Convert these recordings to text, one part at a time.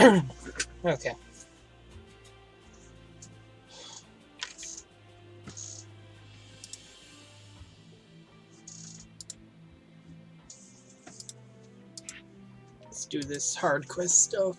Okay. Let's do this hard quest stuff.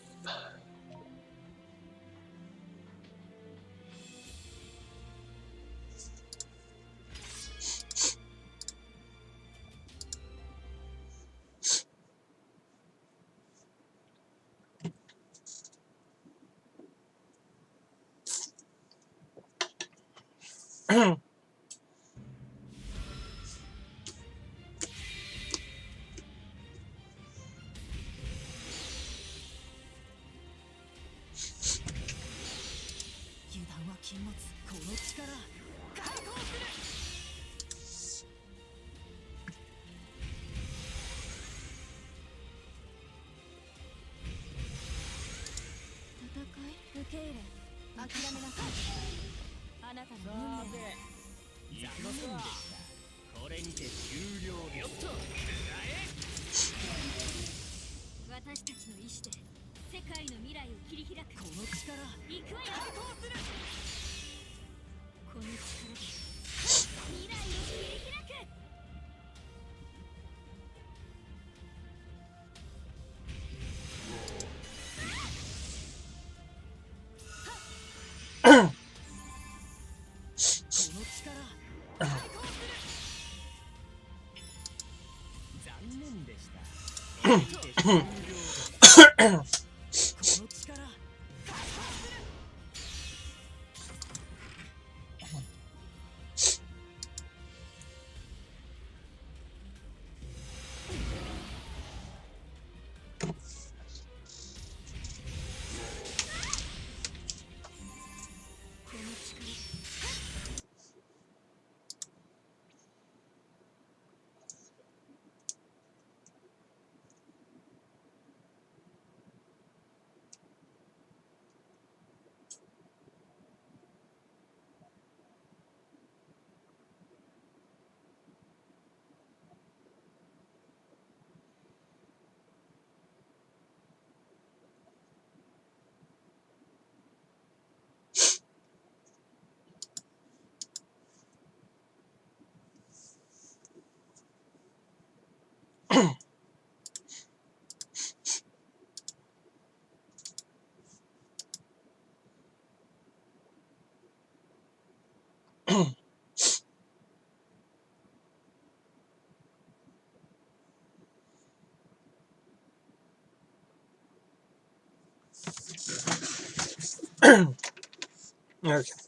Okay.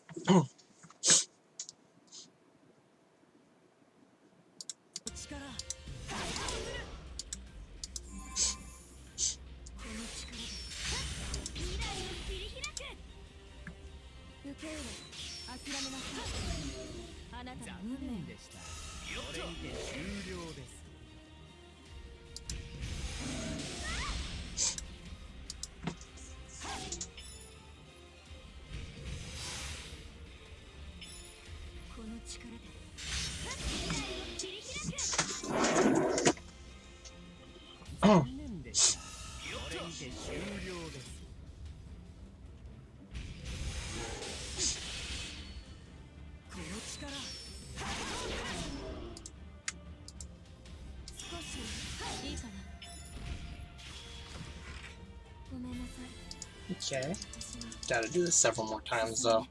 Okay. Gotta do this several more times though.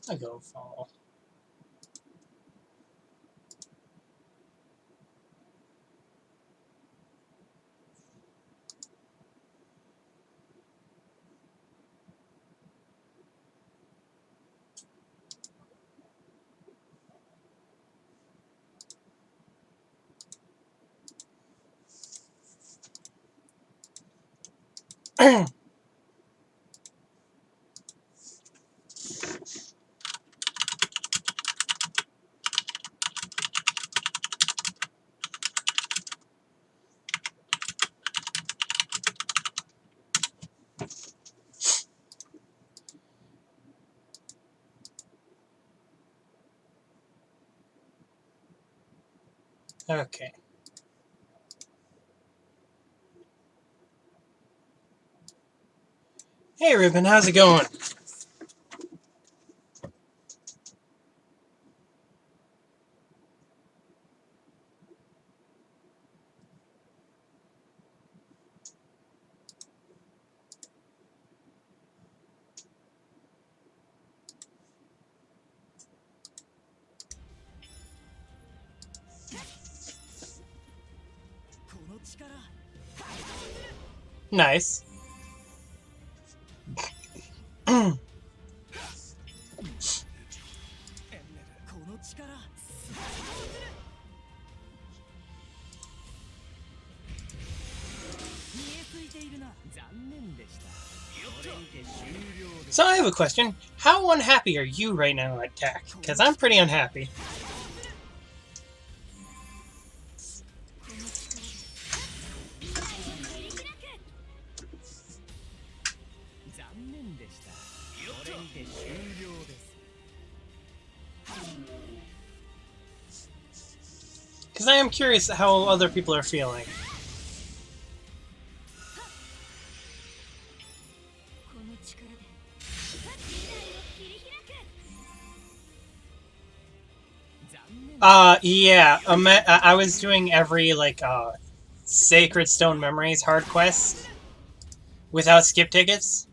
I go fall. Okay. Hey, Ruben, how's it going? Nice. So I have a question. How unhappy are you right now at TAC? Because I'm pretty unhappy. Because I am curious how other people are feeling. Yeah. I was doing every, like, Sacred Stone Memories hard quest without skip tickets.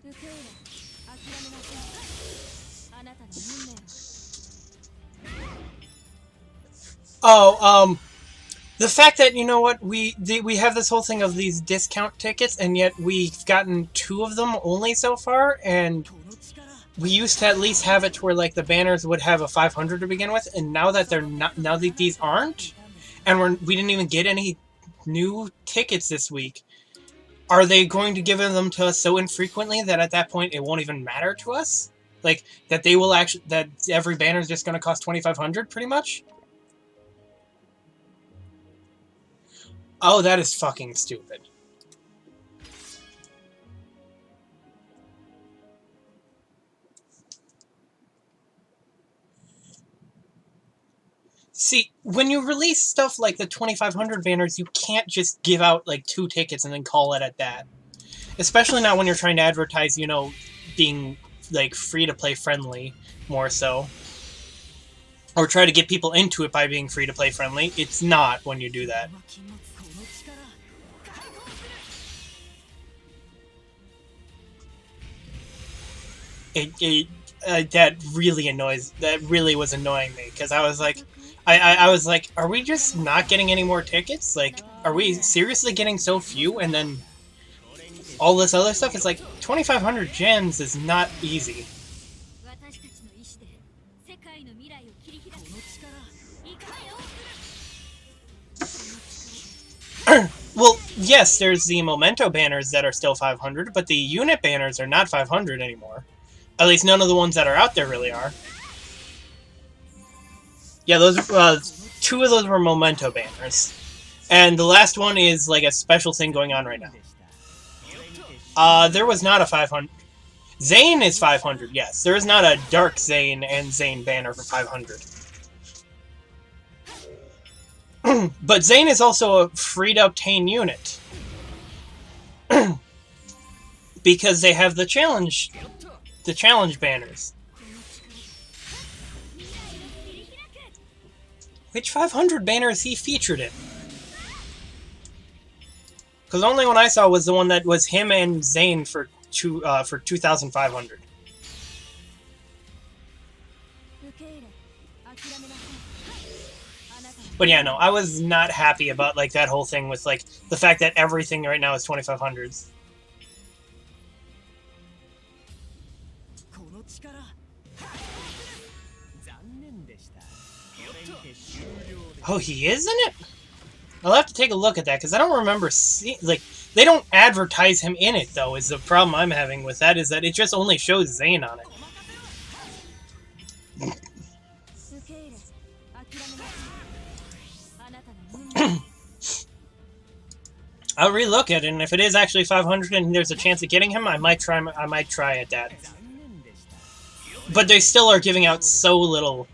Oh, the fact that, you know what, we have this whole thing of these discount tickets, and yet we've gotten 2 of them only so far, and we used to at least have it to where, like, the banners would have a 500 to begin with, and now that they're not, now that these aren't, and we didn't even get any new tickets this week, are they going to give them to us so infrequently that at that point it won't even matter to us? Like, that they will actually, that every banner is just going to cost 2,500 pretty much? Oh, that is fucking stupid. See, when you release stuff like the 2,500 banners, you can't just give out, like, 2 tickets and then call it at that. Especially not when you're trying to advertise, you know, being, like, free-to-play friendly, more so. Or try to get people into it by being free-to-play friendly. It's not when you do that. That really that really was annoying me, because I was like, I was like, are we just not getting any more tickets? Like, are we seriously getting so few? And then all this other stuff is like, 2,500 gems is not easy. Well, yes, there's the Memento banners that are still 500, but the unit banners are not 500 anymore. At least none of the ones that are out there really are. Yeah, those 2 of those were Memento banners. And the last one is like a special thing going on right now. There was not a 500. Zane is 500, yes. There is not a Dark Zane and Zane banner for 500. But Zane is also a free to obtain unit. because they have the challenge banners. Which 500 banner is he featured in? Because the only one I saw was the one that was him and Zane for 2,500. But yeah, no, I was not happy about like that whole thing with like the fact that everything right now is 2,500s. Oh, he is in it? I'll have to take a look at that because I don't remember seeing like they don't advertise him in it though. Is the problem I'm having with that is that it just only shows Zane on it. I'll relook at it, and if it is actually 500 and there's a chance of getting him, I might try at that. But they still are giving out so little.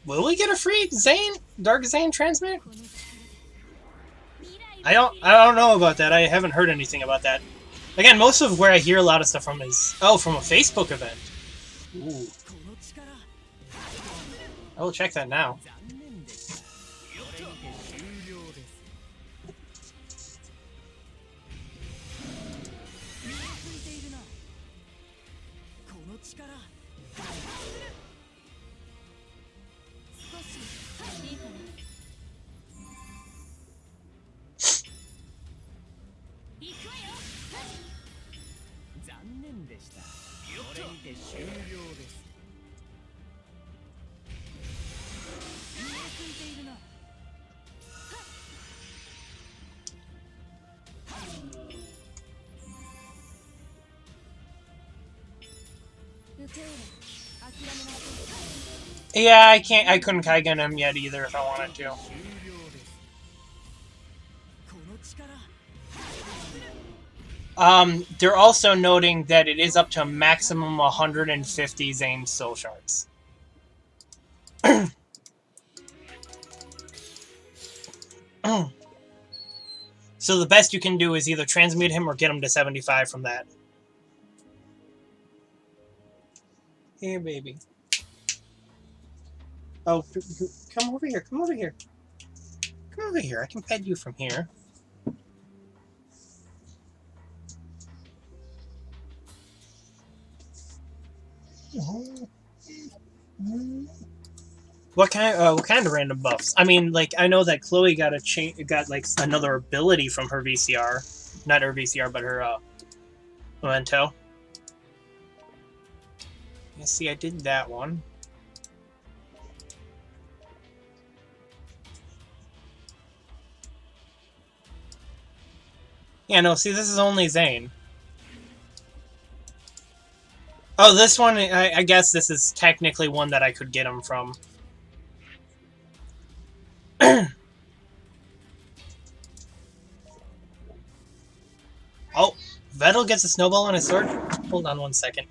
Will we get a free Dark Zane transmit? I don't know about that. I haven't heard anything about that. Again, most of where I hear a lot of stuff from is from a Facebook event. Ooh. I will check that now. Yeah, I couldn't Kaigen him yet either if I wanted to. They're also noting that it is up to a maximum 150 Zane soul shards. So the best you can do is either transmute him or get him to 75 from that. Here, baby. Oh, come over here. Come over here. Come over here. I can pet you from here. What kind of random buffs? I mean, like I know that Chloe got like another ability from her VCR, not her VCR, but her memento. Yeah, see, I did that one. Yeah, no, see, this is only Zane. Oh, this one, I guess this is technically one that I could get him from. Oh, Vettel gets a snowball on his sword? Hold on one second.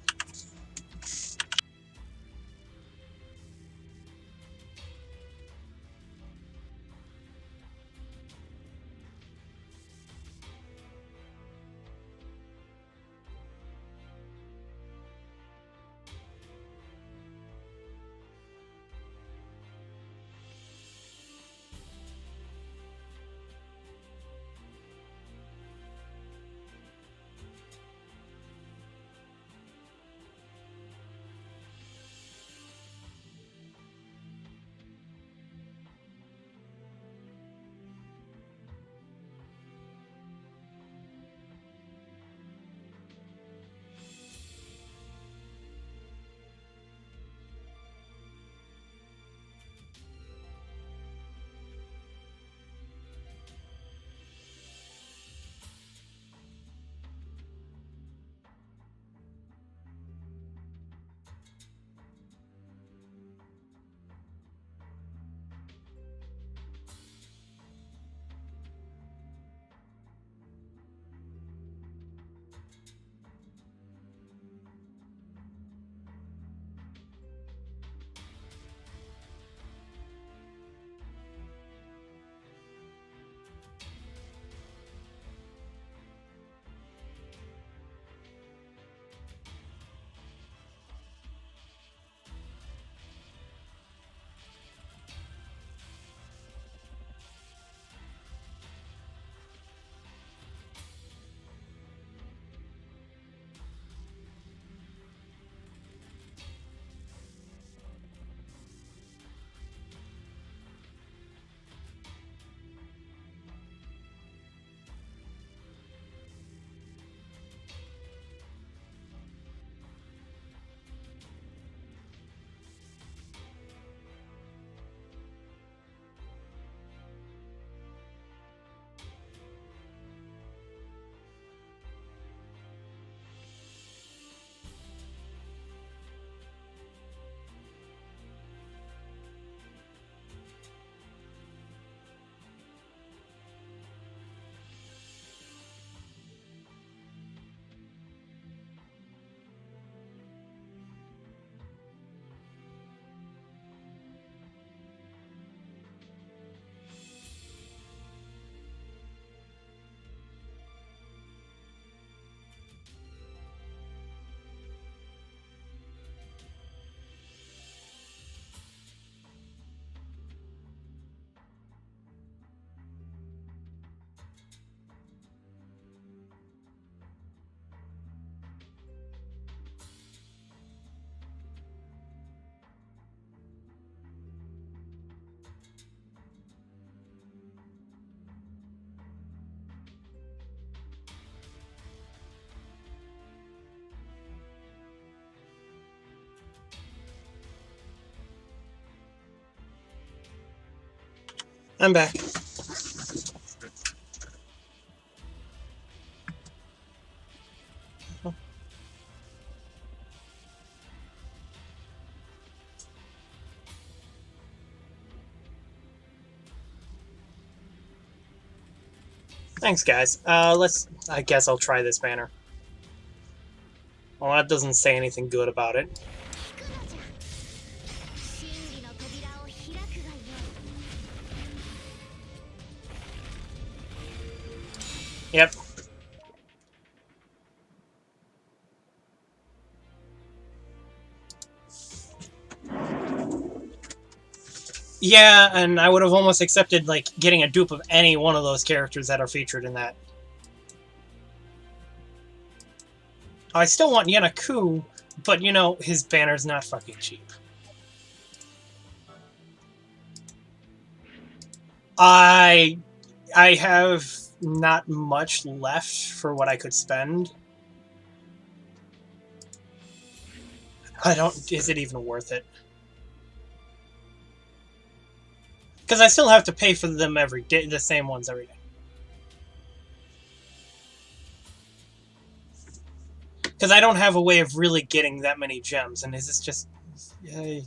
I'm back. Thanks, guys. I guess I'll try this banner. Well, that doesn't say anything good about it. Yep. Yeah, and I would have almost accepted, like, getting a dupe of any one of those characters that are featured in that. I still want Yanaku, but, you know, his banner's not fucking cheap. I have not much left for what I could spend. I don't... Is it even worth it? Because I still have to pay for them every day, the same ones every day. Because I don't have a way of really getting that many gems, and is this just... I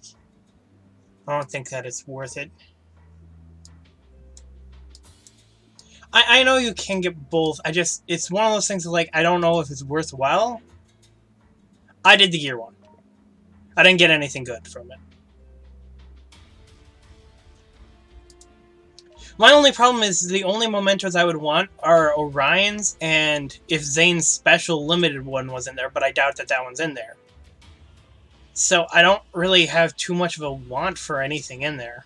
don't think that it's worth it. I know you can get both. It's one of those things that, like, I don't know if it's worthwhile. I did the year one. I didn't get anything good from it. My only problem is the only mementos I would want are Orion's, and if Zane's special limited one was in there, but I doubt that that one's in there. So I don't really have too much of a want for anything in there.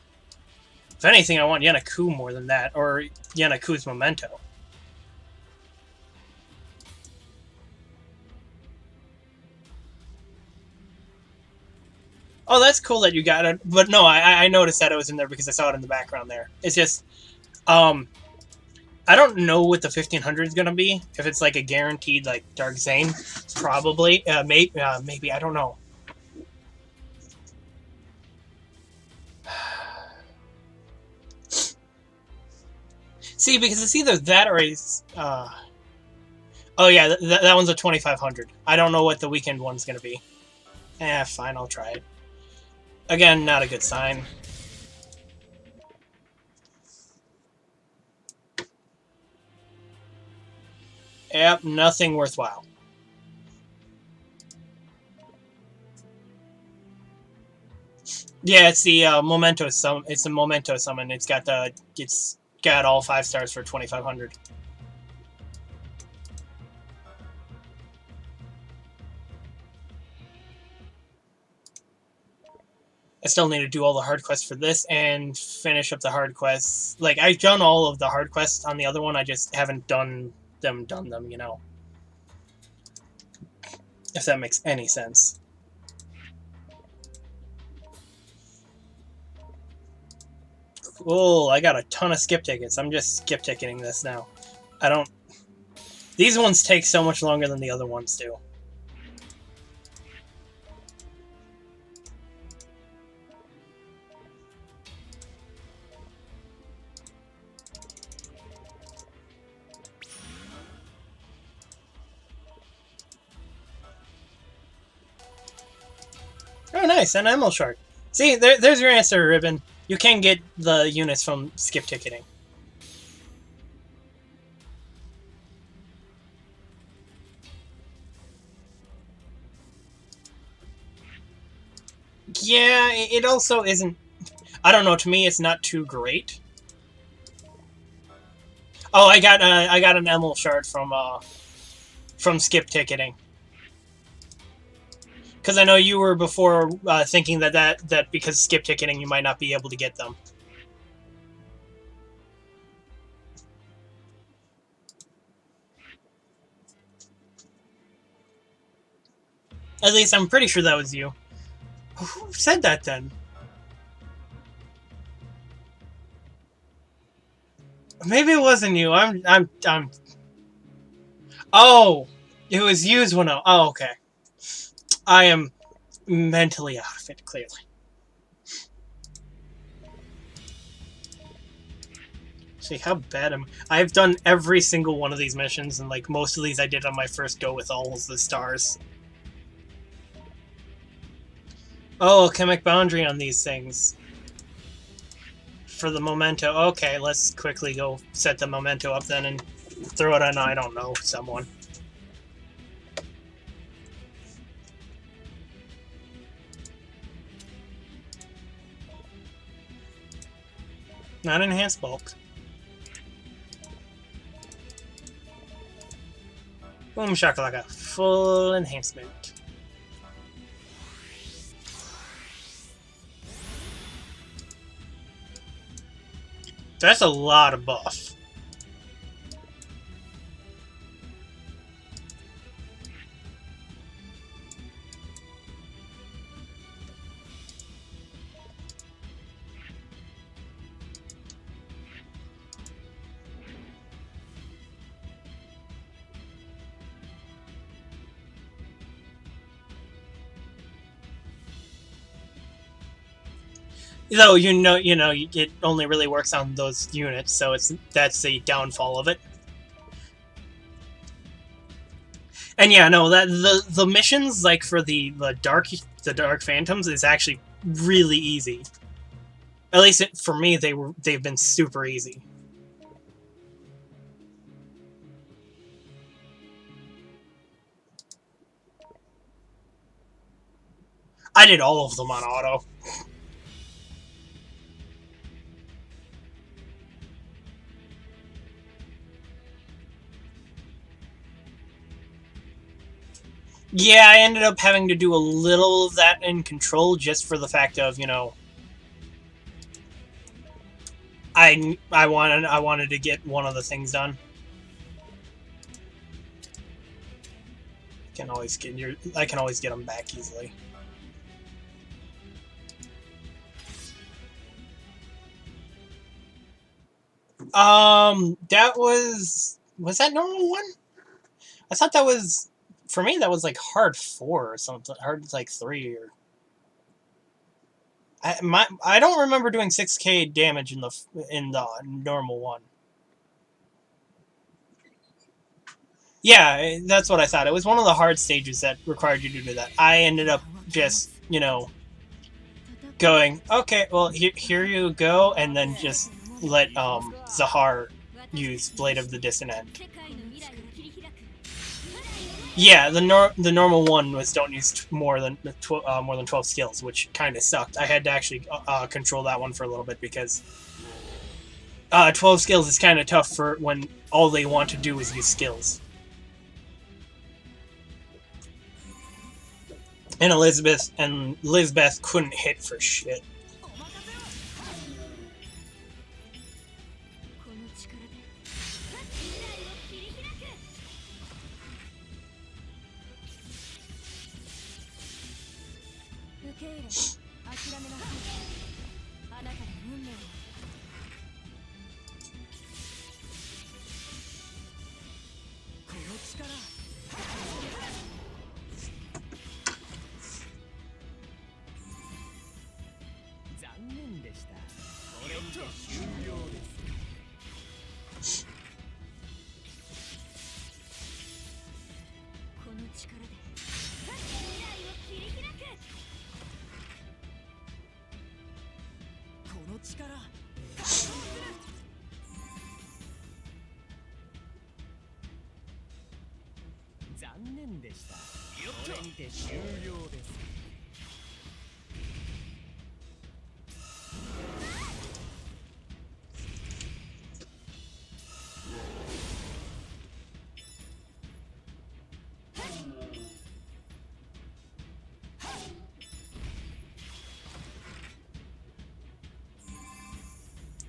If anything, I want Yanaku more than that, or Yanaku's memento. Oh, that's cool that you got it. But no, I noticed that it was in there because I saw it in the background there. It's just, I don't know what the 1500 is going to be. If it's like a guaranteed, like, Dark Zane. Probably. Maybe, I don't know. See, because it's either that or a... oh, yeah, that one's a 2500. I don't know what the weekend one's going to be. Fine, I'll try it. Again, not a good sign. Yep, nothing worthwhile. Yeah, it's the memento summon. It's a memento summon. It's got all 5 stars for 2500. I still need to do all the hard quests for this and finish up the hard quests. Like, I've done all of the hard quests on the other one. I just haven't done them, you know. If that makes any sense. Cool, I got a ton of skip tickets. I'm just skip ticketing this now. These ones take so much longer than the other ones do. Oh, nice, an Emerald Shard. See, there's your answer, Ribbon. You can get the units from skip ticketing. Yeah, it also isn't... I don't know, to me it's not too great. Oh, I got an Emerald Shard from skip ticketing. Because I know you were before thinking that because skip ticketing you might not be able to get them. At least I'm pretty sure that was you. Who said that then? Maybe it wasn't you. I'm. Oh, it was used when I... Oh, okay. I am mentally out of it, clearly. See how bad I've done every single one of these missions, and like most of these I did on my first go with all of the stars. Oh, alchemic boundary on these things. For the memento. Okay, let's quickly go set the memento up then and throw it on, I don't know, someone. Not enhanced bulk. Boom shakalaka. Full enhancement. That's a lot of buff. Though it only really works on those units, so that's the downfall of it. And yeah, no, that the missions like for the dark phantoms is actually really easy. At least for me, they've been super easy. I did all of them on auto. Yeah, I ended up having to do a little of that in control just for the fact of, I wanted to get one of the things done. I can always get them back easily. That was that normal one? I thought that was, for me, that was like hard 4 or something. Hard like 3 or. I don't remember doing 6k damage in the normal one. Yeah, that's what I thought. It was one of the hard stages that required you to do that. I ended up just, going, okay, well, here you go, and then just let Zahar use Blade of the Dissonant. Yeah, the normal one was don't use more than 12 skills, which kind of sucked. I had to actually control that one for a little bit because 12 skills is kind of tough for when all they want to do is use skills. And Elizabeth couldn't hit for shit.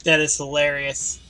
That is hilarious.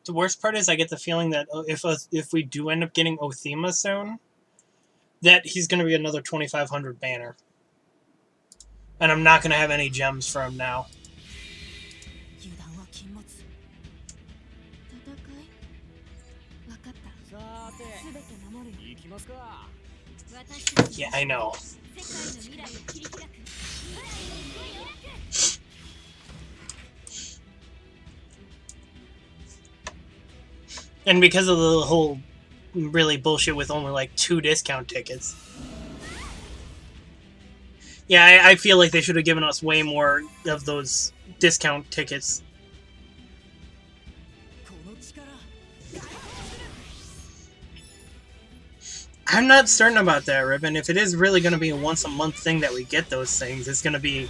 the worst part is I get the feeling that if we do end up getting Othema soon, that he's going to be another 2500 banner. And I'm not going to have any gems for him now. Yeah, I know. And because of the whole really bullshit with only like 2 discount tickets. Yeah, I feel like they should have given us way more of those discount tickets. I'm not certain about that, Ribbon. If it is really going to be a once-a-month thing that we get those things, it's going to be...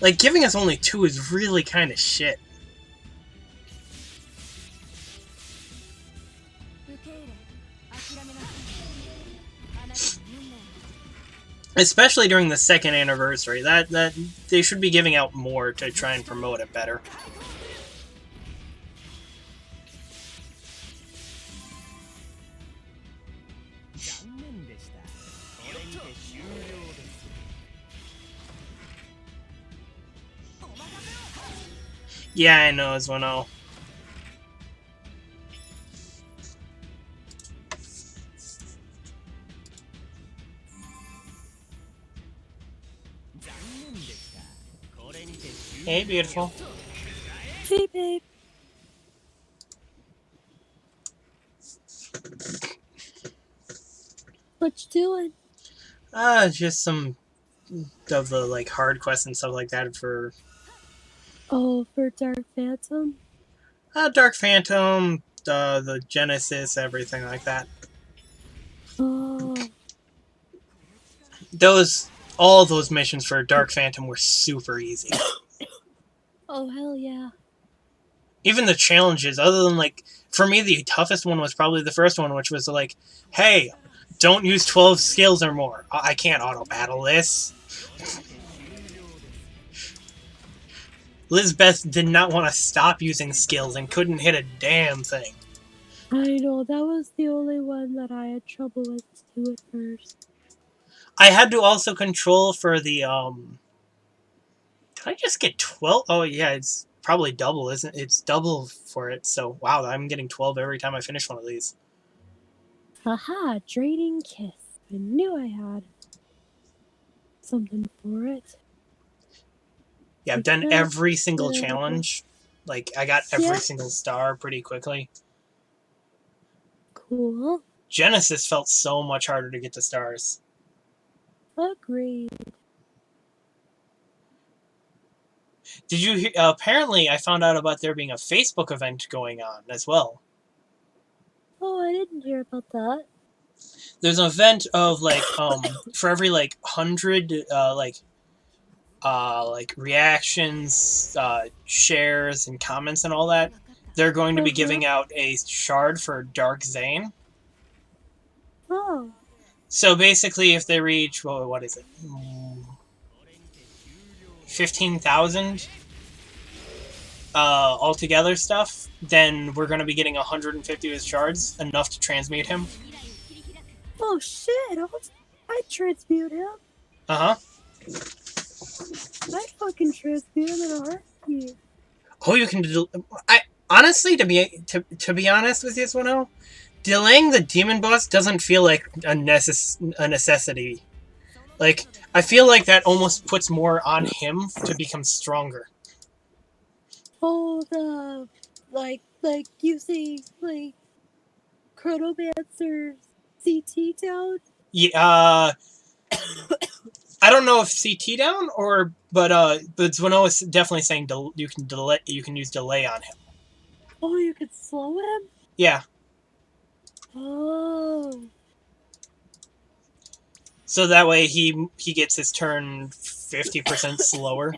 Like, giving us only 2 is really kind of shit. Especially during the 2nd anniversary. That they should be giving out more to try and promote it better. Yeah, I know as well. Hey, beautiful. Hey, babe. What you doing? Just some of the like hard quests and stuff like that for For Dark Phantom? Dark Phantom, the Genesis, everything like that. Oh. All those missions for Dark Phantom were super easy. Oh, hell yeah. Even the challenges, other than like, for me, the toughest one was probably the first one, which was like, hey, don't use 12 skills or more. I can't auto battle this. Lizbeth did not want to stop using skills and couldn't hit a damn thing. I know, that was the only one that I had trouble with too at first. I had to also control for the, did I just get 12? Oh, yeah, it's probably double, isn't it? It's double for it, so wow, I'm getting 12 every time I finish one of these. Haha, Draining Kiss. I knew I had something for it. Yeah, I've done every single challenge. Like, I got every single star pretty quickly. Cool. Genesis felt so much harder to get the stars. Agreed. Did you hear? Apparently, I found out about there being a Facebook event going on as well. Oh, I didn't hear about that. There's an event of like for every like 100 like reactions, shares, and comments and all that, they're going to be giving out a shard for Dark Zane. Oh. So basically, if they reach, well, what is it? 15,000 altogether stuff, then we're going to be getting 150 of his shards, enough to transmute him. Oh shit! I transmute him. Uh huh. I fucking transmute him in a heartbeat. Oh, you can. I honestly, to be honest with you, Swano, delaying the demon boss doesn't feel like a necessity. Like, I feel like that almost puts more on him to become stronger. Oh, like using like Chronomancer CT down. Yeah. I don't know if CT down but Zwano is definitely saying you can use delay on him. Oh, you could slow him? Yeah. Oh. So that way he gets his turn 50% slower.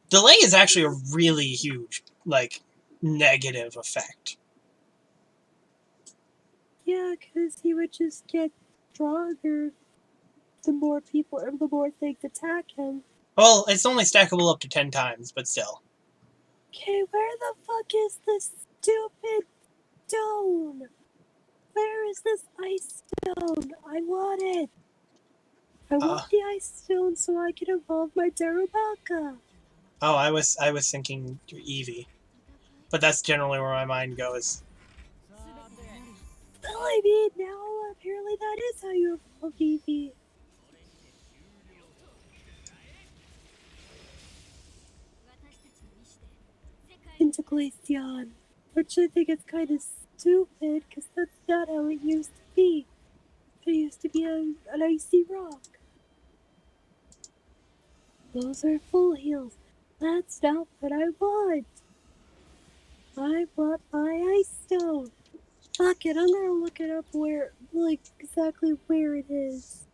Delay is actually a really huge, like, negative effect. Yeah, because he would just get stronger the more people or the more things attack him. Well, it's only stackable up to 10 times, but still. Okay, where the fuck is this stupid stone? Where is this ice stone? I want it. I Uh, want the ice stone so I can evolve my Darumaka. oh, I was thinking Eevee, but that's generally where my mind goes. Well, I mean, now apparently that is how you evolve Eevee. Into Glaceon, which I think is kind of stupid because that's not how it used to be. It used to be an icy rock. Those are full heals. That's not what I want. I want my ice stone. Fuck it, I'm gonna look it up where, like, exactly where it is.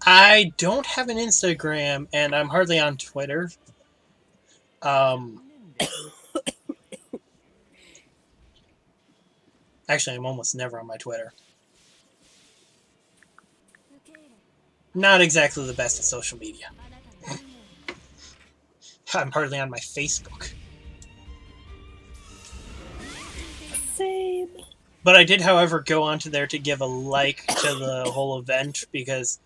I don't have an Instagram, and I'm hardly on Twitter. Um, Actually, I'm almost never on my Twitter. Not exactly the best at social media. I'm hardly on my Facebook. Same. But I did, however, go onto there to give a like to the whole event because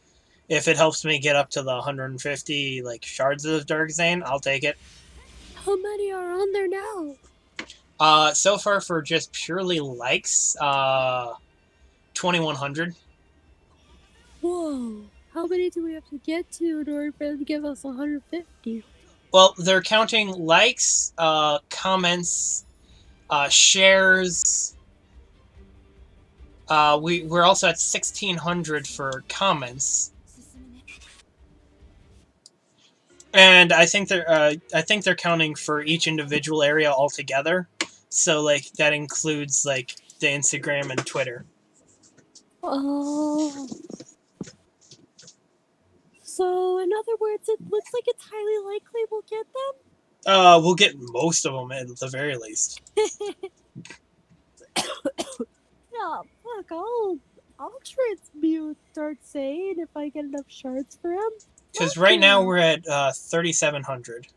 if it helps me get up to the 150 like shards of Dark Zane, I'll take it. How many are on there now? So far for just purely likes, 2100. Whoa. How many do we have to get to in order for them to give us 150? Well, they're counting likes, comments, shares. We're also at 1600 for comments, and I think they're counting for each individual area altogether. So like that includes like the Instagram and Twitter. Oh. So, in other words, it looks like it's highly likely we'll get We'll get most of them at the very least. them. Yeah, fuck, I'll transmute Dark Zane if I get enough shards for him. Because Fuck right now yeah. we're at 3700.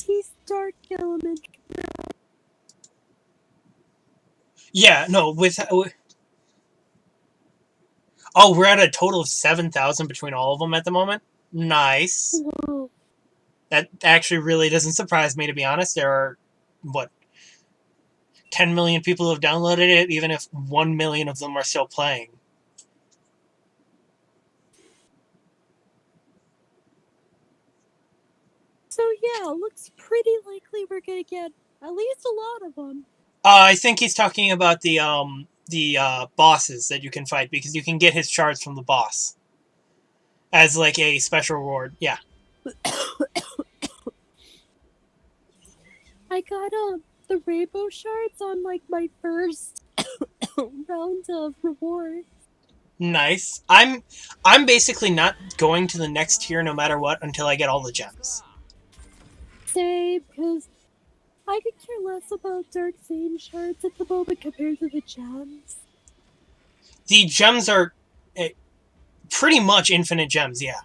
He's Dark Element. Yeah, no, oh, we're at a total of 7,000 between all of them at the moment. Nice. Whoa. That actually really doesn't surprise me, to be honest. There are, what, 10 million people who have downloaded it, even if 1 million of them are still playing. So yeah, looks pretty likely we're gonna get at least a lot of them. I think he's talking about the bosses that you can fight because you can get his shards from the boss as like a special reward. Yeah. I got the rainbow shards on like my first round of rewards. Nice. I'm basically not going to the next tier no matter what until I get all the gems. Same, because I could care less about Dark Zane shards at the moment compared to the gems. The gems are pretty much infinite gems, yeah.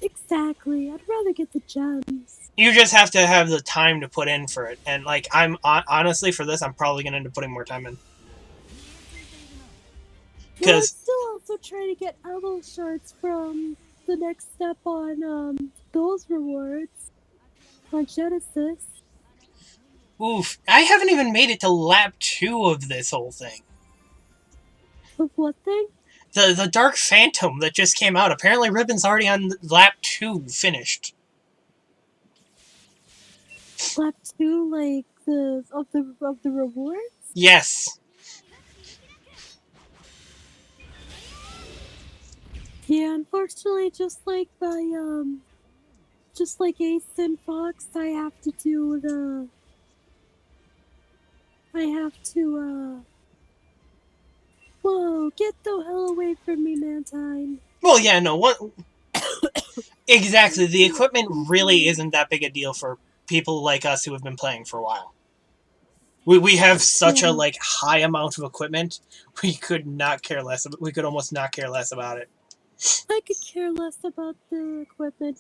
Exactly, I'd rather get the gems. You just have to have the time to put in for it. And like I'm honestly for this I'm probably going to end up putting more time in. Well, I'm Cuz still also trying to get Elbow shards from the next step on those rewards on Genesis. oof, I haven't even made it to lap 2 of this whole thing. Of what thing? The Dark Phantom that just came out. Apparently Ribbon's already on lap 2 finished. Lap 2, like the rewards? Yes. Yeah, unfortunately, just like Ace and Fox, I have to, whoa, get the hell away from me, Mantine. Well, yeah, no. What Exactly. The equipment really isn't that big a deal for people like us who have been playing for a while. We have such a Yeah, like high amount of equipment. We could not care less. We could almost not care less about it. I could care less about the equipment.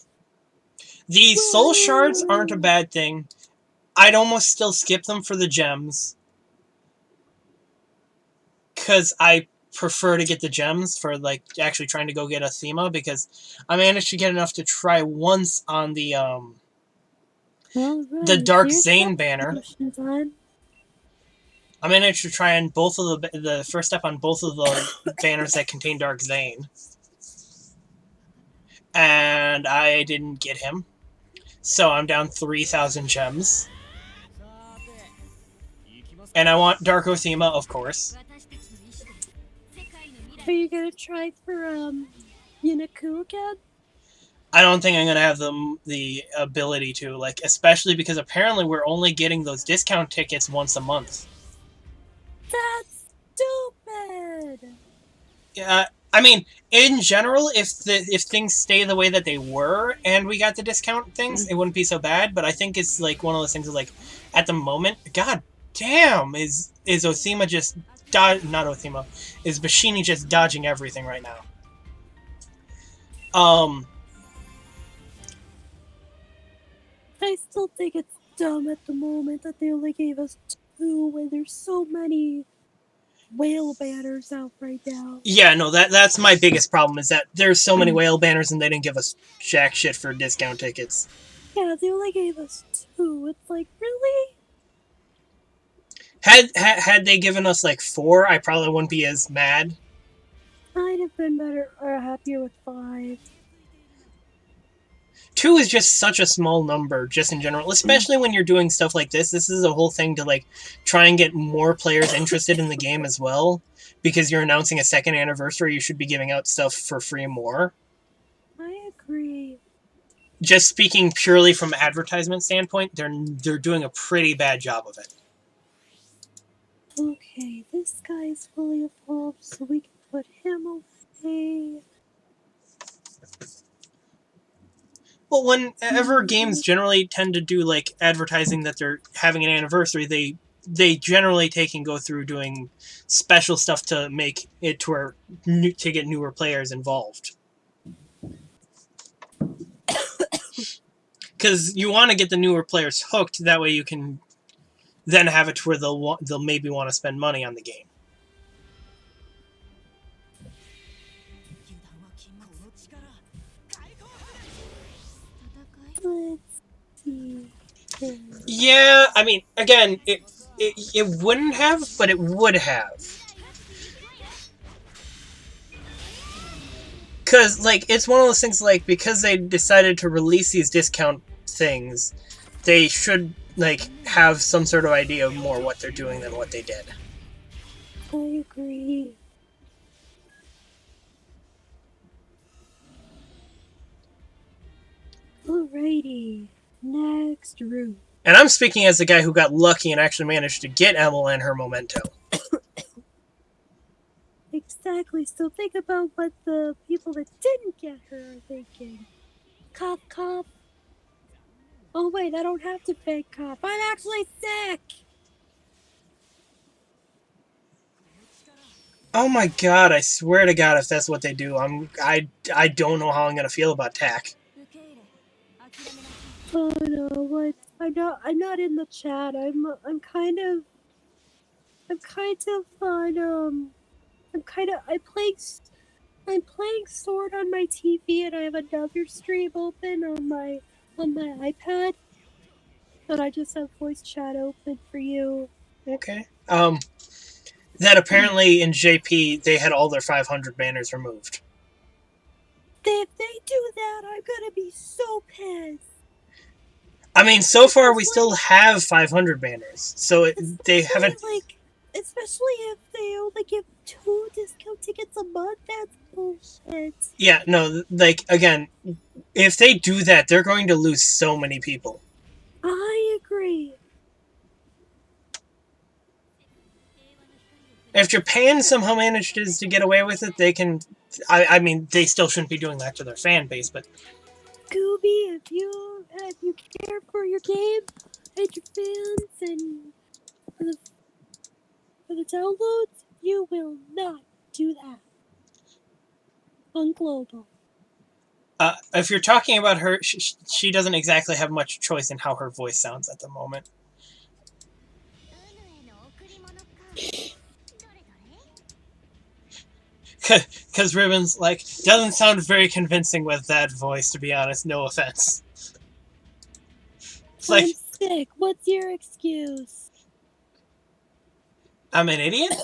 The soul shards aren't a Well, bad thing. I'd almost still skip them for the gems because I prefer to get the gems for like actually trying to go get a Thema because I managed to get enough to try once on the alright, Dark here's that Zane banner. potion time. I managed to try on both of the first step on both of the banners that contain Dark Zane, and I didn't get him. So I'm down 3,000 gems. And I want Dark Othema, of course. Are you gonna try for, Yunaku again? I don't think I'm gonna have the ability to, like, especially because apparently we're only getting those discount tickets once a month. That's stupid! Yeah, I mean, in general, if things stay the way that they were and we got the discount things, it wouldn't be so bad. But I think it's like one of those things that, like, at the moment, god damn, is Othema just not Othema, is Bashini just dodging everything right now? Um, I still think it's dumb at the moment that they only gave us two when there's so many whale banners out right now. yeah, no, that's my biggest problem is that there's so many whale banners and they didn't give us jack shit for discount tickets. Yeah, they only gave us two. It's like, really? Had they given us like four, I probably wouldn't be as mad. I'd have been better or happier with five. Two is just such a small number, just in general, especially when you're doing stuff like this. This is a whole thing to like try and get more players interested in the game as well. Because you're announcing a second anniversary, you should be giving out stuff for free more. I agree. Just speaking purely from advertisement standpoint, they're doing a pretty bad job of it. Okay, this guy is fully evolved, so we can put him away. Well, whenever games generally tend to do like advertising that they're having an anniversary, they generally take and go through doing special stuff to make it to where to get newer players involved. Because you want to get the newer players hooked. That way, you can then have it to where they'll maybe want to spend money on the game. Let's see here. Yeah, I mean, again, it wouldn't have, but it would have. Because like it's one of those things like because they decided to release these discount things, they should like have some sort of idea of more what they're doing than what they did. I agree. Alrighty, next route. And I'm speaking as the guy who got lucky and actually managed to get Emma and her memento. Exactly, so think about what the people that didn't get her are thinking. Cough, cough. Oh wait, I don't have to fake cough. I'm actually sick! Oh my god, I swear to god if that's what they do, I don't know how I'm gonna feel about TAC. Oh no, what? I'm not in the chat. I'm kind of on, I'm playing Sword on my TV and I have another stream open on my iPad. But I just have voice chat open for you. Okay. That apparently in JP they had all their 500 banners removed. If they do that, I'm gonna be so pissed. I mean, so far we still Especially, have 500 banners, so they haven't. especially if they only give 2 discount tickets a month. That's bullshit. Yeah, no, like again, if they do that, they're going to lose so many people. I agree. If Japan somehow manages to get away with it, they can. I mean, they still shouldn't be doing that to their fan base, but Scooby, if you care for your game and your fans and for the downloads, you will not do that on global. If you're talking about her, she doesn't exactly have much choice in how her voice sounds at the moment. Because Ribbon's like, doesn't sound very convincing with that voice, to be honest, no offense. It's like, I'm sick. What's your excuse? I'm an idiot?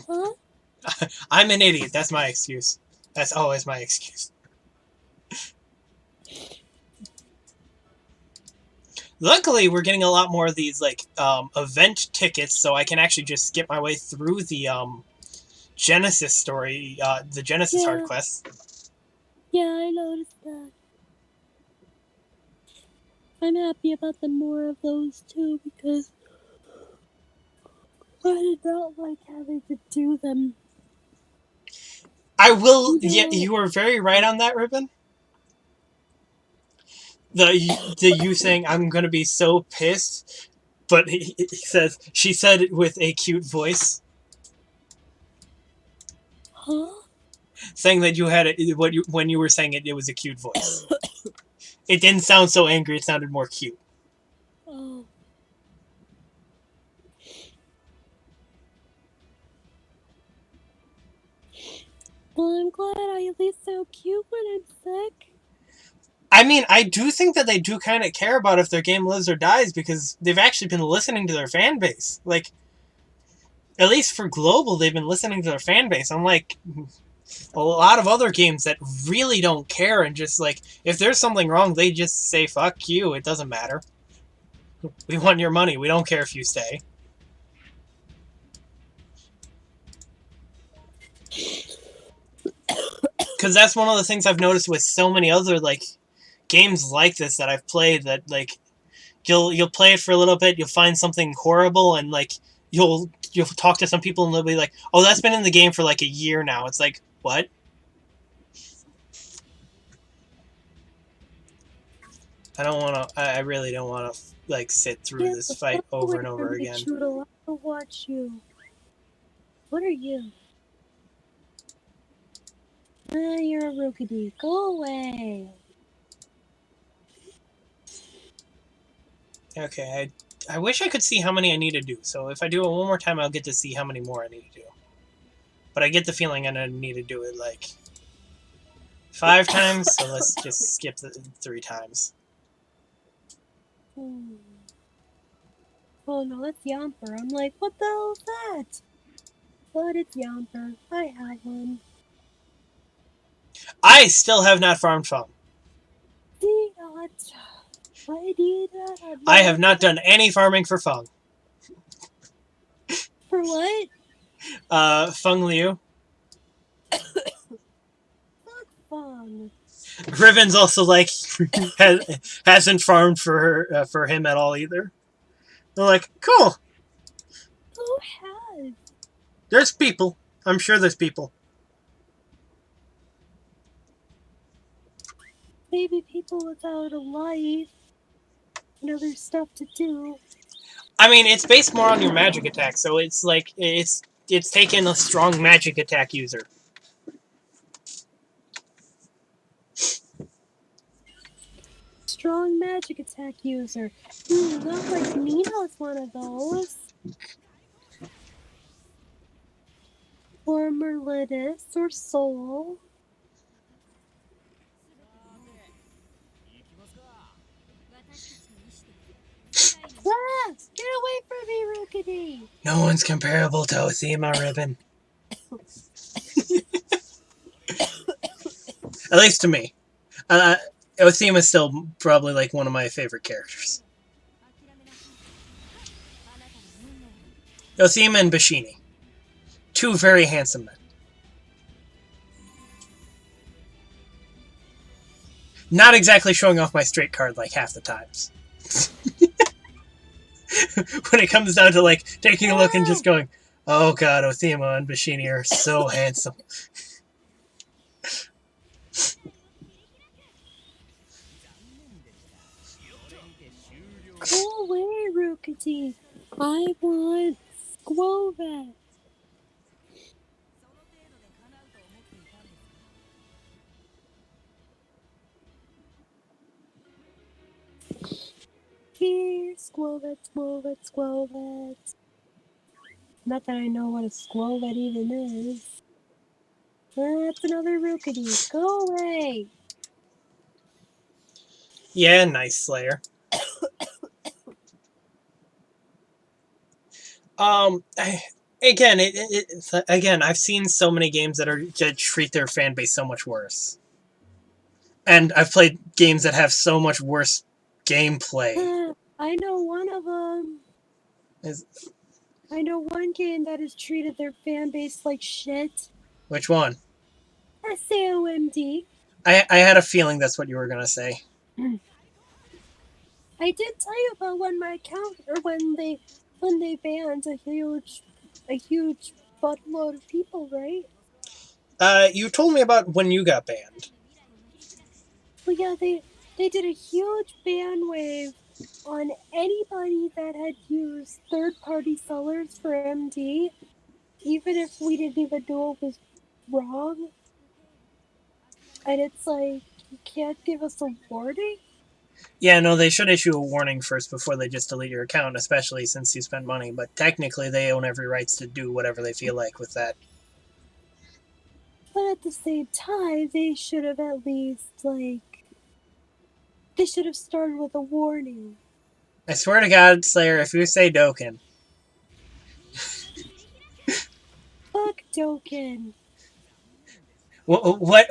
Huh? I'm an idiot, that's my excuse. That's always my excuse. Luckily, we're getting a lot more of these, like, event tickets, so I can actually just skip my way through the, Genesis story, the Genesis hard Yeah, quests. yeah, I noticed that. I'm happy about the more of those too because I did not like having to do them. I will, You yeah, know, you are very right on that, Ribbon. The you saying I'm gonna be so pissed, but he says she said it with a cute voice, huh? saying that you had it what you when you were saying it, it was a cute voice. It didn't sound so angry; it sounded more cute. Oh, well, I'm glad I at least sound cute when I'm sick. I mean, I do think that they do kind of care about if their game lives or dies because they've actually been listening to their fan base. Like, at least for global, they've been listening to their fan base. Unlike a lot of other games that really don't care and just like if there's something wrong, they just say "fuck you." It doesn't matter. We want your money. We don't care if you stay. Because that's one of the things I've noticed with so many other like games like this that I've played. That like you'll play it for a little bit, you'll find something horrible, and like you'll talk to some people and they'll be like, "Oh, that's been in the game for like a year now." It's like, what? I don't want to. I really don't want to like sit through Get this the fight fuck over away and from over me, again. Choodle. I don't watch you. What are you? You're a Rookity. Go away. Okay, I wish I could see how many I need to do. So if I do it one more time, I'll get to see how many more I need to do. But I get the feeling I need to do it like 5 times. So let's just skip the 3 times. Hmm. Oh no, that's Yamper. I'm like, what the hell is that? But it's Yamper. I have one. I still have not farmed Fung. See not. I did I have not. not done any farming for Fung. For what? Feng Liu. Fuck fun. Riven's also like hasn't farmed for for him at all either. They're like, cool. Who has? There's people. I'm sure there's people. Maybe people without a life and other stuff to do. I mean, it's based more on your magic attack, so it's like it's taken a strong magic attack user. Strong magic attack user. Not like Nina's one of those. Or Merlidus or Soul. Ah! Get away from me, Rookity! No one's comparable to Othema Ribbon. At least to me. Uh, Othema is still probably like one of my favorite characters. Othema and Bashini. Two very handsome men. Not exactly showing off my straight card like half the times. When it comes down to like taking a look and just going, oh god, Othema and Bashini are so handsome. Go away, Rukati. I want Squovet. Here, Squovet, Squovet, Squovet. Not that I know what a Squovet even is. That's another Rukati. Go away. Yeah, nice Slayer. I, again, again, I've seen so many games that treat their fan base so much worse, and I've played games that have so much worse gameplay. I know one of them. Is I know one game that has treated their fan base like shit. which one? SAOMD. I had a feeling that's what you were gonna say. I did tell you about when my account, or when they banned a huge buttload of people, right? You told me about when you got banned. Well, yeah, they did a huge ban wave on anybody that had used third-party sellers for MD, even if we didn't even know it was wrong. And it's like, you can't give us a warning? Yeah, no, they should issue a warning first before they just delete your account, especially since you spent money. But technically, they own every rights to do whatever they feel like with that. But at the same time, they should have at least, like, they should have started with a warning. I swear to God, Slayer, if you say Dokkan, Fuck Doken. what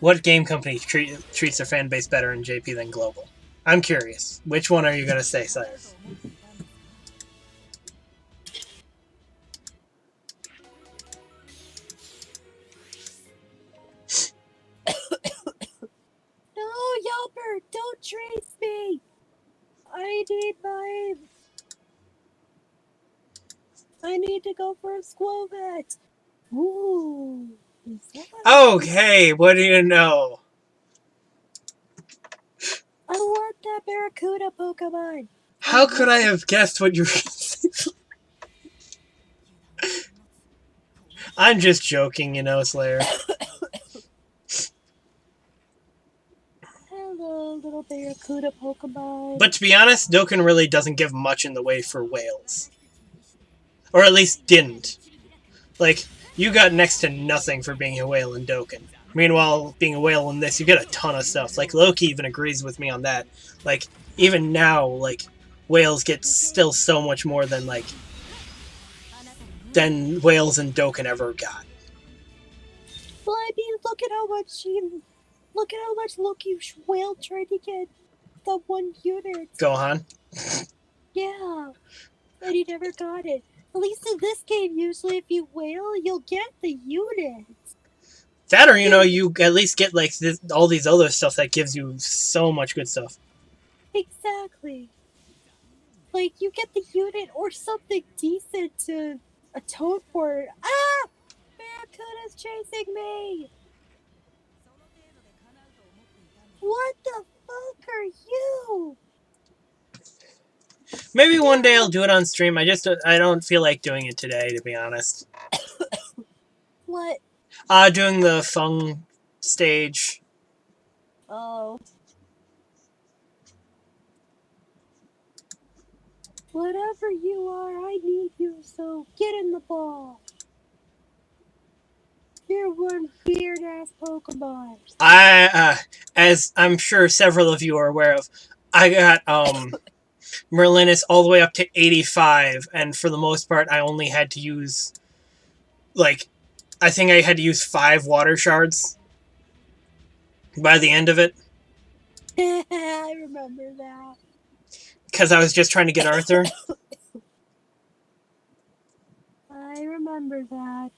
what game company treats their fan base better in JP than Global? I'm curious. Which one are you gonna say, Slayer? No, Yelper, don't trace me. I need my. I need to go for a Squovet. Ooh, is that a. Okay, what do you know? I want that Barracuda Pokemon. I How could want I it. have guessed what you were gonna say? I'm just joking, Slayer. Hello, little Barracuda Pokemon. But to be honest, Dokkan really doesn't give much in the way for whales. Or at least didn't. Like, you got next to nothing for being a whale in Dokkan. Meanwhile, being a whale in this, you get a ton of stuff. Like, Loki even agrees with me on that. Like, even now, like, whales get still so much more than whales in Dokkan ever got. Well, I mean, look at how much Loki Whale tried to get the one unit. Gohan. Yeah, and he never got it. At least in this game, usually if you whale, you'll get the unit. That or, Yeah, you at least get, like, all these other stuff that gives you so much good stuff. exactly. Like, you get the unit or something decent to atone for it. Ah! Barracuda's chasing me! What the fuck are you? Maybe one day I'll Get do it on stream. I don't feel like doing it today, to be honest. what? Doing the Fung stage. Oh. Whatever you are, I need you, so get in the ball. You're one weird ass Pokemon. As I'm sure several of you are aware of, I got Merlinus all the way up to 85, and for the most part, I only had to use like I think I had to use 5 water shards by the end of it I remember that. because I was just trying to get Arthur. I remember that.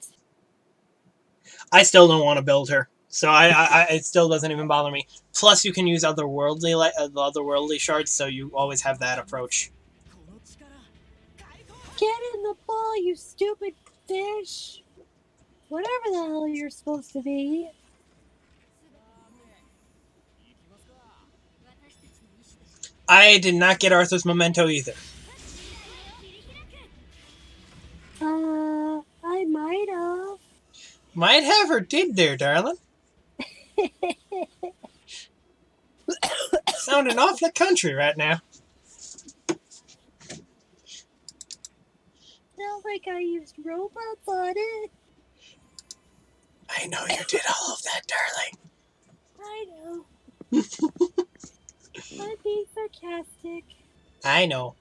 I still don't want to build her, so it still doesn't even bother me. Plus, you can use otherworldly shards, so you always have that approach. Get in the ball, you stupid fish. Whatever the hell you're supposed to be. I did not get Arthur's memento either. I might have. Might have or did there, darling. Sounding awfully country right now. Sounds like I used robots on it. I know you did all of that, darling. I know. I'm being sarcastic. I know.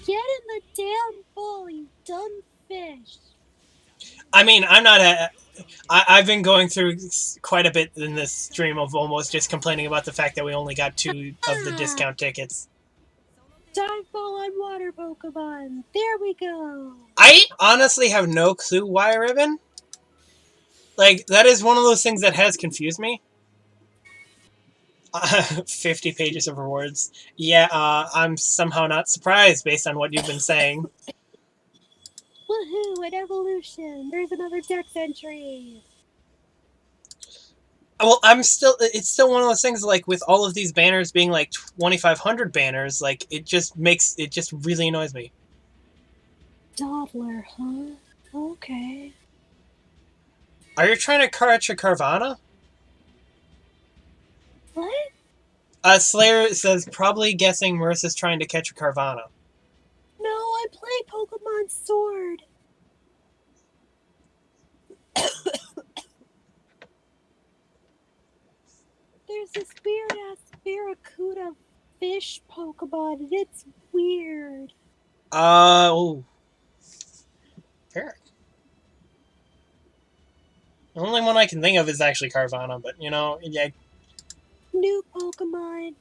Get in the damn bowl, you dumb fish. I mean, I'm not a. I've been going through quite a bit in this stream of almost just complaining about the fact that we only got 2 of the discount tickets. Time fall on water Pokemon. There we go. I honestly have no clue why, Ribbon. Like, that is one of those things that has confused me. 50 pages of rewards. Yeah, I'm somehow not surprised based on what you've been saying. Woohoo, an evolution. There's another Dex entry. Well, it's still one of those things, like, with all of these banners being like 2,500 banners, like, it just really annoys me. Dodler, huh? Okay. Are you trying to catch a Carvana? What? Slayer says, probably guessing Marissa's trying to catch a Carvana. No, I play Pokemon Sword. There's this weird-ass Barracuda fish Pokemon, and it's weird. Oh. Fair. The only one I can think of is actually Carvana, but, yeah. New Pokemon.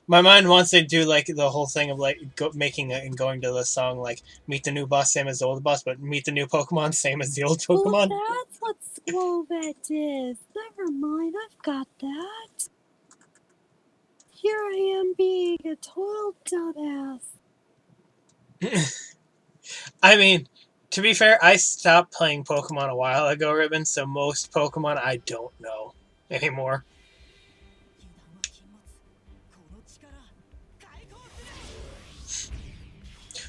My mind wants to do, like, the whole thing of, like, making it and going to the song, like, meet the new boss, same as the old boss, but meet the new Pokemon, same as the old Pokemon. Well, that's what Swovet is. Never mind, I've got that. Here I am being a total dumbass. I mean, to be fair, I stopped playing Pokemon a while ago, Ribbon, so most Pokemon I don't know anymore.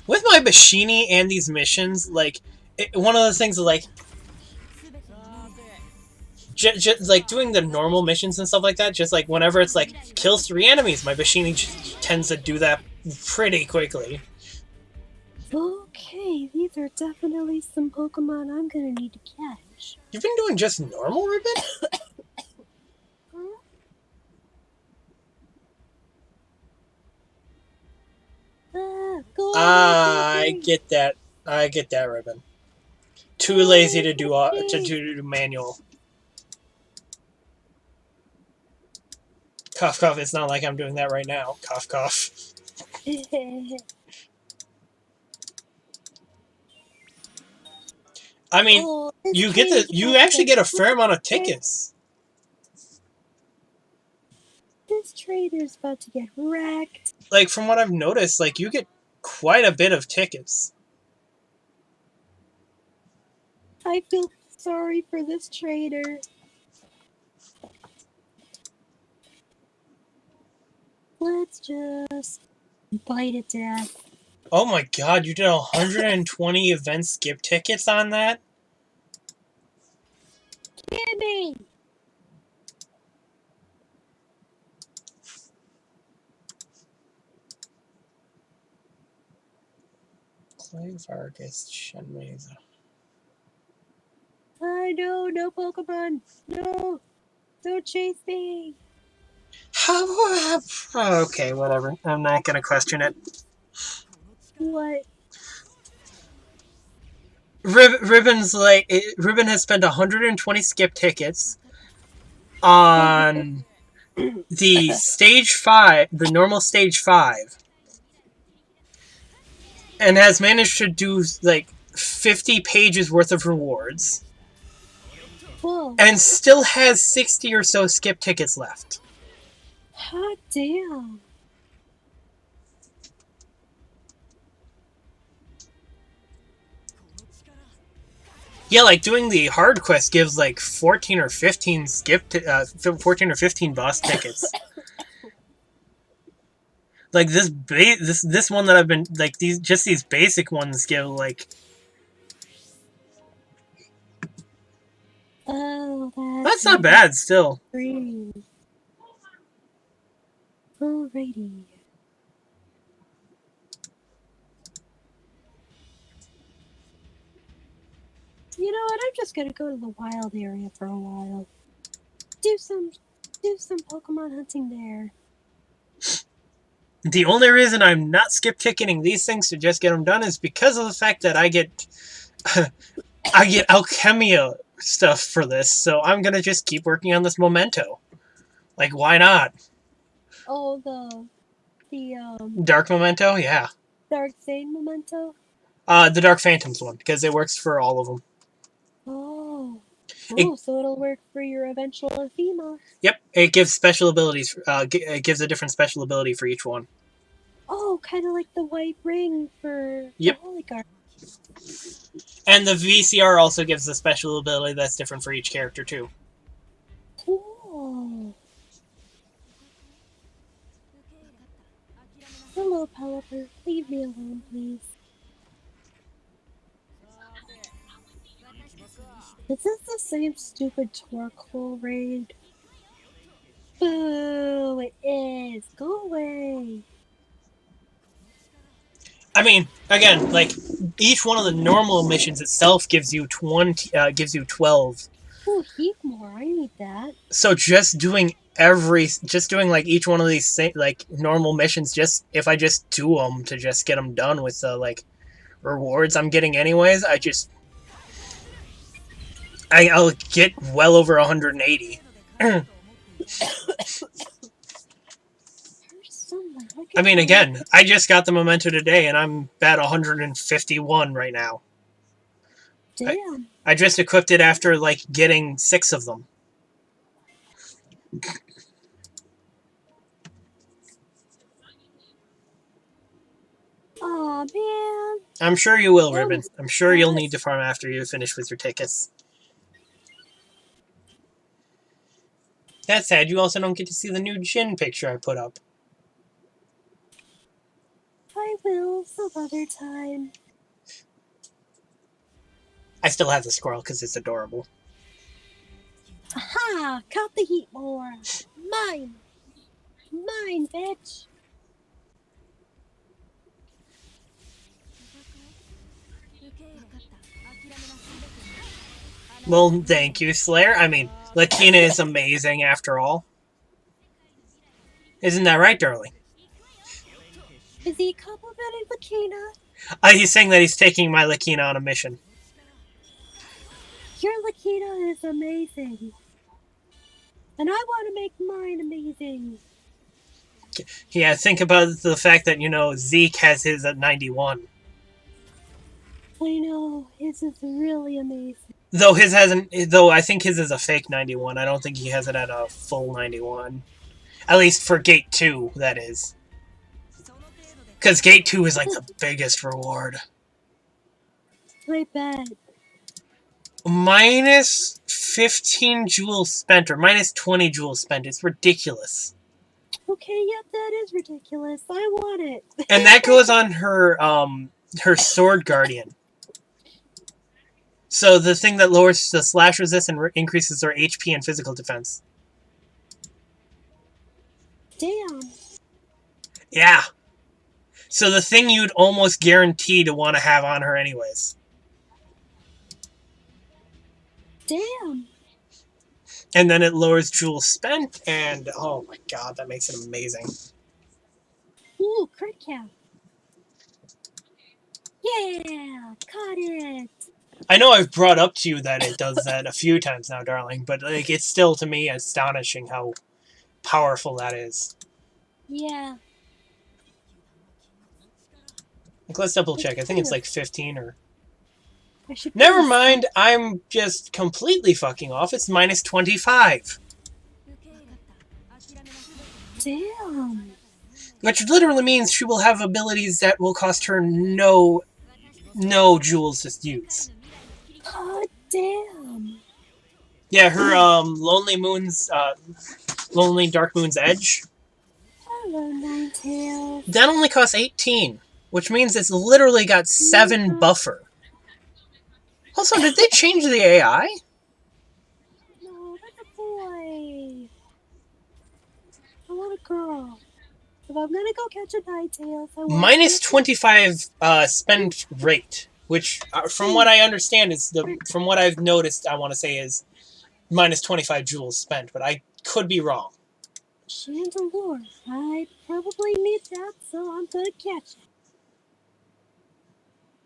With my Bashini and these missions, like, one of those things, like, like, doing the normal missions and stuff like that, just, like, whenever it's, like, kills 3 enemies, my Bashini tends to do that pretty quickly. Okay, these are definitely some Pokemon I'm gonna need to catch. You've been doing just normal, Ribbon? Huh? I get that. I get that, Ribbon. Too lazy to do manual. Cough, cough. It's not like I'm doing that right now. Cough, cough. I mean, you actually get a fair amount of tickets. This trader's about to get wrecked. Like, from what I've noticed, like, you get quite a bit of tickets. I feel sorry for this trader. Let's just bite it to death. Oh my god, you did 120 event skip tickets on that? Gimme! Clay Vargas Shenmeiza. No, no Pokemon. No, don't chase me. Okay, whatever. I'm not gonna question it. What? Ribbon's like Ribbon has spent 120 skip tickets on the stage 5, the normal stage 5, and has managed to do like 50 pages worth of rewards. Whoa. And still has 60 or so skip tickets left. Hot damn. Yeah, like doing the hard quest gives like 14 or 15 14 or 15 boss tickets. Like this one that I've been like these basic ones give like Oh, that's that's not right. bad still. Green. Alrighty. You know what? I'm just gonna go to the wild area for a while. Do some do some Pokemon hunting there. The only reason I'm not skip ticketing these things to just get them done is because of the fact that I get I get Alchemia stuff for this, so I'm gonna just keep working on this Memento. Like, why not? Oh, the Dark Memento, yeah. Dark Zane memento. The Dark Phantoms one because it works for all of them. Oh. It, Oh, so it'll work for your eventual Athema. yep, it gives special abilities. It gives a different special ability for each one. Oh, kind of like the white ring for the Yep, Holy Guard. and the VCR also gives a special ability that's different for each character too. Cool. Hello, Pelipper. Leave me alone, please. Is this the same stupid Torkoal raid? Boo! It is. Go away. I mean, again, like each one of the normal missions itself gives you 12. Ooh, heap more. I need that. So just doing like each one of these like normal missions, just if I just do them to just get them done with the like rewards I'm getting anyways, I'll get well over 180. I mean, again, I just got the Memento today, and I'm at 151 right now. Damn. I just equipped it after like getting 6 of them. Aw, man. I'm sure you will, I Ribbon. almost I'm sure you'll need passed. to farm after you finish with your tickets. That said, you also don't get to see the new Jin picture I put up. I will some other time. I still have the squirrel because it's adorable. Aha! Caught the heat more. Mine. Mine, bitch. Well, thank you, Slayer. I mean, Lakina is amazing after all. Isn't that right, darling? Is he complimenting Lakina? He's saying that he's taking my Lakina on a mission. Your Lakina is amazing. And I want to make mine amazing. Yeah, think about the fact that, Zeke has his at 91. I know, his is really amazing. Though I think his is a fake 91. I don't think he has it at a full 91. At least for Gate 2, that is. Because Gate 2 is like the biggest reward. I bet. Minus 15 joules spent, or minus 20 joules spent. It's ridiculous. Okay, yep, that is ridiculous. I want it. And that goes on her Sword Guardian. So the thing that lowers the slash resist and increases her HP and physical defense. Damn. Yeah. So the thing you'd almost guarantee to want to have on her anyways. Damn. And then it lowers joules spent, and oh my god, that makes it amazing. Ooh, crit cap. Yeah, caught it. I know I've brought up to you that it does that a few times now, darling, but like it's still to me astonishing how powerful that is. Yeah. Like, let's double check. I think it's like 15 or. I should Never mind, I'm just completely fucking off. It's minus 25. Damn. Which literally means she will have abilities that will cost her no joules to use. God Damn. Yeah, her Lonely Dark Moon's Edge. Hello, Ninetales. That only costs 18, which means it's literally got 7 buffer. Also, did they change the AI? No, that's a boy. I want a girl. If I'm gonna go catch a Ninetales, I want Minus to. 25 spend rate, which from what I understand is from what I've noticed, I want to say is minus 25 joules spent, but I could be wrong. Chandelure. I probably need that, so I'm gonna catch it.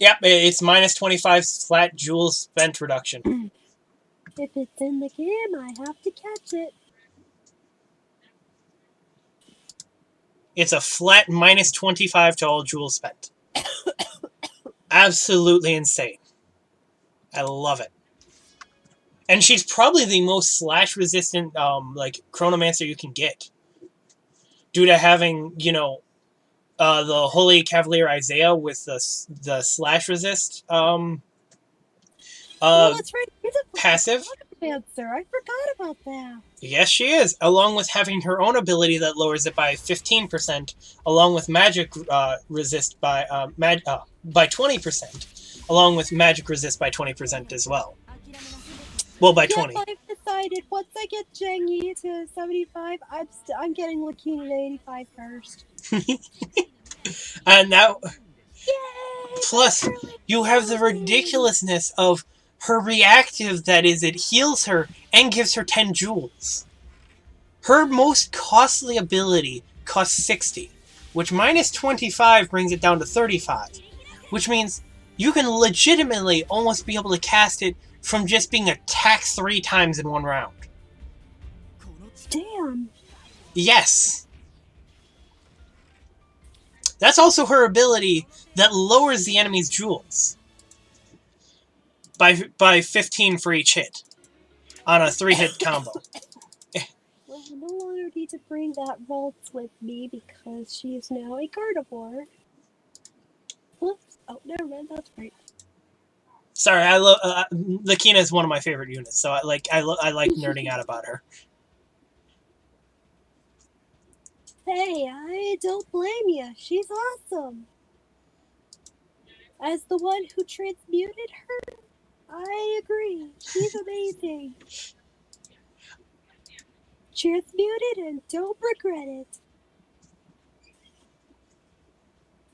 Yep, it's minus 25 flat joules spent reduction. If it's in the game, I have to catch it. It's a flat minus 25 to all joules spent. Absolutely insane. I love it. And she's probably the most slash resistant like chronomancer you can get. Due to having, the Holy Cavalier Isaiah with the slash resist Oh, that's right. He's a passive. Pokemon. I forgot about that. Yes, she is. Along with having her own ability that lowers it by 15%, along with magic resist by 20%, along with magic resist by 20% as well. Well, by 20. Yep, I've decided once I get Jengi to 75, I'm getting Lakini to 85 first. And now, Yay! plus, you have the ridiculousness of her reactive, that is, it heals her and gives her 10 joules. Her most costly ability costs 60, which minus 25 brings it down to 35, which means you can legitimately almost be able to cast it from just being attacked 3 times in one round. Damn. Yes. That's also her ability that lowers the enemy's joules by 15 for each hit on a 3-hit combo. Well, I no longer need to bring that Ralts with me because she is now a carnivore. Whoops. Oh, never mind. That's right. Sorry, I love Lakina is one of my favorite units, so I like nerding out about her. Hey, I don't blame you. She's awesome. As the one who transmuted her, I agree. She's amazing. Transmuted and don't regret it.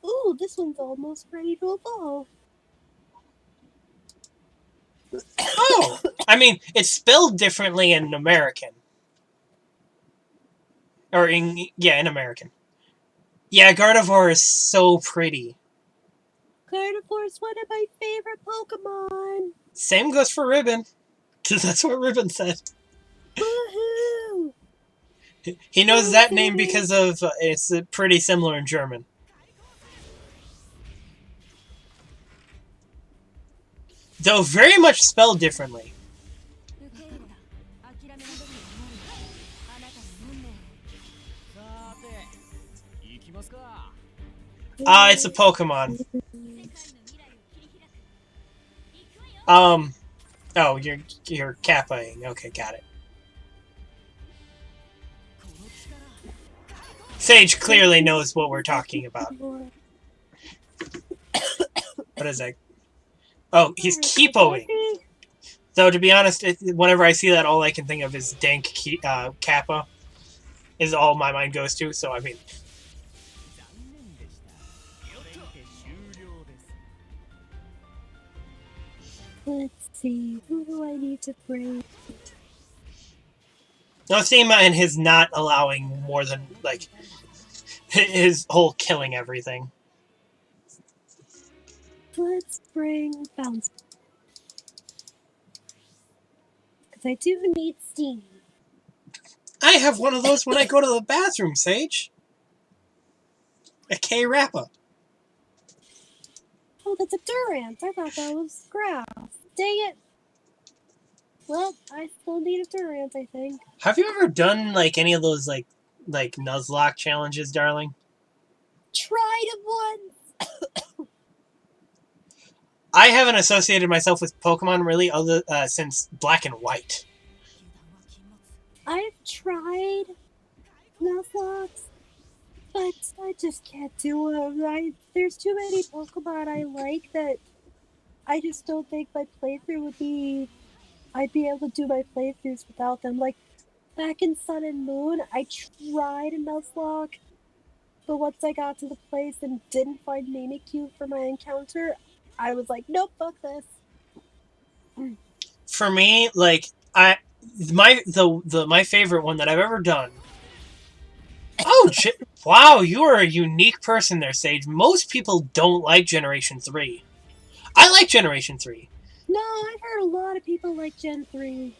Ooh, this one's almost ready to evolve. Oh, I mean, it's spelled differently in American. Or in American. Yeah, Gardevoir is so pretty. Gardevoir's one of my favorite Pokemon. Same goes for Ribbon. Because that's what Ribbon said. Woohoo! He knows that name because of it's pretty similar in German. Though very much spelled differently. It's a Pokemon. Oh, you're Kappaing. Okay, got it. Sage clearly knows what we're talking about. What is that? Oh, he's Keepoing. Though, to be honest, whenever I see that, all I can think of is dank Kappa. Is all my mind goes to, so I mean... Let's see, who do I need to bring? Nothima and his not allowing more than, like, his whole killing everything. Let's bring Bounce. Because I do need steam. I have one of those when I go to the bathroom, Sage. A K-Rappa. Oh, that's a Durant. I thought that was grass. Dang it. Well, I still need a Durant, I think. Have you ever done, like, any of those, like Nuzlocke challenges, darling? Tried it once! I haven't associated myself with Pokemon really other since Black and White. I've tried Nuzlocke, but I just can't do it. There's too many Pokemon I like that I just don't think my playthrough would be. I'd be able to do my playthroughs without them. Like back in Sun and Moon, I tried a Nuzlocke, but once I got to the place and didn't find Mimikyu for my encounter, I was like, nope, fuck this. For me, like I my favorite one that I've ever done. Oh, wow, you are a unique person there, Sage. Most people don't like Generation 3. I like Generation 3. No, I've heard a lot of people like Gen 3.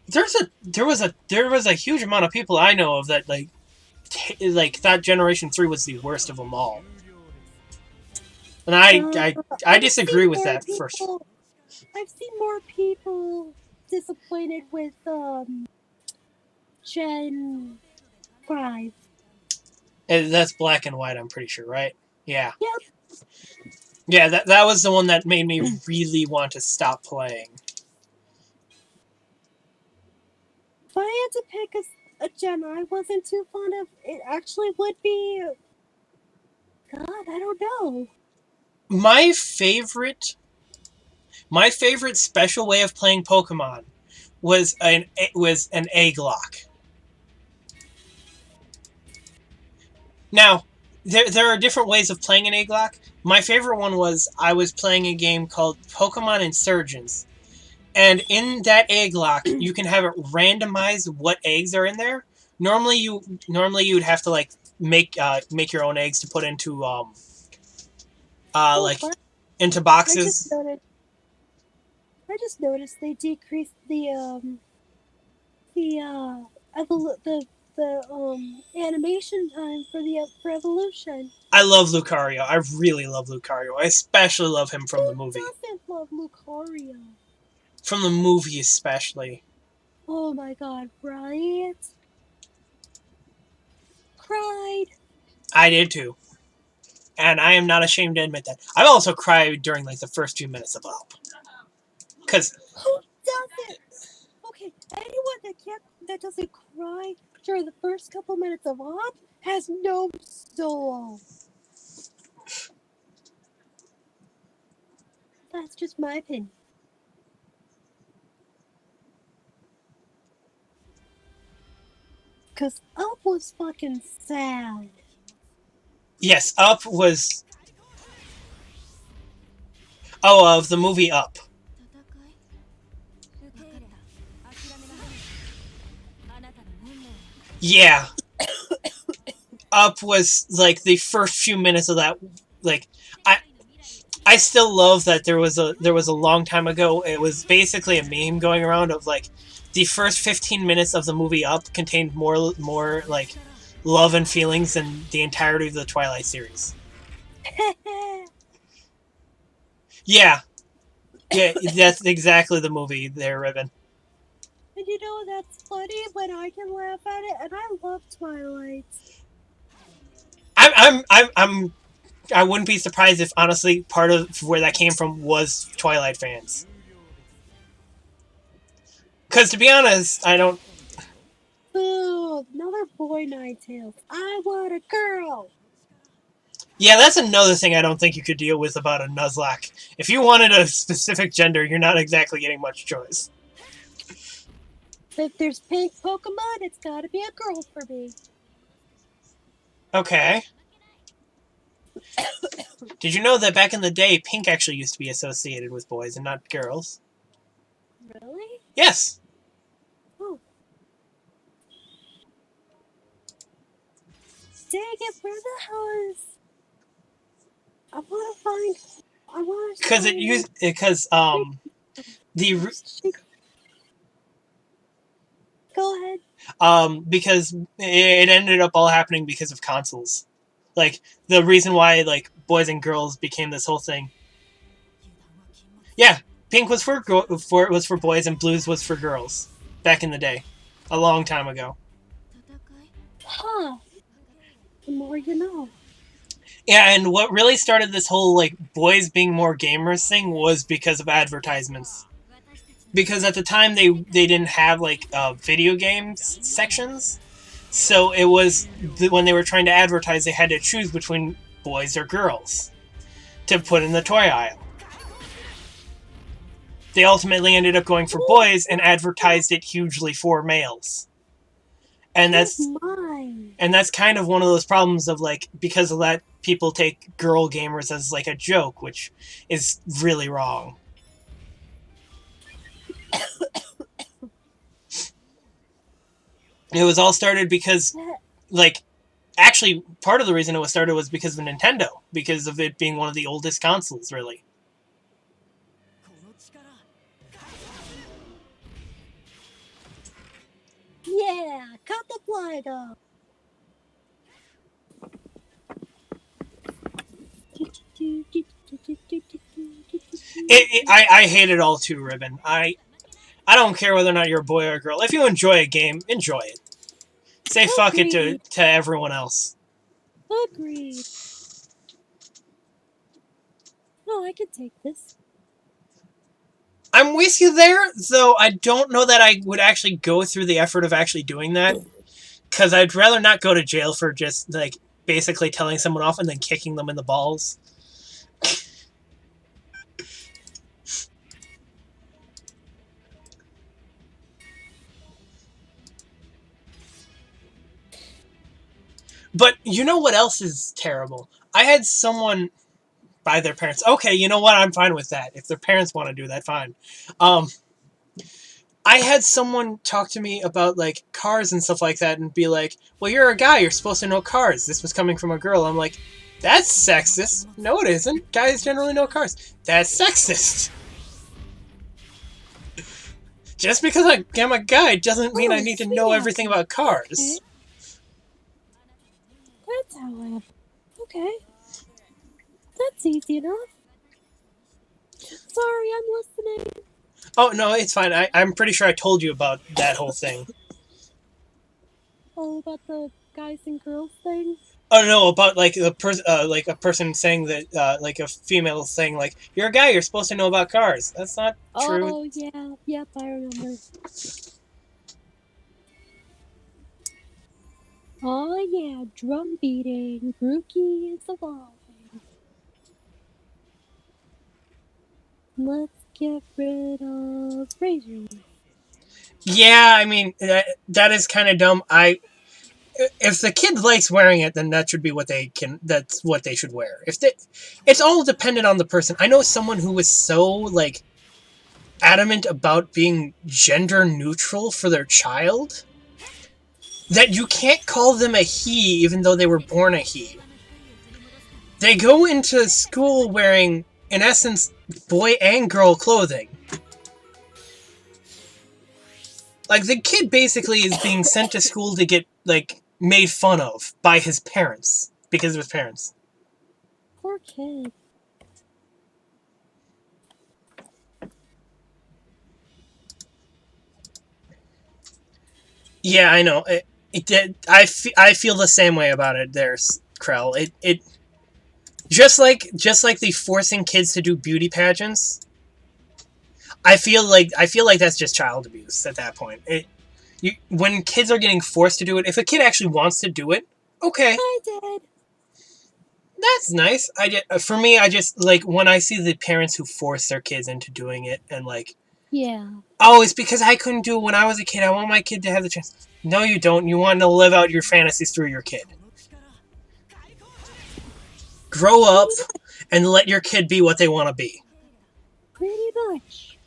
There was a huge amount of people I know of that like thought Generation 3 was the worst of them all. And Uh, I I've seen disagree with more that first. people. I've seen more people disappointed with Gen 5. That's Black and White, I'm pretty sure, right? Yeah. Yep. Yeah, that was the one that made me really want to stop playing. If I had to pick a gen I wasn't too fond of, it actually would be. God, I don't know. My favorite my favorite special way of playing Pokemon was an egg lock. Now, there are different ways of playing an egg lock. My favorite one was I was playing a game called Pokemon Insurgents. And in that egg lock, you can have it randomize what eggs are in there. Normally you'd have to like make your own eggs to put into Oh, like but into I just boxes. noticed. I just noticed they decreased the animation time for the for evolution. I love Lucario. I really love Lucario. I especially love him from the Who movie. doesn't love Lucario? From the movie especially. Oh my god, right? Cried. I did too. And I am not ashamed to admit that. I've also cried during like the first few minutes of Up. Cause Who doesn't? Okay, anyone that doesn't cry during the first couple minutes of Op has no soul. That's just my opinion. Cause Up was fucking sad. yes, Up was of the movie Up. Yeah, Up was like the first few minutes of that. Like, I I still love that there was a long time ago. It was basically a meme going around of like the first 15 minutes of the movie Up contained more like love and feelings than the entirety of the Twilight series. Yeah, yeah, that's exactly the movie there, Ribbon. And you know that's funny when I can laugh at it, and I love Twilight. I'm I wouldn't be surprised if honestly part of where that came from was Twilight fans. Because to be honest, I don't. Ooh, another boy Ninetales. I want a girl. Yeah, that's another thing I don't think you could deal with about a Nuzlocke. If you wanted a specific gender, you're not exactly getting much choice. If there's pink Pokemon, it's gotta be a girl for me. Okay. Did you know that back in the day, pink actually used to be associated with boys and not girls? Really? Yes. Oh, dang it! Where the hell is? I want to find. I want to Because it find used because the post. Go ahead. because it ended up all happening because of consoles. Like the reason why like boys and girls became this whole thing. Yeah, pink was for boys and blues was for girls back in the day, a long time ago. Huh. The more you know. Yeah, and what really started this whole like boys being more gamers thing was because of advertisements. Because at the time they didn't have like video games sections, so it was when they were trying to advertise, they had to choose between boys or girls to put in the toy aisle. They ultimately ended up going for Oh, boys and advertised it hugely for males, and oh that's my. and that's kind of one of those problems of like because of that people take girl gamers as like a joke, which is really wrong. It was all started because That, like actually part of the reason it was started was because of Nintendo, because of it being one of the oldest consoles really. yeah, cut the flag off. I hate it all too, Ribbon. I don't care whether or not you're a boy or a girl. If you enjoy a game, enjoy it. Say fuck it Agreed. to everyone else. Agreed. No, I can take this. I'm with you there, though I don't know that I would actually go through the effort of actually doing that, because I'd rather not go to jail for just like basically telling someone off and then kicking them in the balls. But you know what else is terrible? I had someone by their parents. Okay, you know what? I'm fine with that. If their parents want to do that, fine. Um, I had someone talk to me about like cars and stuff like that and be like, "Well, you're a guy. You're supposed to know cars." This was coming from a girl. I'm like, "That's sexist." No, it isn't. Guys generally know cars. That's sexist. Just because I'm a guy doesn't mean I Oh, need to sweet know everything apple. about Okay, cars. that's how I. Okay, that's easy enough. Sorry, I'm listening. Oh no, it's fine. I'm pretty sure I told you about that whole thing. Oh, about the guys and girls thing. Oh no, about like like a person saying that, like a female saying like, "You're a guy. You're supposed to know about cars." That's not true. Oh yeah, yep, I remember. Oh yeah, drum beating. Grookey is evolving. Let's get rid of Razor. Yeah, I mean that is kind of dumb. I If the kid likes wearing it, then that should be what they can. That's what they should wear. If they, it's all dependent on the person. I know someone who was so like adamant about being gender neutral for their child that you can't call them a he even though they were born a he. They go into school wearing, in essence, boy and girl clothing. Like the kid basically is being sent to school to get like made fun of by his parents because of his parents. Poor kid. Yeah, I know. It did. I feel the same way about it. There's Krell. It just like the forcing kids to do beauty pageants. I feel like that's just child abuse at that point. When kids are getting forced to do it, if a kid actually wants to do it, okay, I did. that's nice. For me, I just like when I see the parents who force their kids into doing it and like, Yeah. oh, it's because I couldn't do it when I was a kid. I want my kid to have the chance. No, you don't. You want to live out your fantasies through your kid. Grow up Pretty and let your kid be what they want to be. pretty much.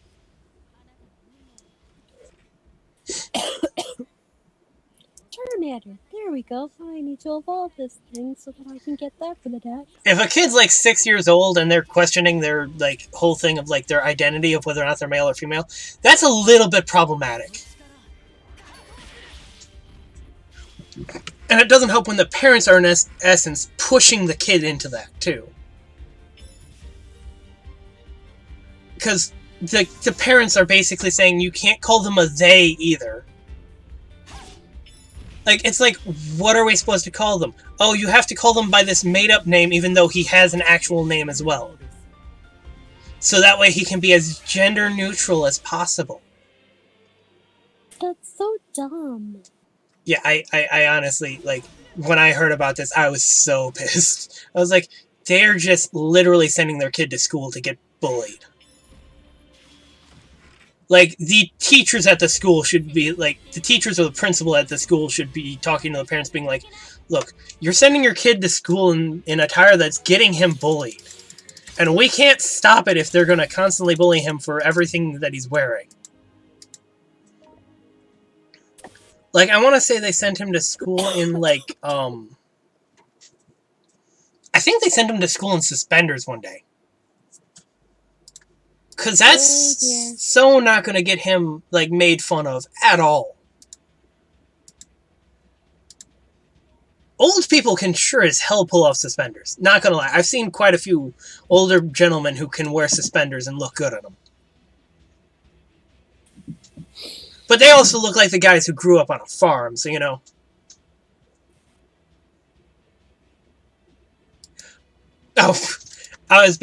Charmander. There we go. I need to evolve this thing so that I can get that for the deck. If a kid's like 6 years old and they're questioning their like whole thing of like their identity of whether or not they're male or female, that's a little bit problematic. And it doesn't help when the parents are in essence pushing the kid into that too. Because the parents are basically saying you can't call them a they either. Like, it's like, what are we supposed to call them? Oh, you have to call them by this made-up name, even though he has an actual name as well. So that way he can be as gender neutral as possible. That's so dumb. Yeah, I honestly, like, when I heard about this, I was so pissed. I was like, they're just literally sending their kid to school to get bullied. Like, the teachers at the school should be, like, the teachers or the principal at the school should be talking to the parents, being like, look, you're sending your kid to school in attire that's getting him bullied. And we can't stop it if they're going to constantly bully him for everything that he's wearing. Like, I want to say they sent him to school in, like, I think they sent him to school in suspenders one day. Because that's so not going to get him, like, made fun of at all. Old people can sure as hell pull off suspenders. Not gonna lie, I've seen quite a few older gentlemen who can wear suspenders and look good in them. But they also look like the guys who grew up on a farm, so you know. Oh, I was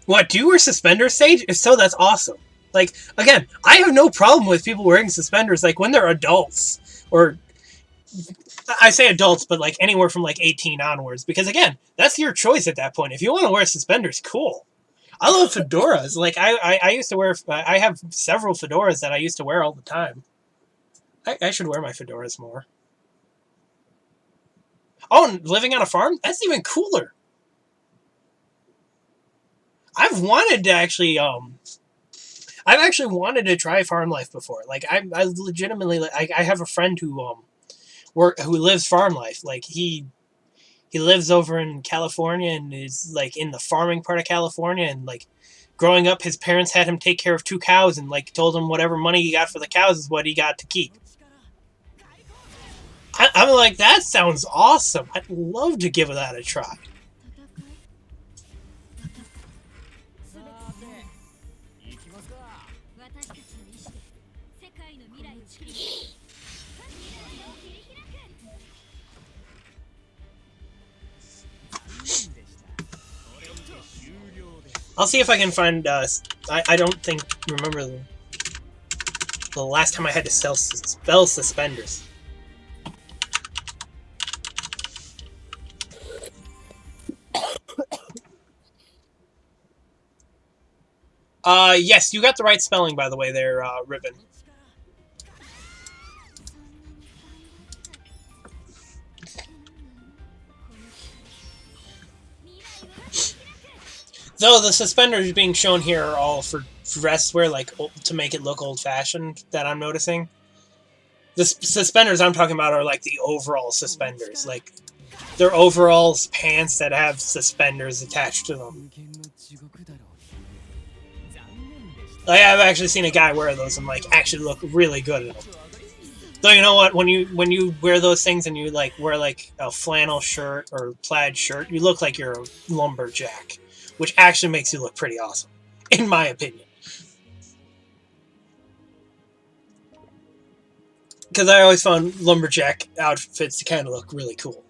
What, do you wear suspenders, Sage? If so, that's awesome. Like, again, I have no problem with people wearing suspenders, like, when they're adults. Or, I say adults, but, like, anywhere from, like, 18 onwards. Because, again, that's your choice at that point. If you want to wear suspenders, cool. I love fedoras. Like, I used to wear... I have several fedoras that I used to wear all the time. I should wear my fedoras more. Oh, and living on a farm? That's even cooler. I've wanted to actually... I've actually wanted to try farm life before. Like, I legitimately... I have a friend who who lives farm life. Like, he lives over in California and is, like, in the farming part of California. And, like, growing up, his parents had him take care of 2 cows and, like, told him whatever money he got for the cows is what he got to keep. I'm like, that sounds awesome. I'd love to give that a try. I'll see if I can find. I don't remember the last time I had to spell suspenders. Yes, you got the right spelling, by the way, there, Ribbon. Though the suspenders being shown here are all for dress wear, like, to make it look old-fashioned, that I'm noticing. The suspenders I'm talking about are, like, the overall suspenders. Like, they're overalls pants that have suspenders attached to them. Like, I've actually seen a guy wear those and, like, actually look really good in them. Though, you know what? When you wear those things and you, like, wear, like, a flannel shirt or plaid shirt, you look like you're a lumberjack, which actually makes you look pretty awesome, in my opinion. Because I always found lumberjack outfits to kind of look really cool.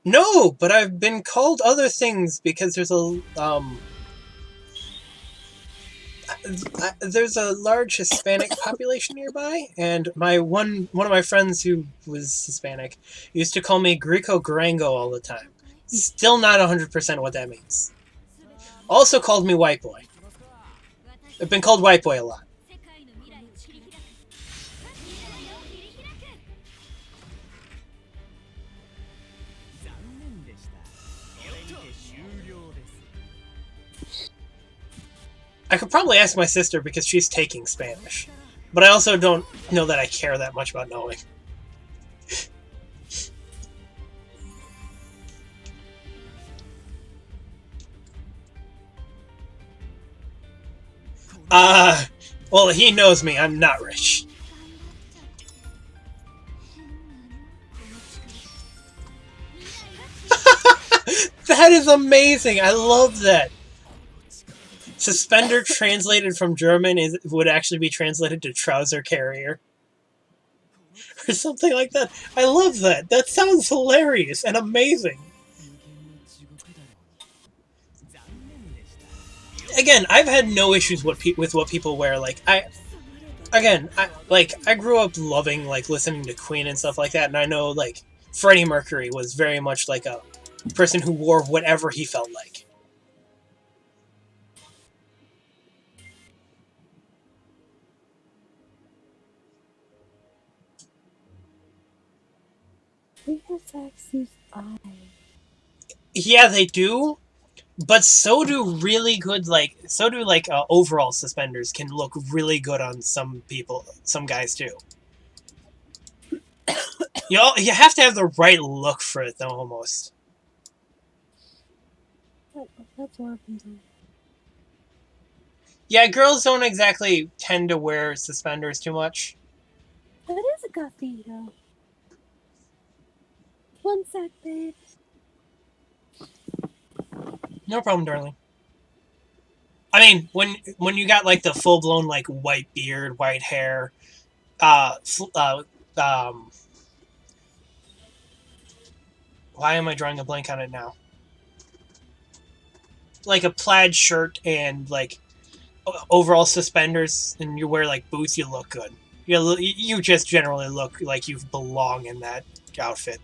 No, but I've been called other things because there's a large Hispanic population nearby, and my one of my friends who was Hispanic used to call me Greco Grango all the time. Still not 100% what that means. Also called me white boy. I've been called white boy a lot. I could probably ask my sister because she's taking Spanish. But I also don't know that I care that much about knowing. Uh, well, he knows me. I'm not rich. That is amazing. I love that. Suspender translated from German is would actually be translated to trouser carrier or something like that. I love that. That sounds hilarious and amazing. Again, I've had no issues with what people wear. Like I grew up loving like listening to Queen and stuff like that, and I know like Freddie Mercury was very much like a person who wore whatever he felt like. Real sex use I. Yeah, they do, but so do really good so do overall suspenders can look really good on some people, some guys too. You have to have the right look for it though, almost. That's what happens. Yeah, girls don't exactly tend to wear suspenders too much. That is a Gafito. One sec, babe. No problem, darling. I mean, when you got like the full blown like white beard, white hair, uh, um, why am I drawing a blank on it now? Like a plaid shirt and like overall suspenders, and you wear like boots, you look good. You just generally look like you belong in that outfit.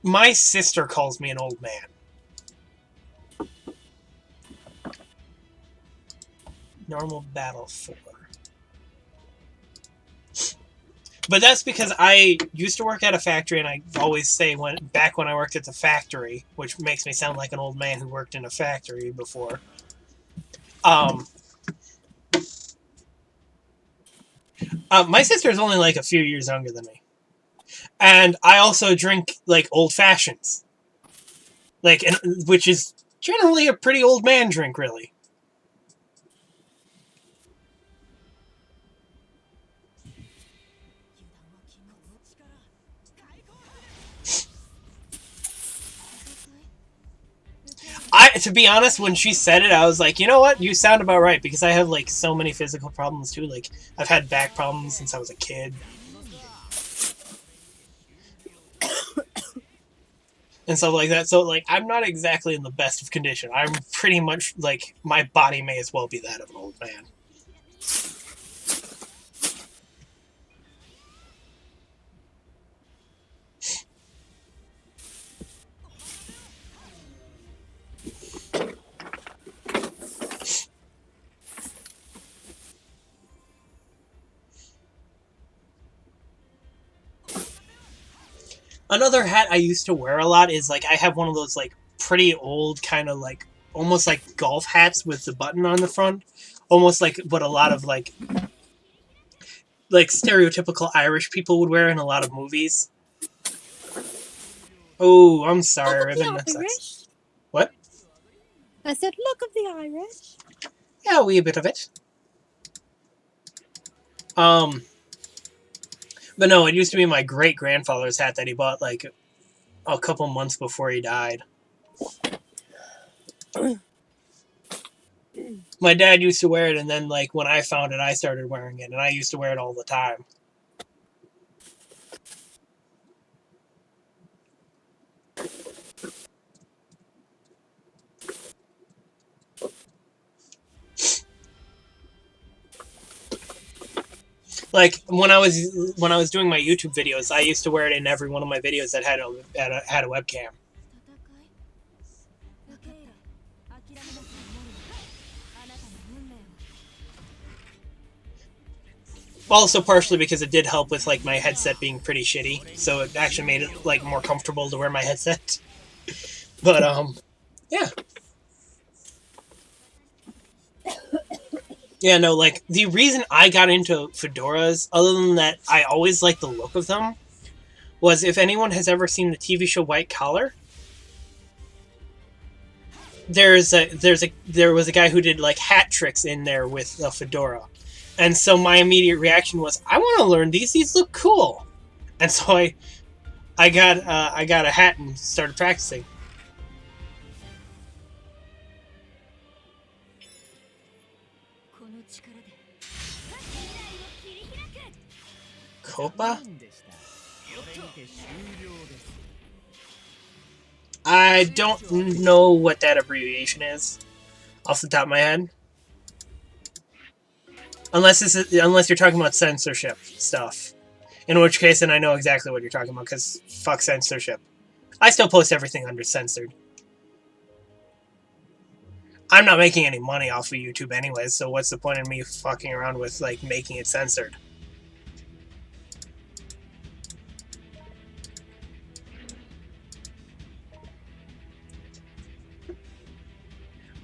My sister calls me an old man. Normal battle 4. But that's because I used to work at a factory, and I always say when I worked at the factory, which makes me sound like an old man who worked in a factory before. Um, my sister is only like a few years younger than me, and I also drink like old fashions, which is generally a pretty old man drink, really. To be honest, when she said it, I was like, you know what, you sound about right, because I have like so many physical problems too. Like I've had back problems since I was a kid and stuff like that. So like I'm not exactly in the best of condition. I'm pretty much like my body may as well be that of an old man. Another hat I used to wear a lot is like I have one of those like pretty old kind of like almost like golf hats with the button on the front, almost like what a lot of like stereotypical Irish people would wear in a lot of movies. Oh, I'm Look sorry, of Ribbon. the That sucks. Irish. What? I said, look of the Irish. Yeah, a wee bit of it. Um, but no, it used to be my great grandfather's hat that he bought like a couple months before he died. My dad used to wear it, and then like when I found it, I started wearing it, and I used to wear it all the time. Like when I was doing my YouTube videos, I used to wear it in every one of my videos that had a webcam. Also, partially because it did help with like my headset being pretty shitty, so it actually made it like more comfortable to wear my headset. But yeah, yeah, no, like the reason I got into fedoras, other than that, I always liked the look of them, was if anyone has ever seen the TV show White Collar, there was a guy who did like hat tricks in there with a fedora, and so my immediate reaction was, I want to learn these. These look cool, and so I got a hat and started practicing. Copa? I don't know what that abbreviation is off the top of my head. Unless you're talking about censorship stuff. In which case, then I know exactly what you're talking about, because fuck censorship. I still post everything under censored. I'm not making any money off of YouTube anyways, so what's the point of me fucking around with, like, making it censored?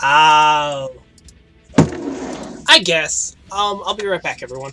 Oh. I guess. I'll be right back, everyone.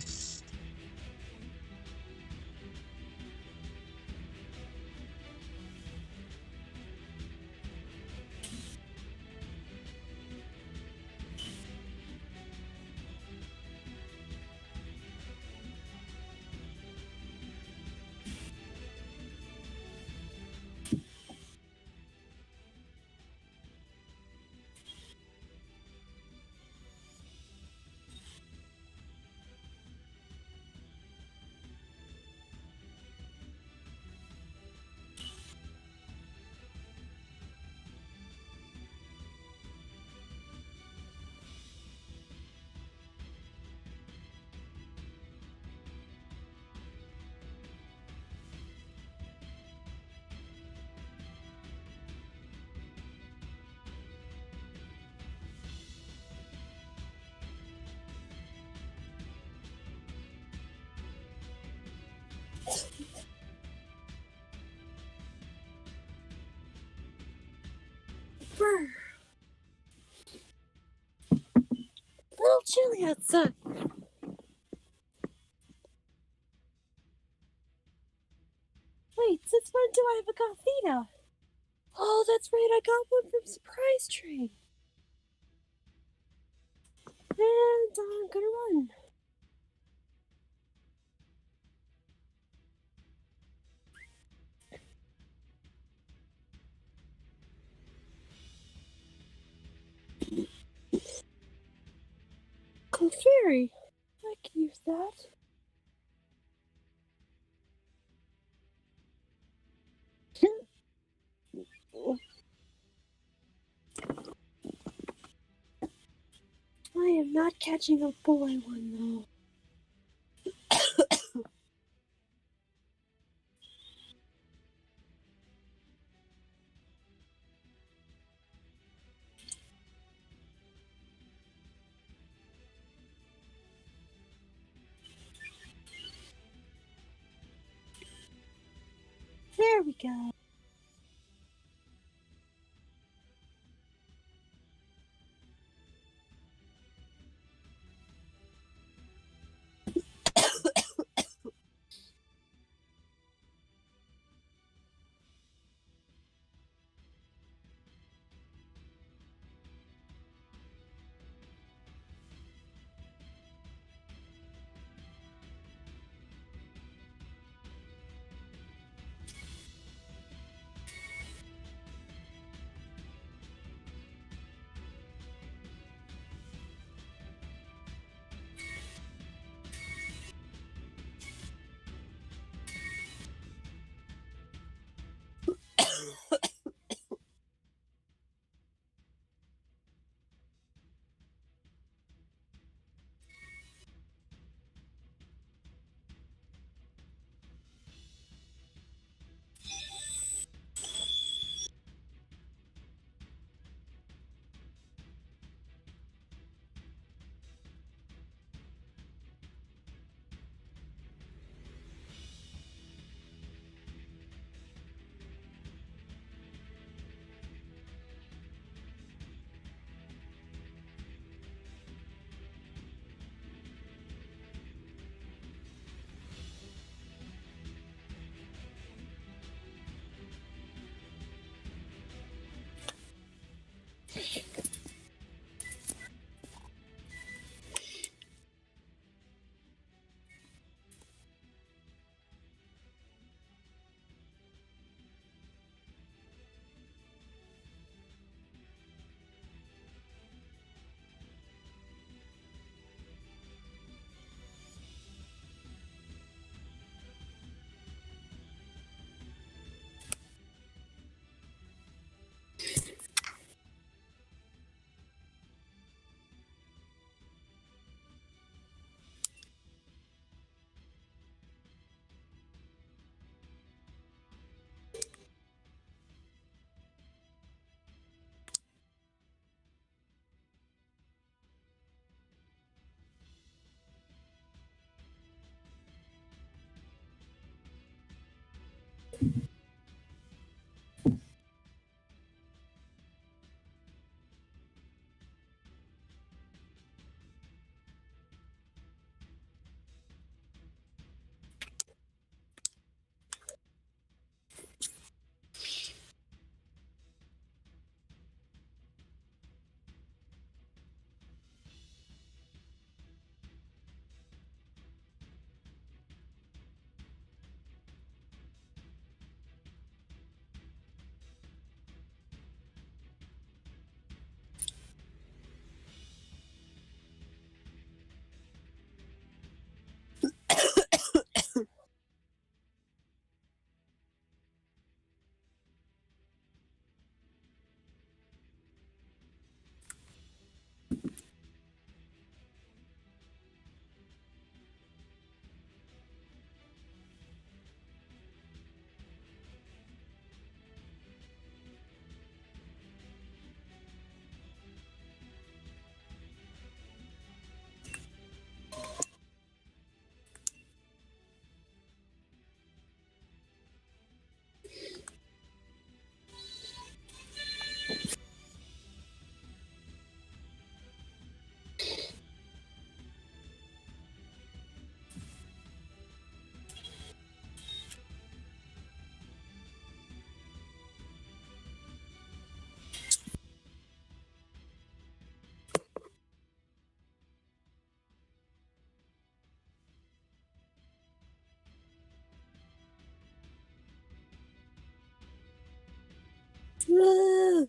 Brr. A little chilly outside. Wait, since when do I have a Gothita? Oh, that's right, I got one from Surprise Train. And I'm gonna run. Clefairy. I can use that. I am not catching a boy one though. There we go. Ah!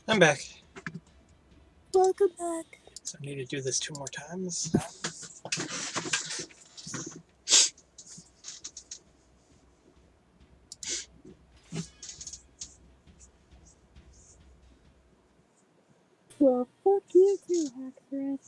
I'm back. Welcome back. So I need to do this 2 more times. Well, fuck you too, Hackthread.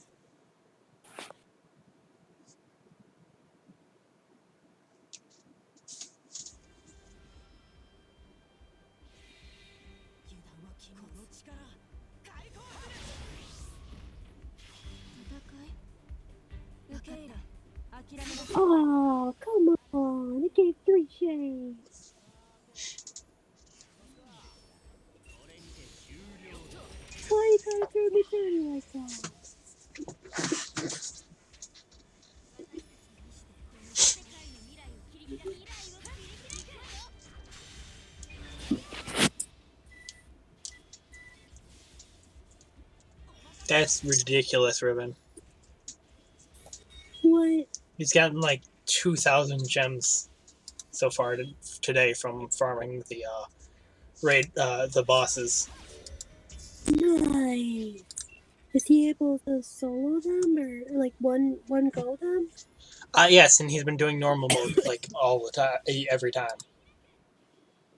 Oh, come on. It gave 3 shades. Why you gotta do me dirty like that? That's ridiculous, Ribbon. What? He's gotten like 2,000 gems so far today from farming the the bosses. Nice. Is he able to solo them or like one go them? Yes, and he's been doing normal mode like all the time, every time.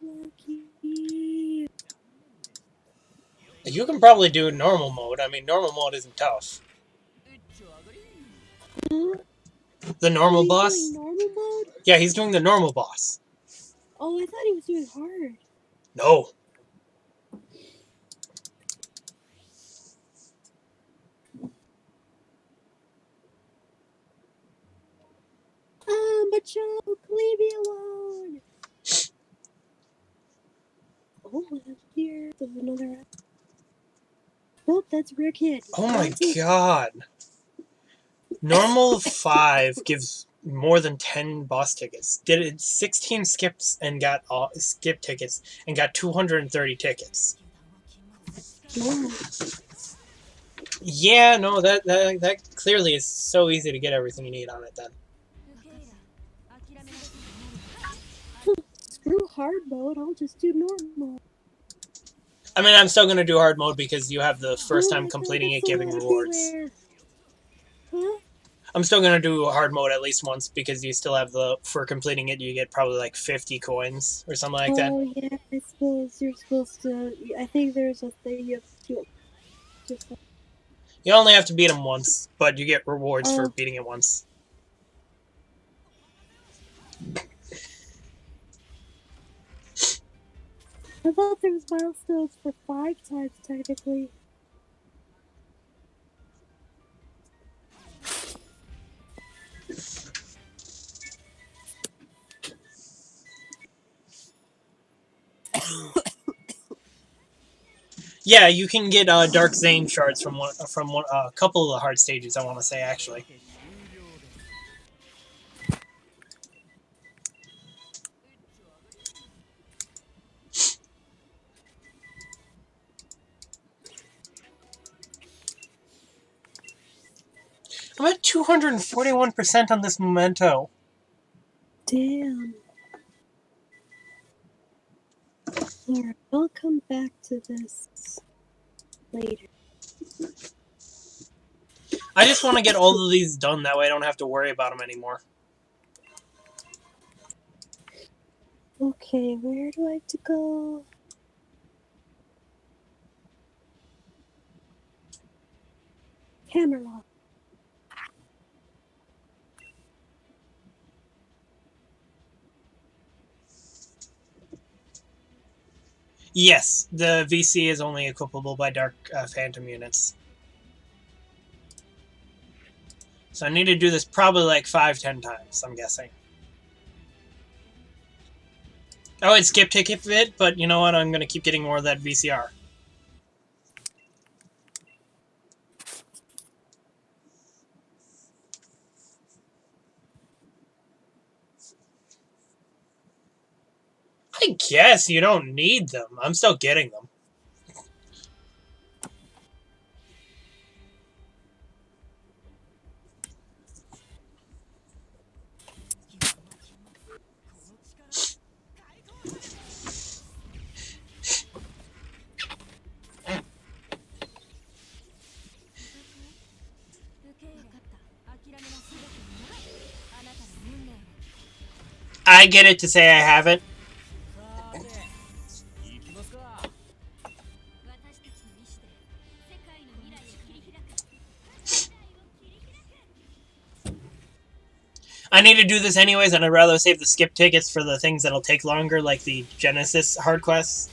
Lucky. You can probably do normal mode. I mean, normal mode isn't tough. Huh? The Oh, normal he's doing boss? normal mode? Yeah, he's doing the normal boss. Oh, I thought he was doing hard. No. Machoke, leave me alone. Oh, here. There's another. Oh, that's Rick hit. Oh my That's it. god. Normal 5 gives more than 10 boss tickets. Did it 16 skips and got skip tickets and got 230 tickets. Wow. Yeah, no, that clearly is so easy to get everything you need on it then. Screw hard mode. I'll just do normal. I mean, I'm still going to do hard mode because you have the first Oh time my god, completing that's it so giving rewards. everywhere. Huh? I'm still going to do hard mode at least once because you still have for completing it, you get probably like 50 coins or something like that. Oh yeah, I suppose you're supposed to. I think there's a thing you have to do. Just You only have to beat them once, but you get rewards for oh, beating it once. I thought there was milestones for 5 times technically. Yeah, you can get Dark Zane shards from a couple of the hard stages. I want to say actually. I'm at 241% on this memento. Damn. Alright, I'll come back to this later. I just want to get all of these done. That way I don't have to worry about them anymore. Okay, where do I have to go? Hammerlock. Yes, the VC is only equipable by Dark Phantom units. So I need to do this probably like 5-10 times, I'm guessing. Oh, it's skip ticket bit, but you know what? I'm going to keep getting more of that VCR. I guess you don't need them. I'm still getting them. I get it to say I haven't. I need to do this anyways, and I'd rather save the skip tickets for the things that'll take longer, like the Genesis hard quests.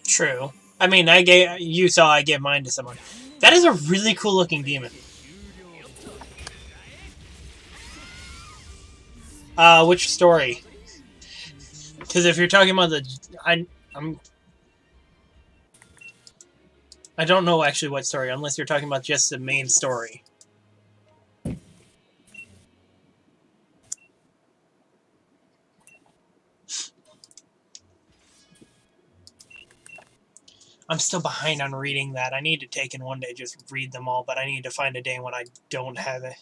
True. I mean, you saw I gave mine to someone. That is a really cool looking demon. Which story? Because if you're talking about I'm, I don't know actually what story, unless you're talking about just the main story. I'm still behind on reading that. I need to take in one day just read them all, but I need to find a day when I don't have it,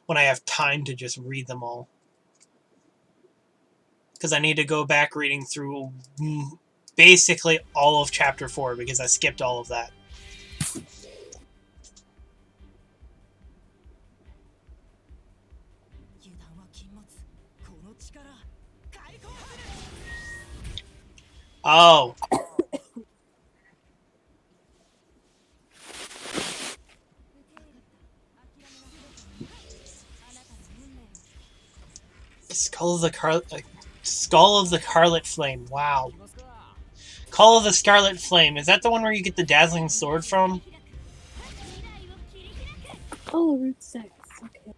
when I have time to just read them all. Because I need to go back reading through basically all of Chapter 4 because I skipped all of that. Oh. Skull of the Scarlet Flame. Wow. Call of the Scarlet Flame. Is that the one where you get the dazzling sword from? Oh, root stacks. Okay.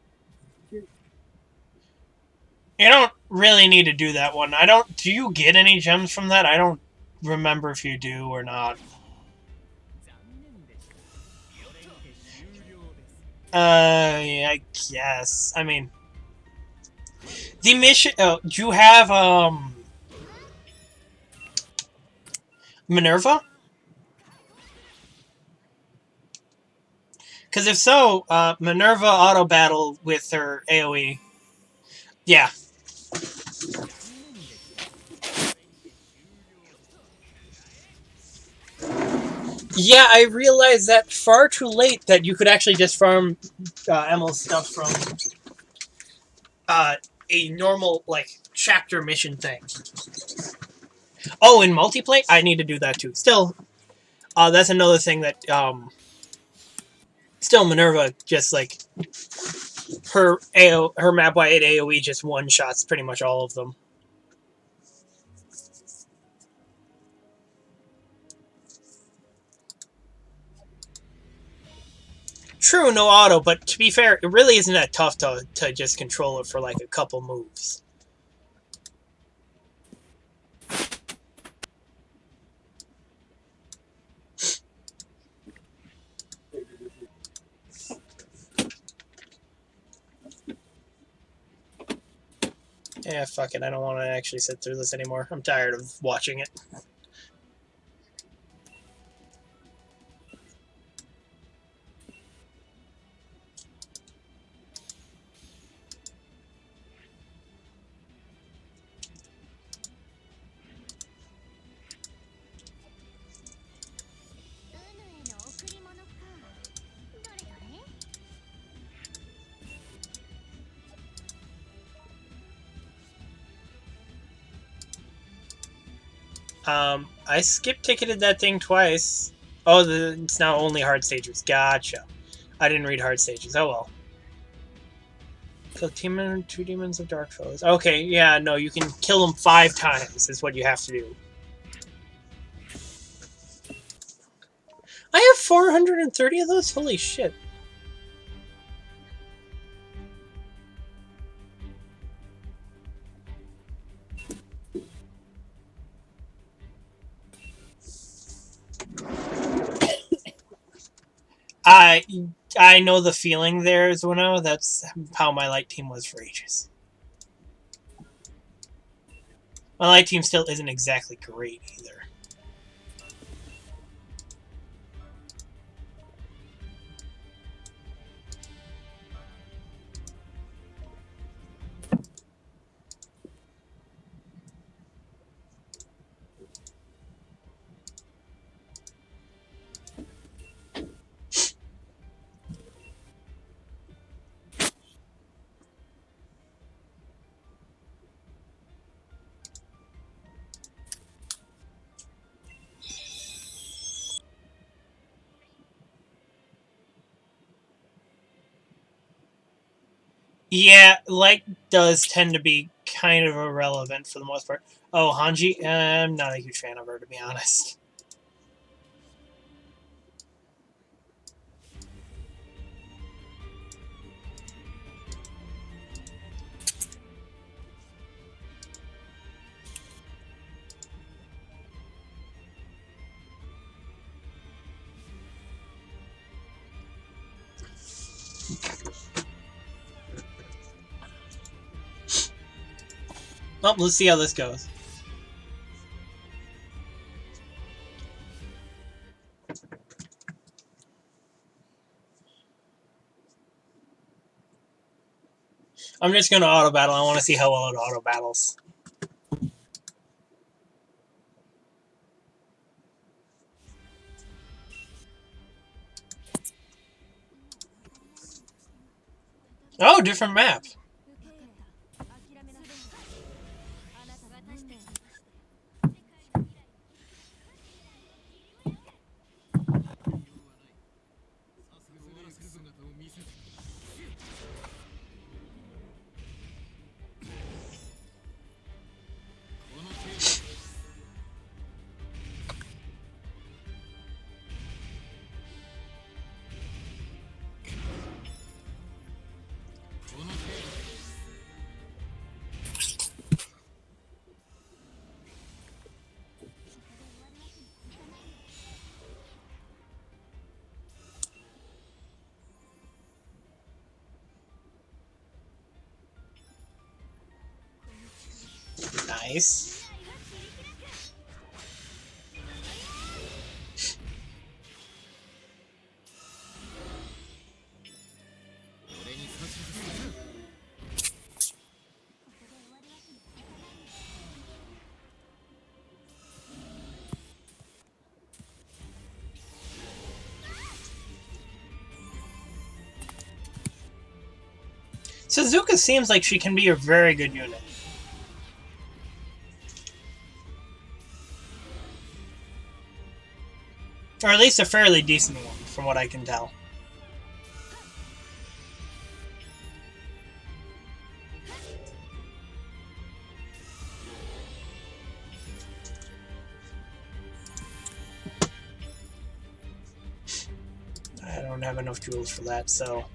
You don't really need to do that one. I don't. Do you get any gems from that? I don't remember if you do or not. Yeah, I guess. I mean, the mission. Oh, do you have Minerva? Because if so, Minerva auto battle with her AOE. Yeah. Yeah, I realized that far too late that you could actually just farm Emil's stuff from uh, a normal like chapter mission thing. Oh, in multiplayer, I need to do that too. Still, that's another thing that still Minerva just like her map wide AOE just one shots pretty much all of them. True, no auto, but to be fair, it really isn't that tough to just control it for like a couple moves. Yeah, fuck it. I don't want to actually sit through this anymore. I'm tired of watching it. I skip ticketed that thing twice. Oh, it's now only hard stages. Gotcha. I didn't read hard stages. Oh well. Kill two demons of dark foes. Okay, yeah, no, you can kill them 5 times. Is what you have to do. I have 430 of those. Holy shit. I I know the feeling there, Zuno. That's how my light team was for ages. My light team still isn't exactly great either. Yeah, light does tend to be kind of irrelevant for the most part. Oh, Hanji, I'm not a huge fan of her, to be honest. Well, let's see how this goes. I'm just going to auto battle. I want to see how well it auto battles. Oh, different map. Nice. Suzuka seems like she can be a very good unit. Or at least a fairly decent one, from what I can tell. I don't have enough jewels for that, so...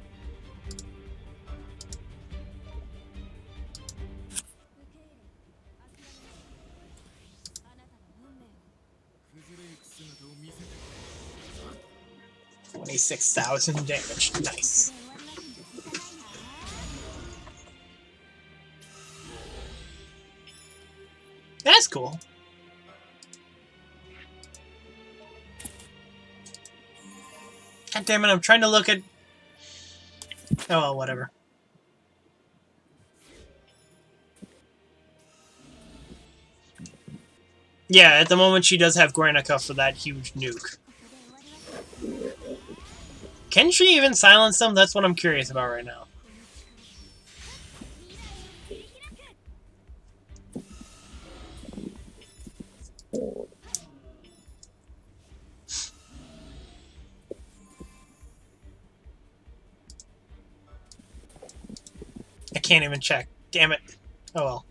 $26,000 damage. Nice. That's cool. God damn it, I'm trying to look at... Oh, well, whatever. Yeah, at the moment she does have Guernica for that huge nuke. Can she even silence them? That's what I'm curious about right now. I can't even check. Damn it. Oh well.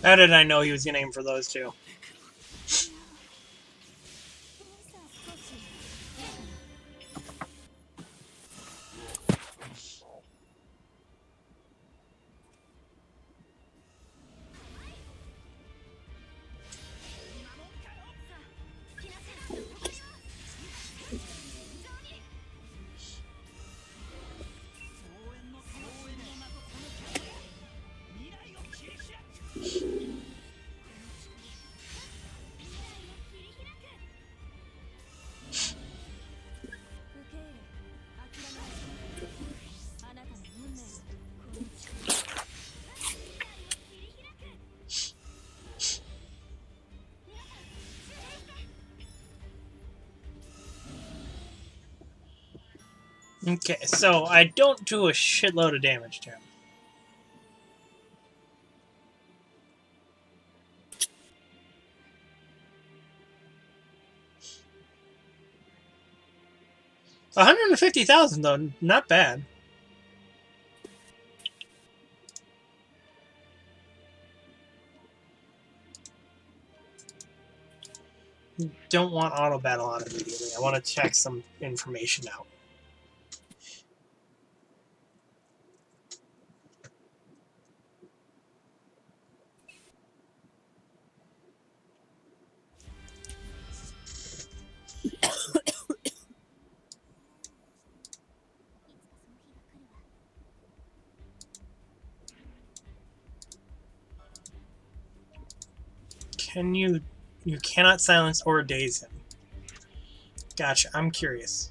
How did I know he was gonna aim for those two? Okay, so I don't do a shitload of damage to him. $150,000 though, not bad. Don't want auto battle on immediately. I want to check some information out. Can you... You cannot silence or daze him. Gotcha, I'm curious.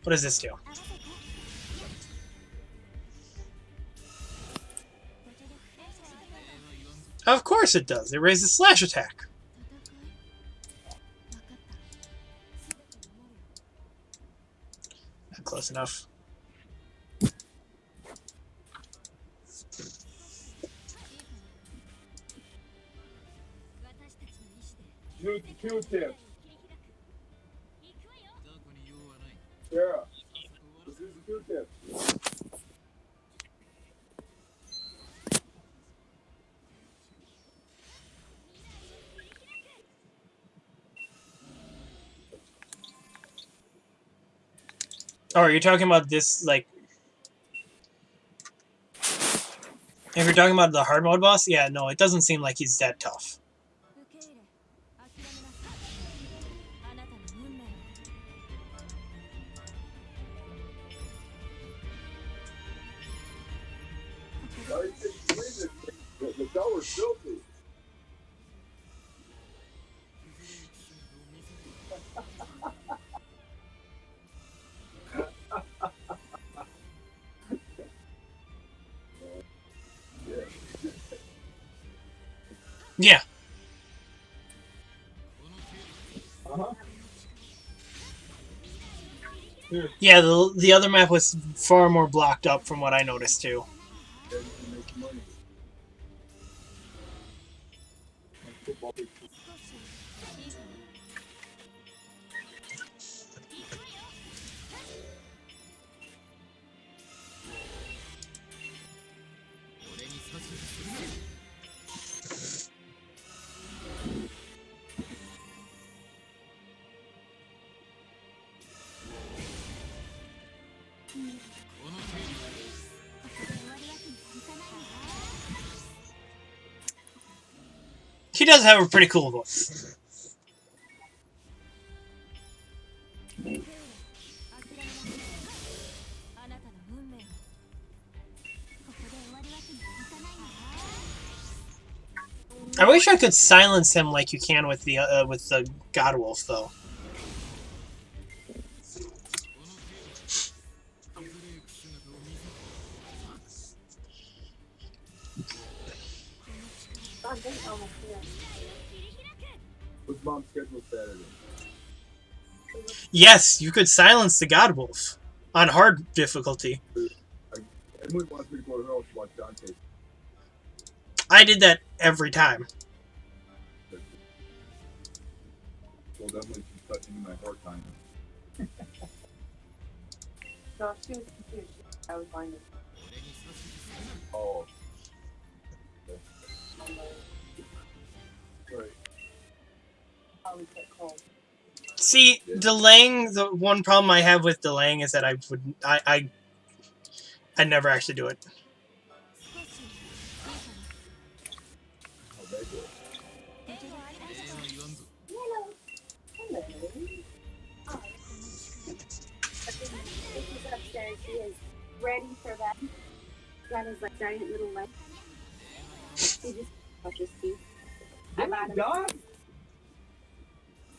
What does this do? Of course it does. It raises slash attack. Not close enough. Q-tip. Yeah. This is Q-tip. Oh, are you talking about this, like... If you're talking about the hard mode boss, yeah, no, it doesn't seem like he's that tough. Why do you think you win this thing? The tower's filthy. Yeah. Uh-huh. Yeah, the other map was far more blocked up from what I noticed too. Yeah, you can make money. Football. He does have a pretty cool voice. I wish I could silence him like you can with the God Wolf though. What's mom's schedule Saturday? Yes, you could silence the God Wolf on hard difficulty. Emily wants me to go to her house to watch Dante. I did that every time. Well, Emily keeps touching my heart time. No, she was confused. I was finding. Oh. Right. Probably get cold. See, delaying, the one problem I have with delaying is that I never actually do it. How'd that go? Hello. Oh. She's upstairs. She is ready for that. Got his like giant little leg. He just touches teeth. I bought him. Dog?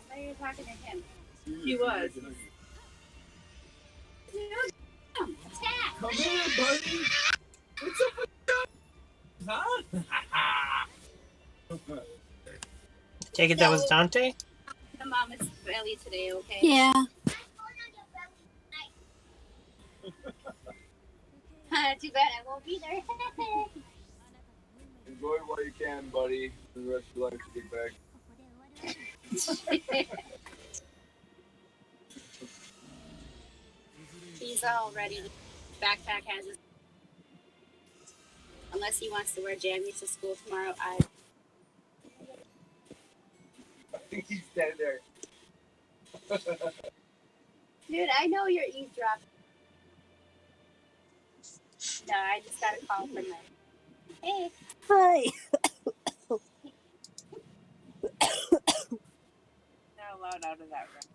I thought you were talking to him. He was. Come here, buddy. What's up with Huh? Take it that was Dante? The mama's belly today, okay? Yeah. Too bad I won't be there. Enjoy it while you can, buddy. For the rest of your life to get back. He's all ready. Backpack has his. Unless he wants to wear jammies to school tomorrow, I think he's standing there. Dude, I know you're eavesdropping. No, I just got a call from him. Hey. Hi. Not allowed out of that room.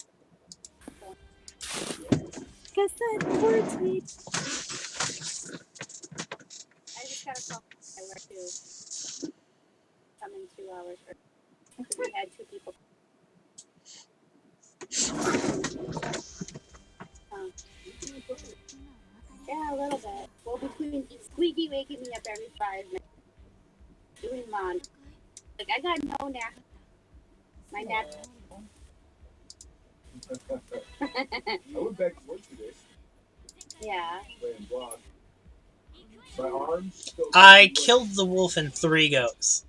Guess that towards me. I just got a call from my work too. Come in 2 hours. We had 2 people. Yeah, a little bit. Well, between Squeaky waking me up every 5 minutes, doing laundry. Like, I got no nap. My nap. I went back to work today. Yeah. Playing block. My arms. I killed the wolf in 3 goes,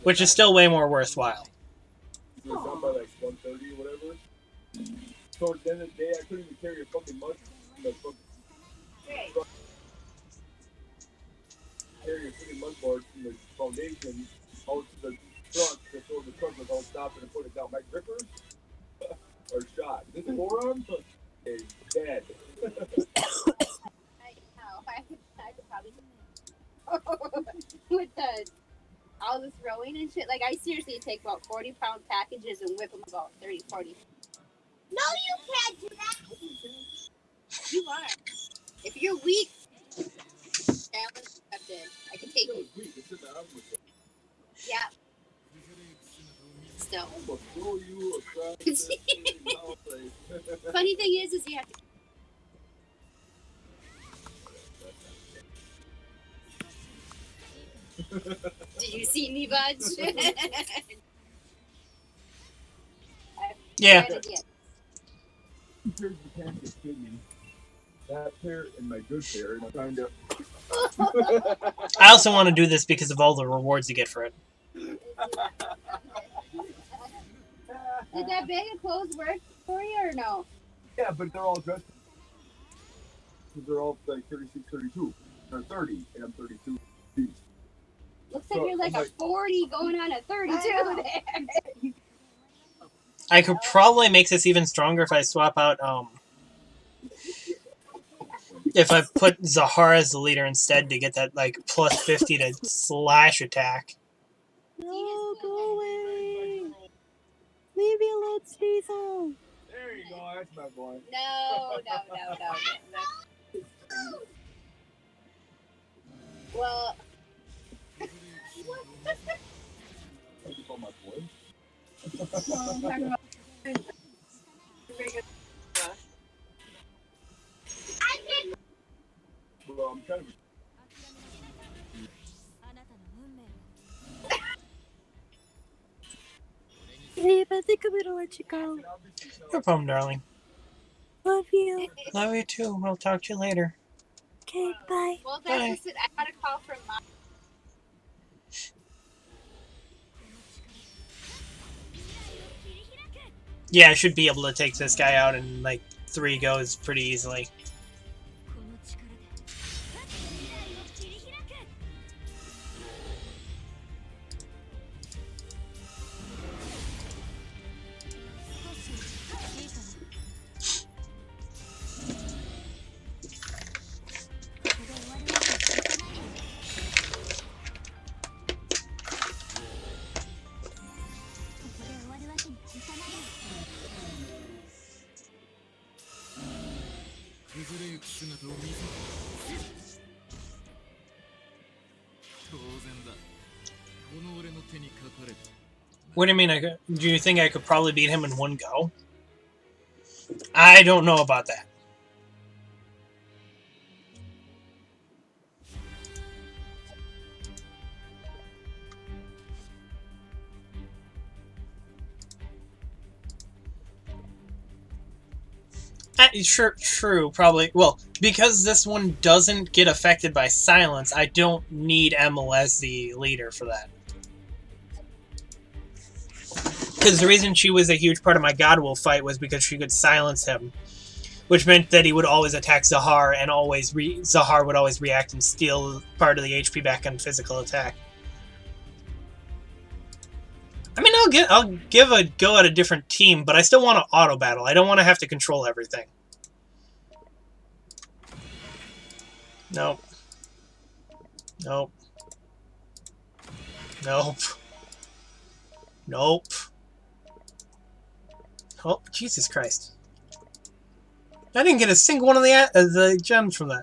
which is still way more worthwhile. It was done by like 1:30 or whatever. So at the end of the day, I couldn't even carry a fucking much. Carry a fucking mud board from the foundation out to the truck, to throw the truck without stopping and put it down. My grippers are shot. This forearm is dead. I could probably. all this rowing and shit. Like, I seriously take about 40-pound packages and whip them about 30, 40. No, you can't do that. You are. If you're weak, challenge accepted. I can take you. Yeah. Still. Funny thing is you have to. Did you see me, Budge? Yeah. Here's the can get kidney. That pair and my good pair, and I'm trying to. I also want to do this because of all the rewards you get for it. Did that bag of clothes work for you or no? Yeah, but they're all dressed. They're all like 36, 32. Or 30, and I'm 32. Looks like you're like a 40 going on a 32 there. I could probably make this even stronger if I swap out, if I put Zahar as the leader instead to get that, like, plus 50 to slash attack. No, go away. Leave me alone, Diesel. There you go, that's my boy. No. Well. Thank you for my boy. Well, I'm kind of. Babe, I think I'm gonna let you go. No problem, darling. Love you. Love you too. We'll talk to you later. Okay, bye. Well, Bye. I got a call from Mom. Yeah, I should be able to take this guy out in, like, 3 goes pretty easily. What do you mean? Do you think I could probably beat him in 1 go? I don't know about that. Sure, true, probably. Well, because this one doesn't get affected by silence, I don't need Emil as the leader for that. Because the reason she was a huge part of my Godwill fight was because she could silence him, which meant that he would always attack Zahar, and Zahar would always react and steal part of the HP back on physical attack. I mean, I'll give a go at a different team, but I still want to auto battle. I don't want to have to control everything. Nope. Nope. Nope. Nope. Oh, Jesus Christ. I didn't get a single one of the gems from that.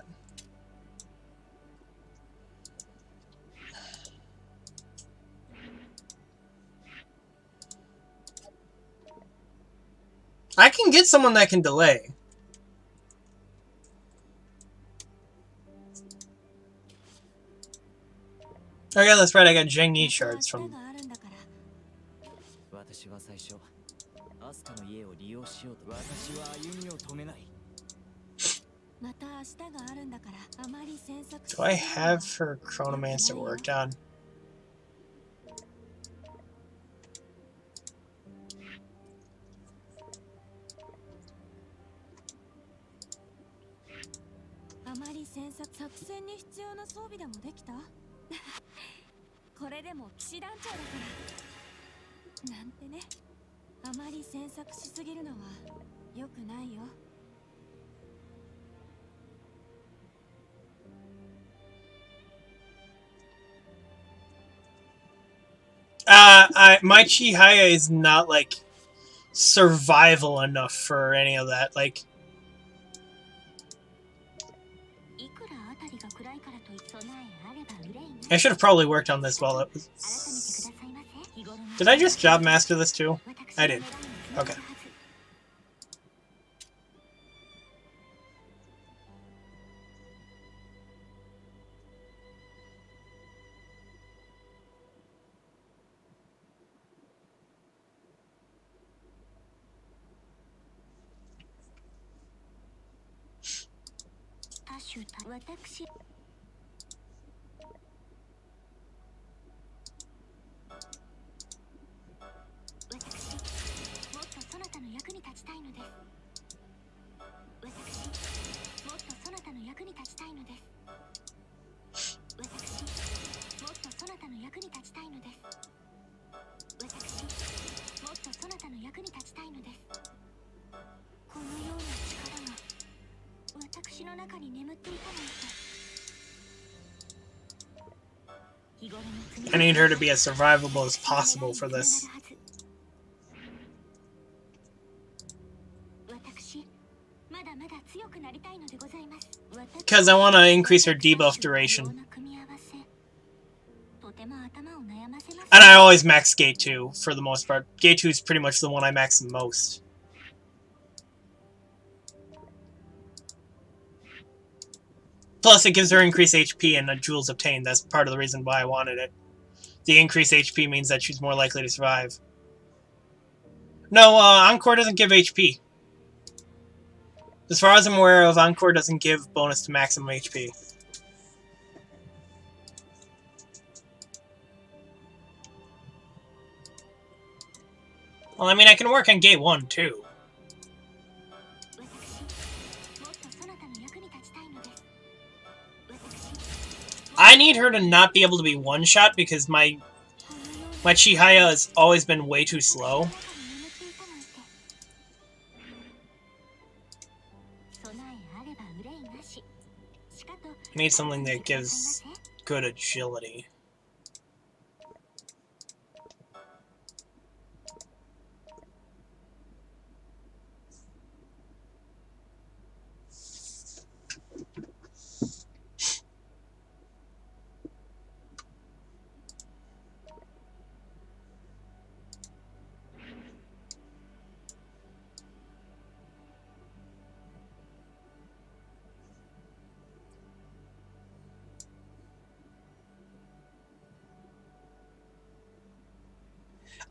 I can get someone that can delay. Oh yeah, that's right, I got Zheng Yi shards from... Do I have her Chronomancer worked on? My Chihaya is not like survival enough for any of that. Like, I should have probably worked on this while it was. Did I just job master this too? I did. Okay. I need her to be as survivable as possible for this. Because I want to increase her debuff duration. And I always max Gate 2 for the most part. Gate 2 is pretty much the one I max the most. Plus, it gives her increased HP and jewels obtained. That's part of the reason why I wanted it. The increased HP means that she's more likely to survive. No, Encore doesn't give HP. As far as I'm aware of, Encore doesn't give bonus to maximum HP. Well, I mean, I can work on Gate 1, too. I need her to not be able to be one-shot because my Chihaya has always been way too slow. I need something that gives good agility.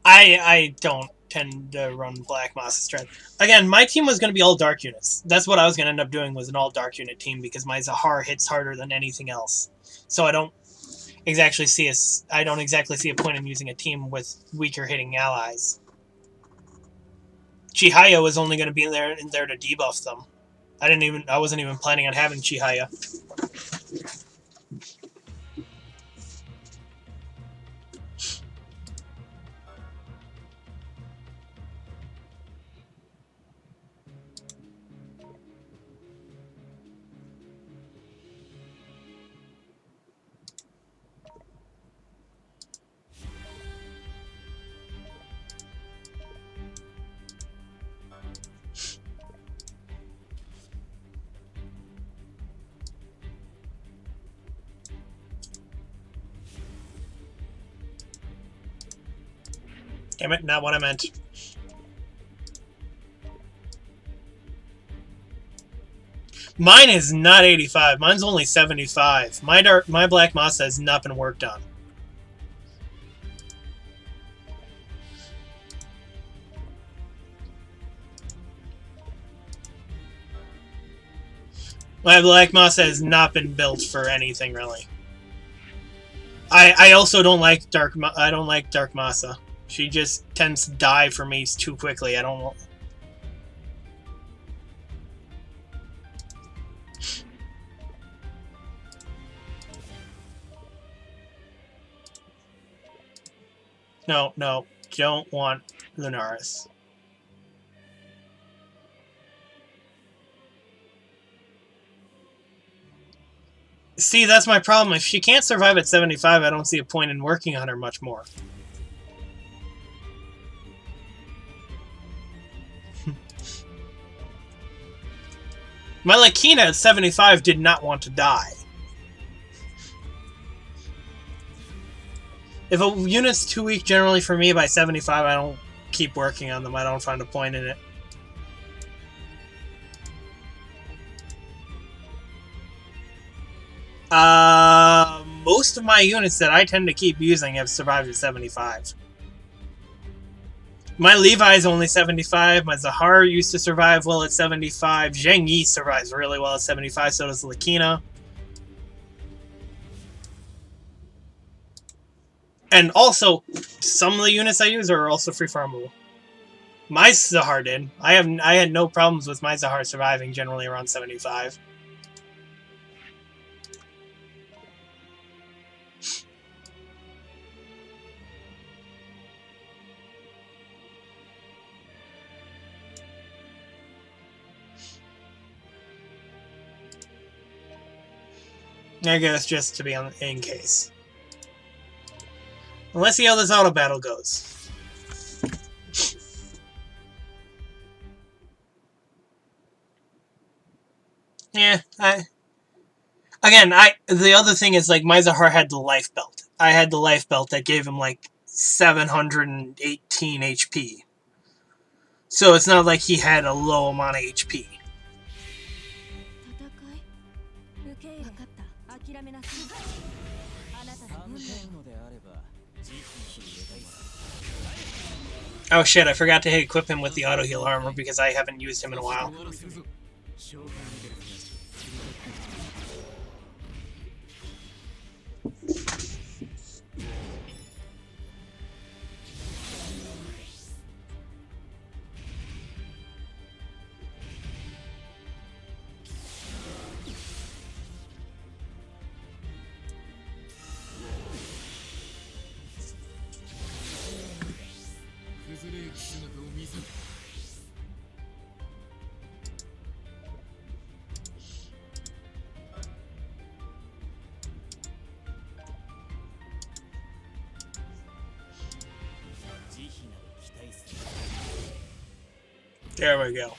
I don't tend to run Black Moss's strength. Again, my team was going to be all dark units. That's what I was going to end up doing, was an all dark unit team, because my Zahar hits harder than anything else. So I don't exactly see a point in using a team with weaker hitting allies. Chihaya was only going to be there to debuff them. I wasn't even planning on having Chihaya. Damn it, not what I meant. Mine is not 85. Mine's only 75. My Black Massa has not been worked on. My Black Massa has not been built for anything really. I also don't like Dark Massa. She just tends to die for me too quickly. I don't. No, don't want Lunaris. See, that's my problem. If she can't survive at 75, I don't see a point in working on her much more. My Lakina at 75 did not want to die. If a unit's too weak generally for me by 75, I don't keep working on them. I don't find a point in it. Most of my units that I tend to keep using have survived at 75. My Levi is only 75. My Zahar used to survive well at 75. Zheng Yi survives really well at 75. So does Lakina. And also, some of the units I use are also free farmable. My Zahar did. I had no problems with my Zahar surviving generally around 75. I guess just to be on in case. Let's see how this auto battle goes. Yeah, the other thing is, like, my Zahar had the life belt. I had the life belt that gave him, like, 718 HP. So it's not like he had a low amount of HP. Oh shit, I forgot to equip him with the auto heal armor because I haven't used him in a while. There we go.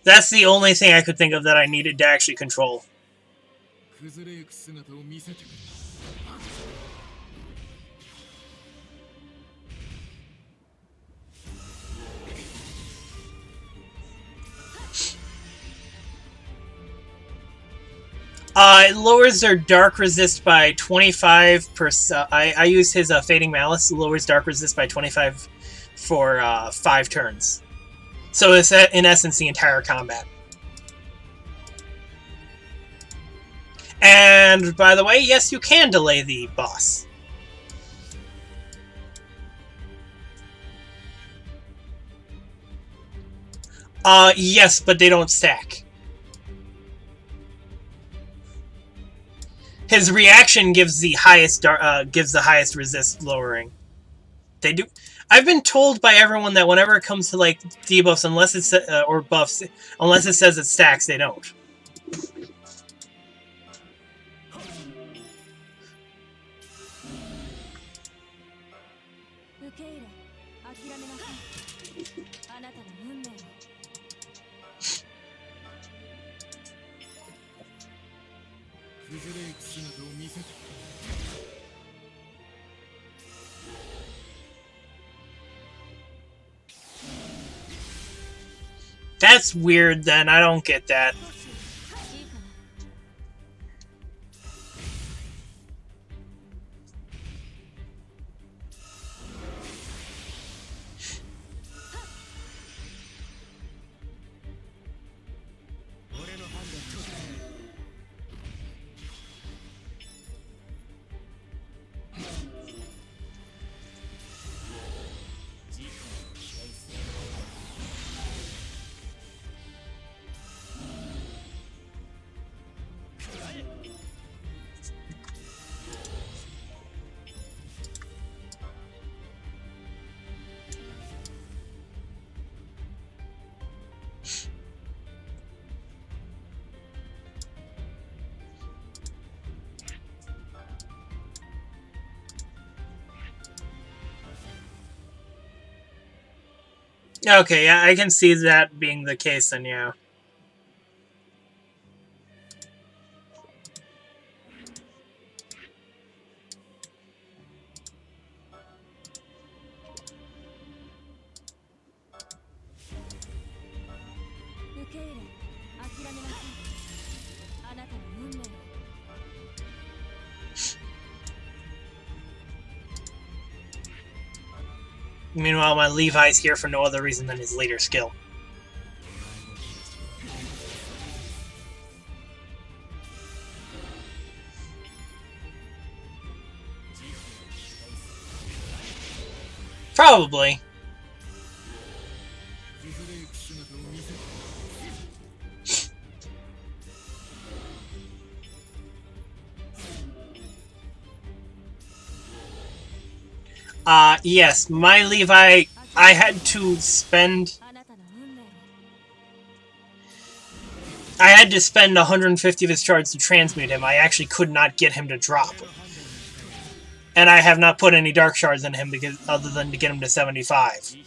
That's the only thing I could think of that I needed to actually control. It lowers their dark resist by 25%. I use his Fading Malice. It lowers dark resist by 25 for 5 turns. So it's in essence the entire combat. And by the way, yes, you can delay the boss. Yes, but they don't stack. His reaction gives the highest resist lowering. They do. I've been told by everyone that whenever it comes to like debuffs, unless it's or buffs, unless it says it stacks, they don't. That's weird then, I don't get that. Okay, yeah, I can see that being the case then, yeah. Meanwhile, my Levi's here for no other reason than his later skill. Probably. Yes, my Levi, I had to spend... I had to spend 150 of his shards to transmute him. I actually could not get him to drop. And I have not put any dark shards in him because other than to get him to 75.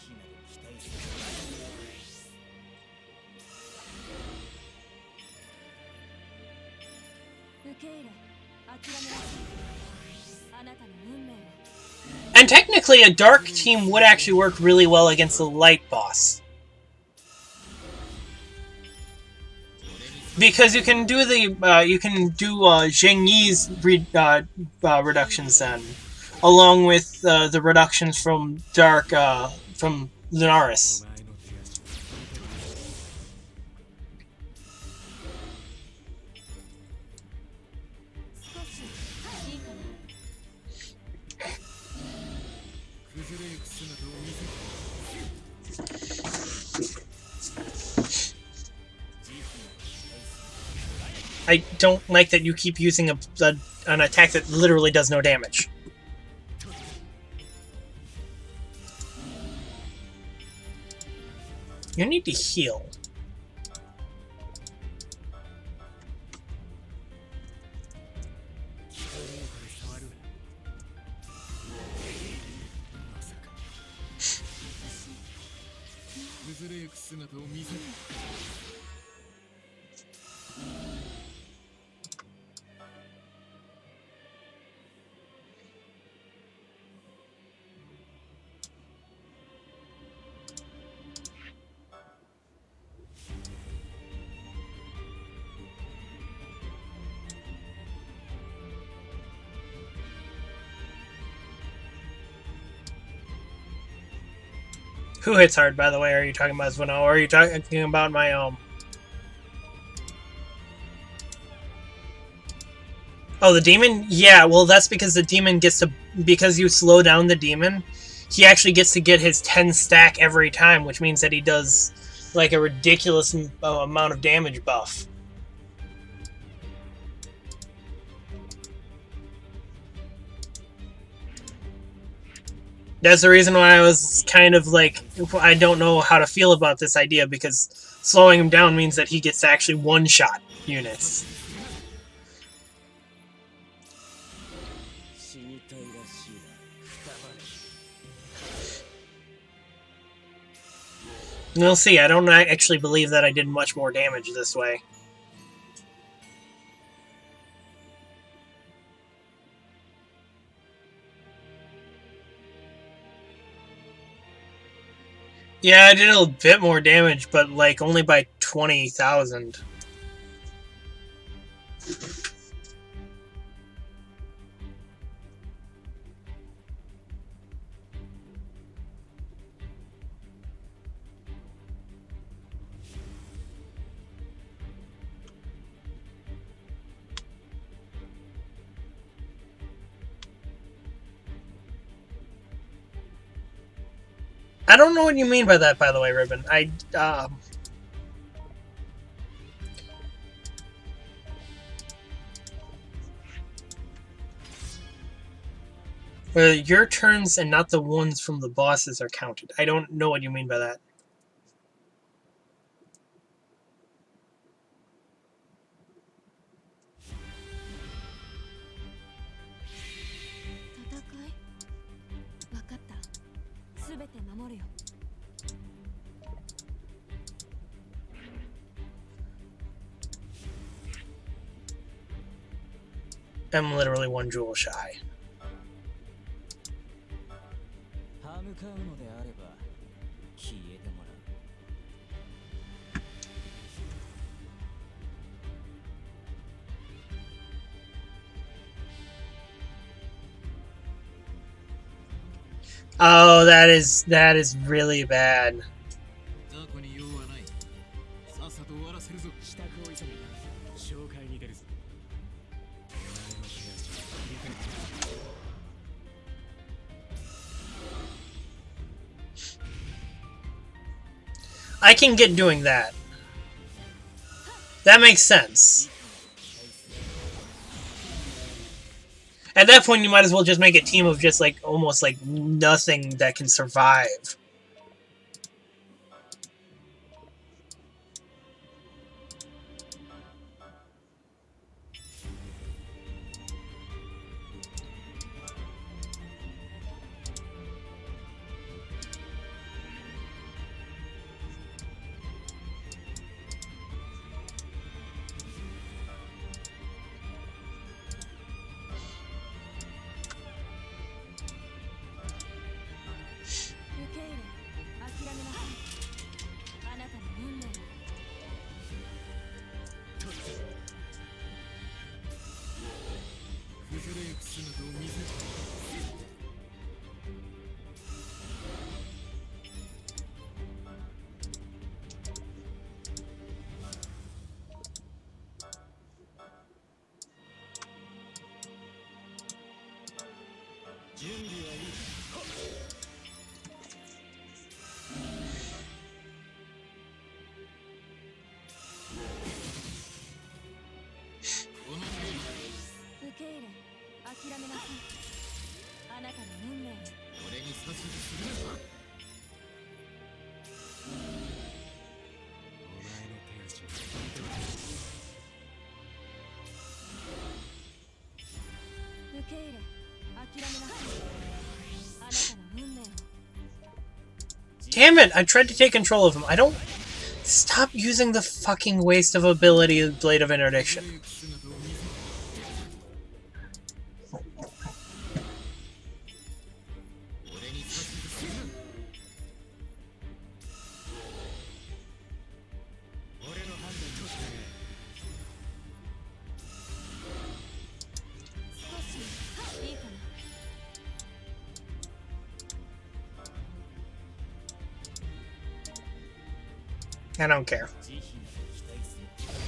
And technically, a dark team would actually work really well against the light boss. Because you can do the Zheng Yi's reductions then, along with the reductions from Dark from Lunaris. I don't like that you keep using an attack that literally does no damage. You need to heal. Who hits hard, by the way? Are you talking about Zvano, or are you talking about my Oh, the demon? Yeah, well, that's because the demon gets to... Because you slow down the demon, he actually gets to get his 10 stack every time, which means that he does, like, a ridiculous amount of damage buff. That's the reason why I was kind of like, I don't know how to feel about this idea, because slowing him down means that he gets to actually one-shot units. We'll see. I don't actually believe that I did much more damage this way. Yeah, I did a bit more damage, but like only by 20,000. I don't know what you mean by that, by the way, Ribbon. Your turns and not the ones from the bosses are counted. I don't know what you mean by that. am literally 1 jewel shy. Oh, that is really bad. I can get doing that. That makes sense. At that point, you might as well just make a team of just, like, almost, like, nothing that can survive. Damn it! I tried to take control of him. I don't... Stop using the fucking waste of ability Blade of Interdiction. I don't care.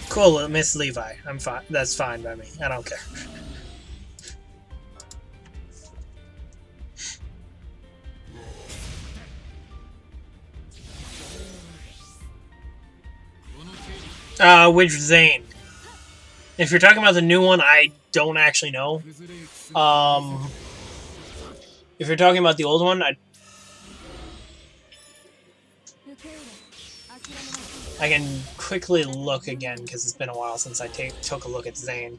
Cool, Miss Levi. I'm fine. That's fine by me. I don't care. Which Zane? If you're talking about the new one, I don't actually know. If you're talking about the old one, I can quickly look again, because it's been a while since I took a look at Zane.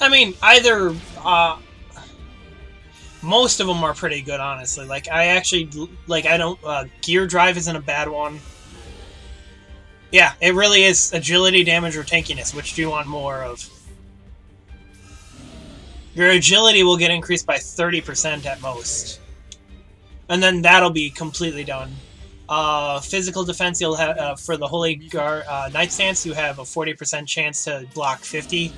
I mean, either, most of them are pretty good, honestly. Like, I actually, like, I don't, Gear Drive isn't a bad one. Yeah, it really is agility, damage, or tankiness. Which do you want more of? Your agility will get increased by 30% at most. And then that'll be completely done. Physical defense, you'll have, for the Holy Knight Stance, you have a 40% chance to block 50.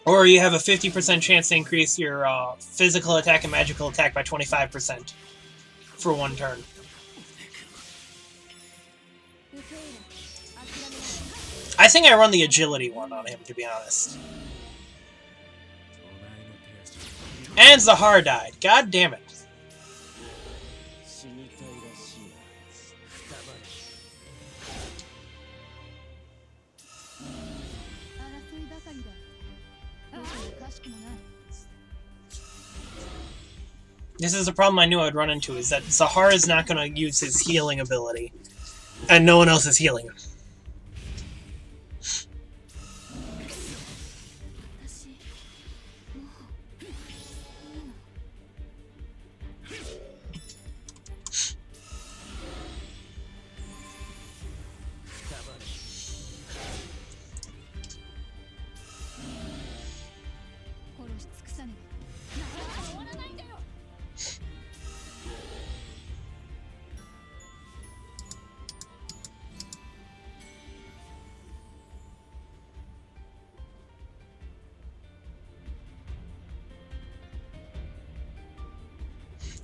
Or you have a 50% chance to increase your physical attack and magical attack by 25% for 1 turn. I think I run the agility one on him, to be honest. And Zahar died. God damn it. This is a problem I knew I'd run into, is that Zahar is not going to use his healing ability. And no one else is healing him.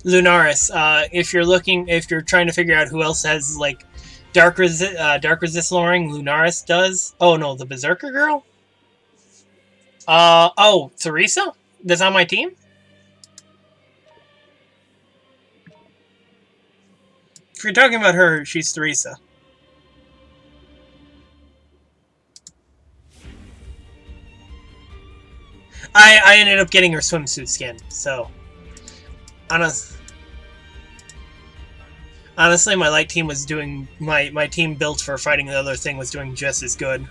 Lunaris. If you're trying to figure out who else has like dark resist lowering, Lunaris does. Oh no, the Berserker girl. Oh, Theresa? That's on my team? If you're talking about her, she's Theresa. I ended up getting her swimsuit skin, so honestly my light team was doing my team built for fighting the other thing was doing just as good.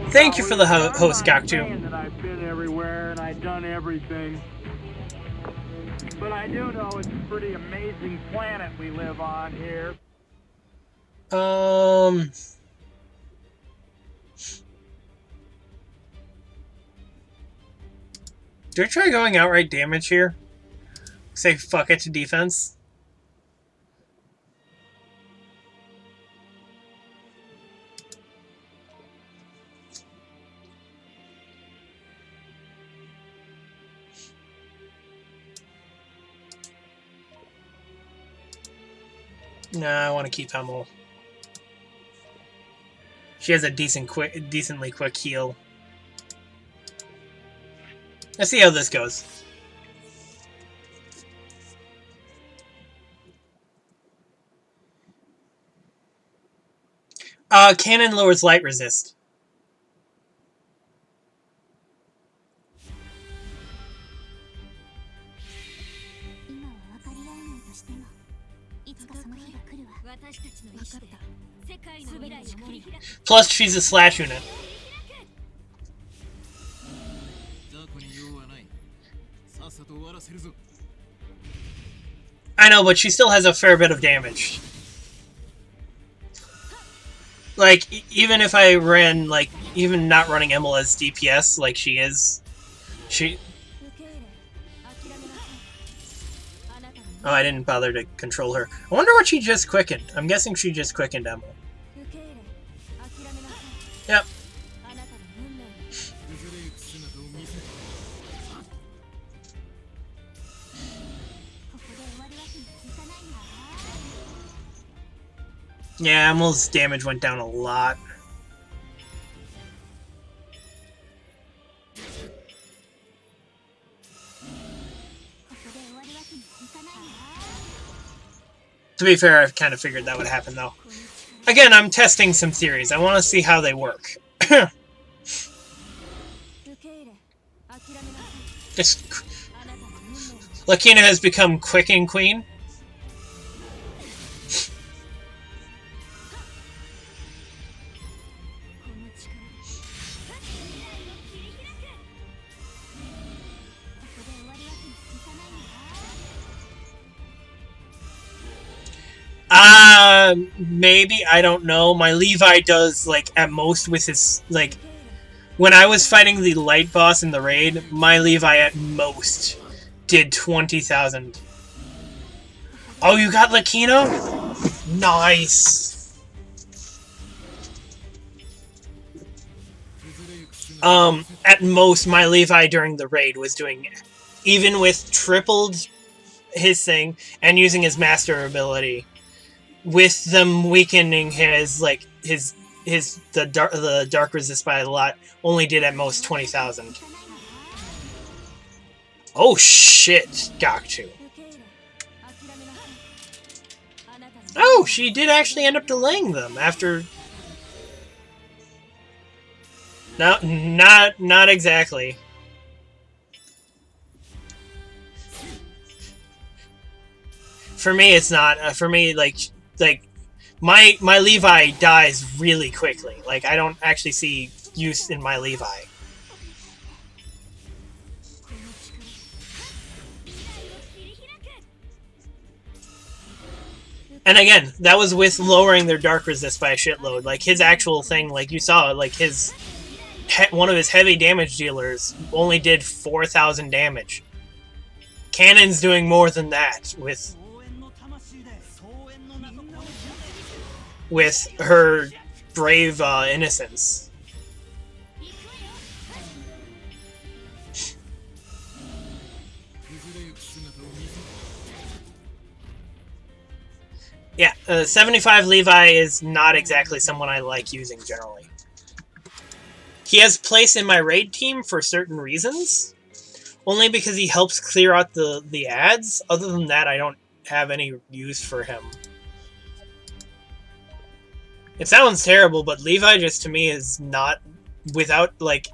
Thank you for the host, Gaktu. I've been everywhere and I've done everything. But I do know it's a pretty amazing planet we live on here. Do I try going outright damage here? Say fuck it to defense? Nah, I want to keep Hummel. She has a decently quick heal. Let's see how this goes. Cannon lowers light resist. Plus, she's a slash unit. I know, but she still has a fair bit of damage. Like, even if I ran, like, even not running Emil as DPS, like she is, she... Oh, I didn't bother to control her. I wonder what she just quickened. I'm guessing she just quickened Emil. Yep. Yeah, Emil's damage went down a lot. To be fair, I've kind of figured that would happen, though. Again, I'm testing some theories. I want to see how they work. Just... Lakina has become Quicken Queen. Maybe, I don't know. My Levi does, like, at most with his, like... When I was fighting the light boss in the raid, my Levi at most did 20,000. Oh, you got Lakina? Nice! At most, my Levi during the raid was doing... Even with tripled his thing, and using his master ability... With them weakening his, like, the dark resist by a lot, only did at most 20,000. Oh shit, Gaktu. Oh, she did actually end up delaying them after... No, not exactly. For me, it's not. For me, like my Levi dies really quickly. Like, I don't actually see use in my Levi. And again, that was with lowering their dark resist by a shitload. Like, his actual thing, like you saw, like his one of his heavy damage dealers only did 4,000 damage. Cannon's doing more than that with her brave innocence. Yeah, 75 Levi is not exactly someone I like using generally. He has place in my raid team for certain reasons, only because he helps clear out the ads. Other than that, I don't have any use for him. It sounds terrible, but Levi just to me is not without like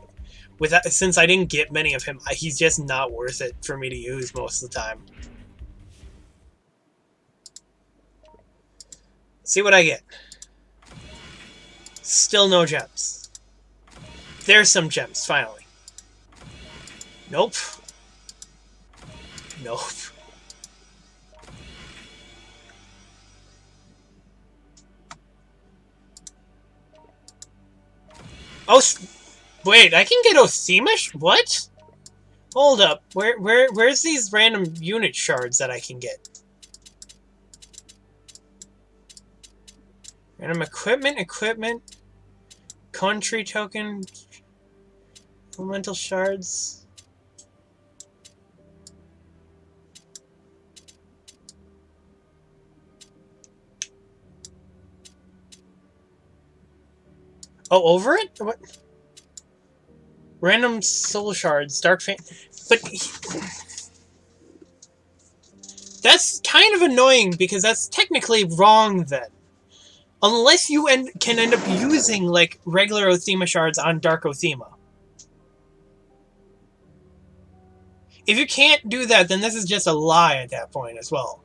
without since I didn't get many of him, he's just not worth it for me to use most of the time. See what I get. Still no gems. There's some gems, finally. Nope. Nope. Oh, wait, I can get Othemish? What? Hold up. Where's these random unit shards that I can get? Random equipment, country token, elemental shards. Oh, over it? What? Random soul shards, dark fan. But that's kind of annoying because that's technically wrong then. Unless you can end up using like regular Othema shards on Dark Othema. If you can't do that, then this is just a lie at that point as well.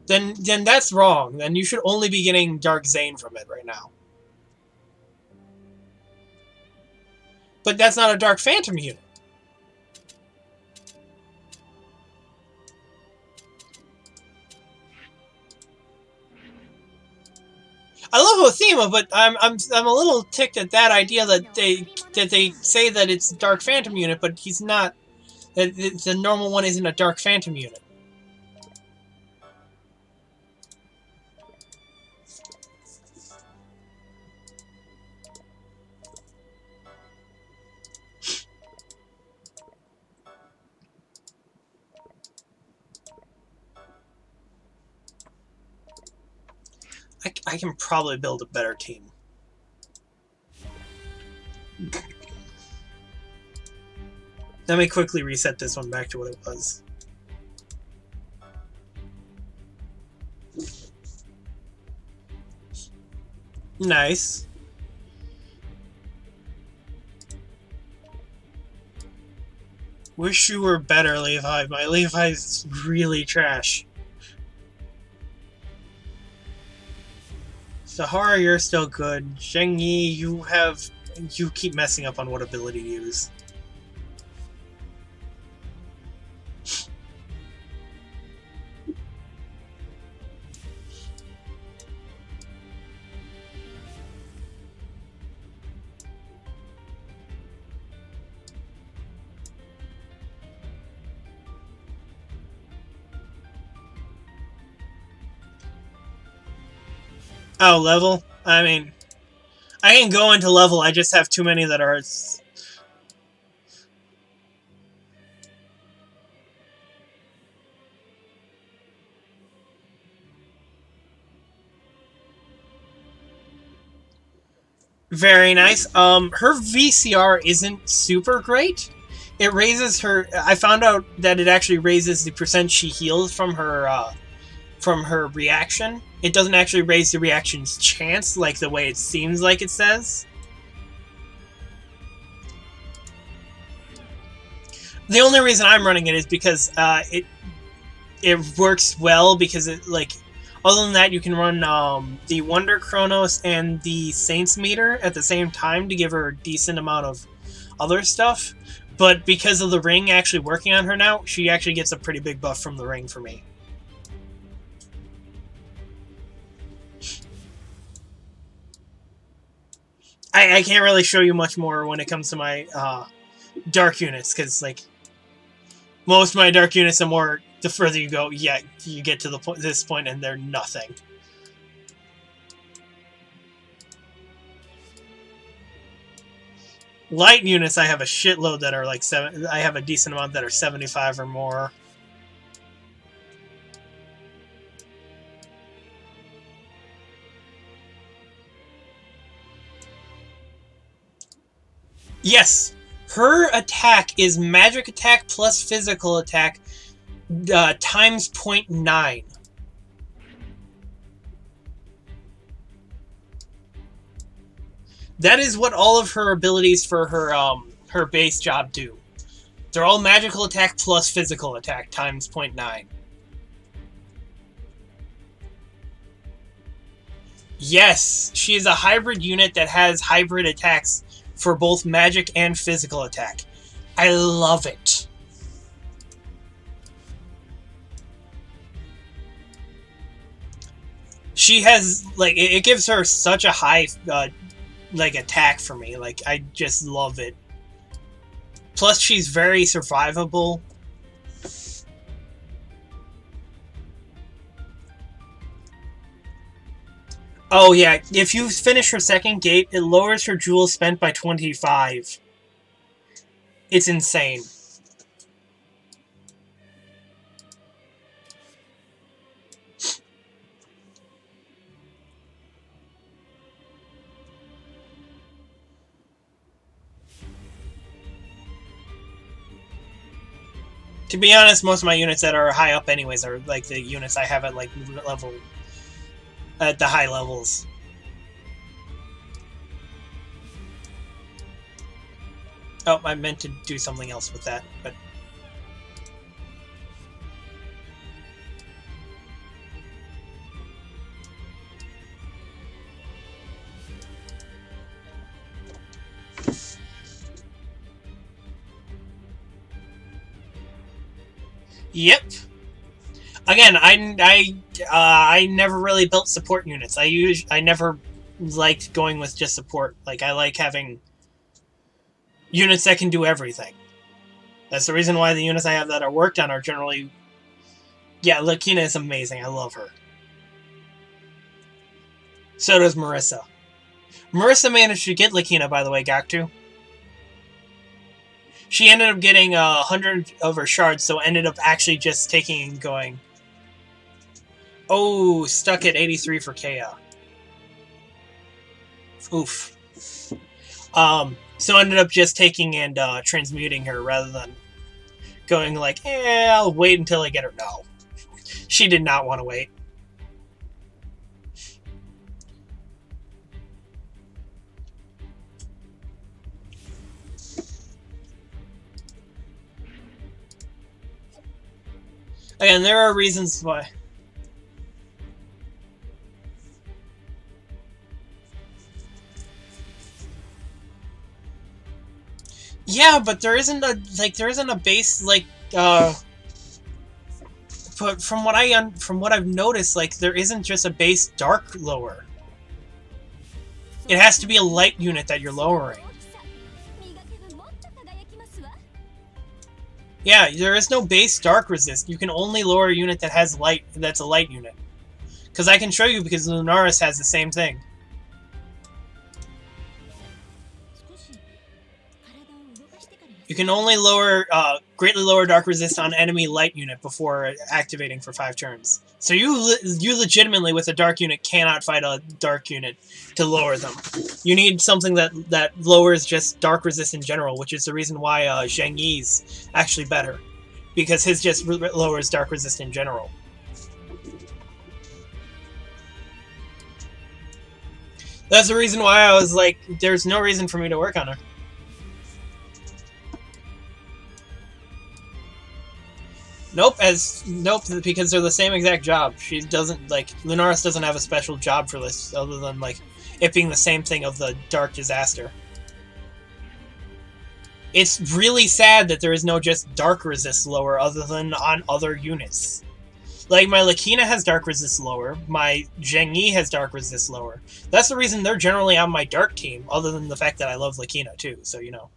Then that's wrong. Then you should only be getting Dark Zane from it right now. But that's not a Dark Phantom unit. I love Othema, but I'm a little ticked at that idea that they say that it's a Dark Phantom unit, but he's not. The normal one isn't a Dark Phantom unit. I can probably build a better team. Let me quickly reset this one back to what it was. Nice. Wish you were better, Levi. My Levi's really trash. Sahara, you're still good. Zhengyi, you keep messing up on what ability to use. Oh, level? I mean, I can go into level, I just have too many that are... Very nice. Her VCR isn't super great. It raises her... I found out that it actually raises the percent she heals from her reaction. It doesn't actually raise the reaction's chance like the way it seems like it says. The only reason I'm running it is because it works well because it like other than that you can run the Wonder Chronos and the Saints meter at the same time to give her a decent amount of other stuff. But because of the ring actually working on her now, she actually gets a pretty big buff from the ring for me. I can't really show you much more when it comes to my dark units, because like most of my dark units are more the further you go, yeah, you get to this point and they're nothing. Light units, I have a shitload that are like I have a decent amount that are 75 or more. Yes, her attack is magic attack plus physical attack times 0.9. That is what all of her abilities for her base job do. They're all magical attack plus physical attack times 0.9. Yes, she is a hybrid unit that has hybrid attacks for both magic and physical attack. I love it. She has like it gives her such a high like attack for me. Like I just love it. Plus, she's very survivable. Oh yeah, if you finish her second gate, it lowers her jewels spent by 25. It's insane. To be honest, most of my units that are high up anyways are like the units I have at like level at the high levels. Oh, I meant to do something else with that, but yep. Again, I never really built support units. I never liked going with just support. Like I like having units that can do everything. That's the reason why the units I have that are worked on are generally. Yeah, Lakina is amazing. I love her. So does Marissa. Marissa managed to get Lakina, by the way, Gaktu. She ended up getting 100 of her shards, so ended up actually just taking and going. Oh, stuck at 83 for Kea. Oof. So ended up just taking and transmuting her rather than going like, I'll wait until I get her. No. She did not want to wait. Again, there are reasons why. Yeah, but there isn't a base but from what I've noticed, like there isn't just a base dark lower. It has to be a light unit that you're lowering. Yeah, there is no base dark resist. You can only lower a unit that has light. That's a light unit. Because I can show you because Lunaris has the same thing. You can only greatly lower dark resist on enemy light unit before activating for 5 turns. So you legitimately with a dark unit cannot fight a dark unit to lower them. You need something that lowers just dark resist in general, which is the reason why Zheng Yi's actually better, because his just lowers dark resist in general. That's the reason why I was like, there's no reason for me to work on her. Nope, because they're the same exact job. She doesn't Lunaris doesn't have a special job for this other than like it being the same thing of the dark disaster. It's really sad that there is no just dark resist lower other than on other units. Like my Lakina has dark resist lower, my Zheng Yi has dark resist lower. That's the reason they're generally on my dark team, other than the fact that I love Lakina too, so you know.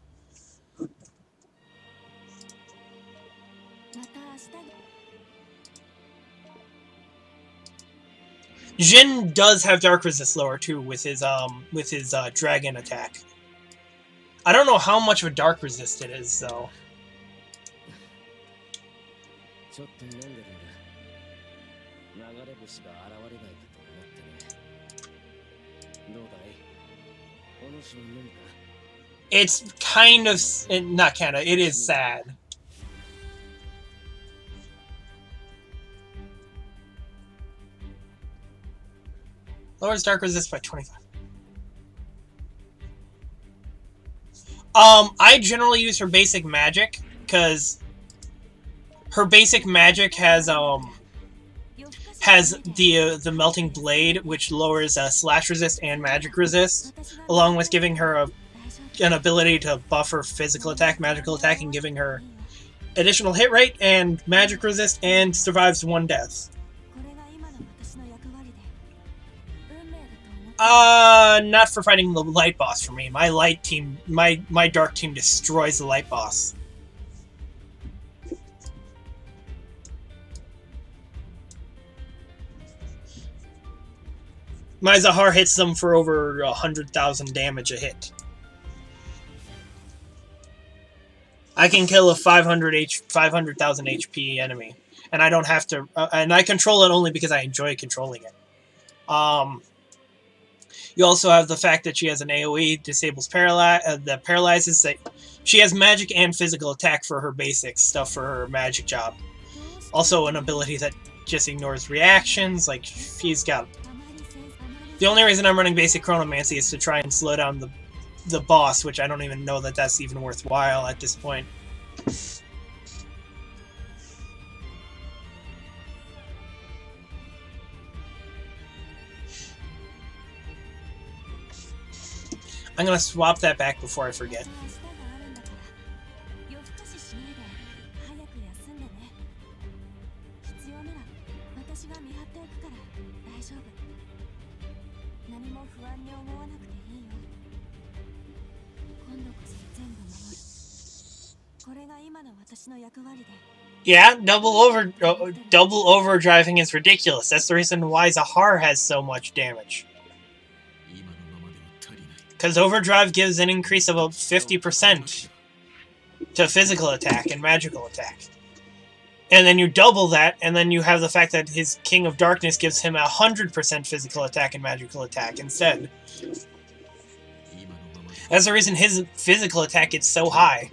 Jin does have dark resist lower too with his dragon attack. I don't know how much of a dark resist it is though. It's kind of not kind of. It is sad. Lowers dark resist by 25. I generally use her basic magic because her basic magic has the melting blade, which lowers slash resist and magic resist, along with giving her an ability to buff her physical attack, magical attack, and giving her additional hit rate and magic resist, and survives 1 death. Not for fighting the light boss for me. My light team, my dark team destroys the light boss. My Zahar hits them for over 100,000 damage a hit. I can kill a 500,000 HP enemy, and I don't have to. And I control it only because I enjoy controlling it. You also have the fact that she has an AOE, disables that paralyzes. That she has magic and physical attack for her basic stuff for her magic job. Also, an ability that just ignores reactions. Like she's got. The only reason I'm running basic Chronomancy is to try and slow down the boss, which I don't even know that that's even worthwhile at this point. I'm gonna swap that back before I forget. Yeah, double overdriving is ridiculous. That's the reason why Zahar has so much damage. Because overdrive gives an increase of about 50% to physical attack and magical attack. And then you double that, and then you have the fact that his King of Darkness gives him 100% physical attack and magical attack instead. That's the reason his physical attack gets so high.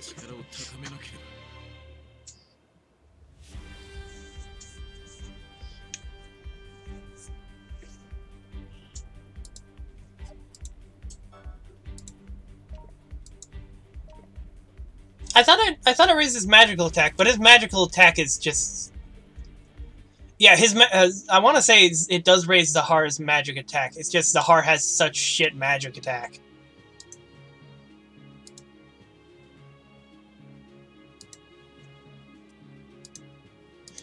I thought it raised his magical attack, but his magical attack is just... Yeah, I want to say it does raise Zahar's magic attack. It's just Zahar has such shit magic attack.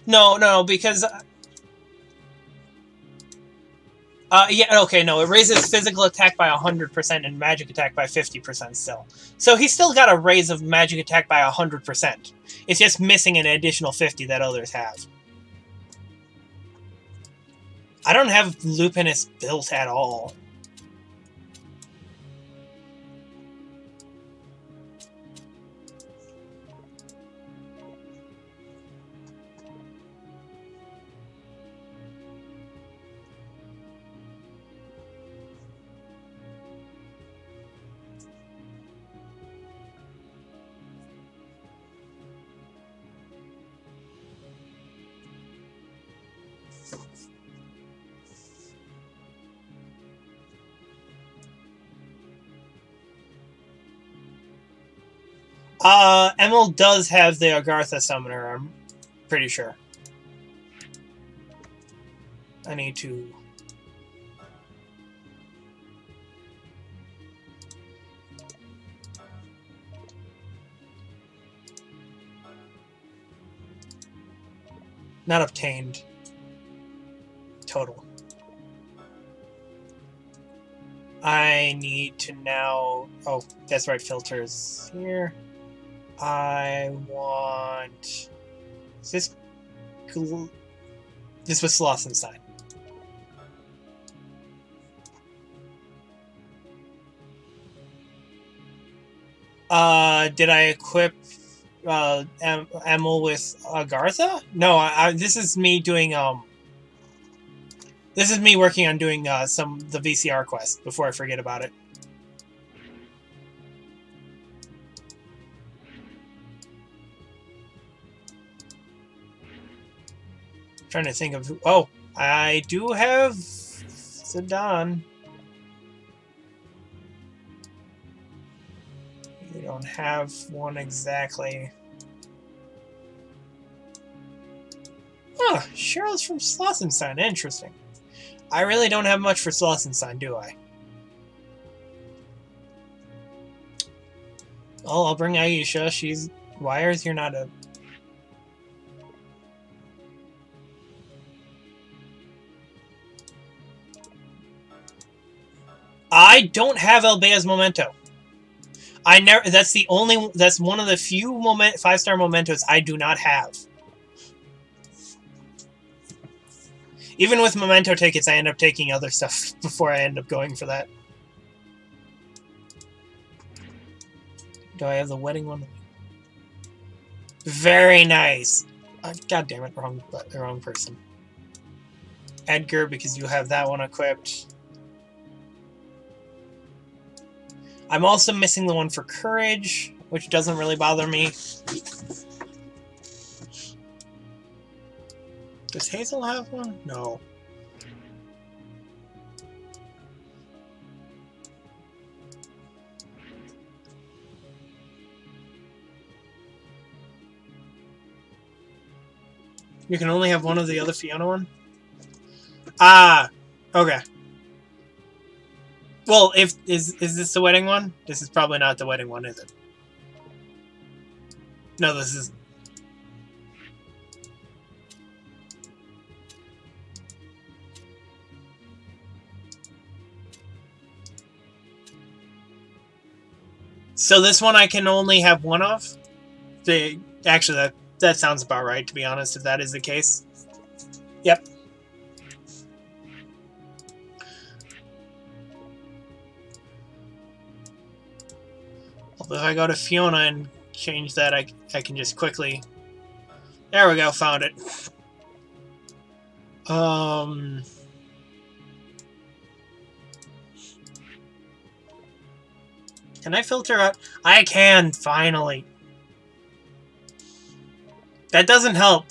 No, because... yeah, okay, no, it raises physical attack by 100% and magic attack by 50% still. So he's still got a raise of magic attack by 100%. It's just missing an additional 50 that others have. I don't have Lupinus built at all. Emil does have the Agartha summoner, I'm pretty sure. I need to... Not obtained. Total. I need to now... Oh, that's right, filters here. I want... Is this... This was Slossenstein. Did I equip Emil with Agartha? No, this is me doing This is me working on doing the VCR quest before I forget about it. Trying to think of who. Oh, I do have Zidane. You don't have one exactly. Huh, Cheryl's from Slothenstein. Interesting. I really don't have much for Slothenstein, do I? Oh, I'll bring Aisha. She's... Why is you're not a... I don't have Elbea's Memento. I never... That's the only... That's one of the few 5-star mementos I do not have. Even with memento tickets, I end up taking other stuff before I end up going for that. Do I have the wedding one? Very nice. God damn it, wrong person. Edgar, because you have that one equipped. I'm also missing the one for courage, which doesn't really bother me. Does Hazel have one? No. You can only have one of the other Fiona one? Ah, okay. Well, is this the wedding one? This is probably not the wedding one, is it? No, this is... So this one I can only have one of? Actually, that sounds about right, to be honest, if that is the case. Yep. Although if I go to Fiona and change that, I can just quickly... There we go, found it. Can I filter out? I can, finally. That doesn't help.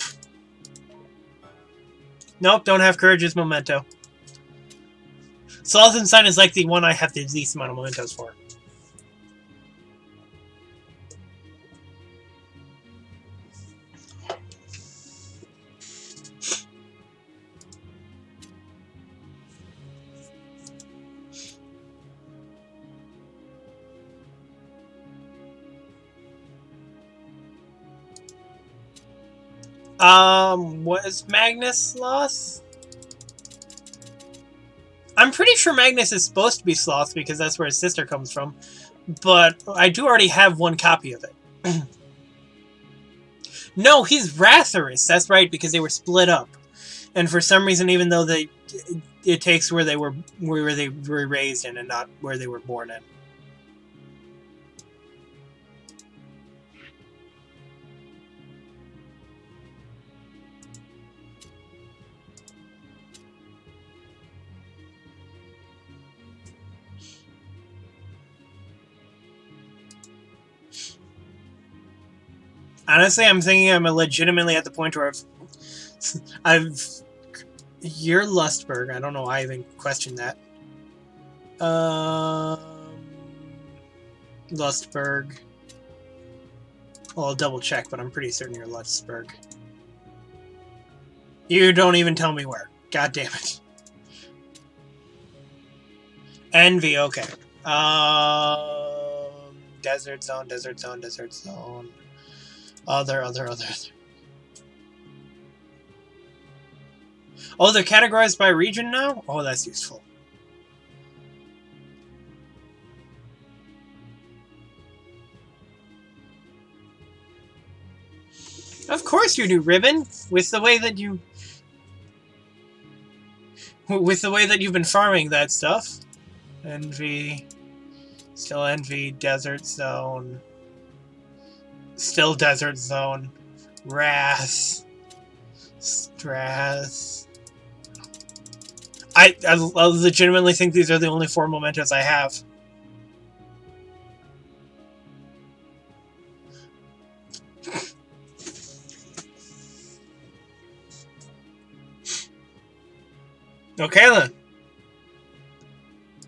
Nope, don't have Courage's Memento. Slothenstein is like the one I have the least amount of mementos for. Was Magnus Sloth? I'm pretty sure Magnus is supposed to be Sloth because that's where his sister comes from, but I do already have one copy of it. No, he's Ratharis. That's right, because they were split up, and for some reason, even though it takes where they were raised in and not where they were born in. Honestly, I'm thinking I'm legitimately at the point where you're Lustberg. I don't know why I even questioned that. Lustberg. Well, I'll double check, but I'm pretty certain you're Lustberg. You don't even tell me where. God damn it. Envy, okay. Desert zone, desert zone, desert zone. Other. Oh, they're categorized by region now? Oh, that's useful. Of course you do, Ribbon. With the way that you've been farming that stuff. Envy. Still Envy. Desert Zone. Still Desert Zone. Wrath. Strath. I legitimately think these are the only 4 mementos I have. Okay then.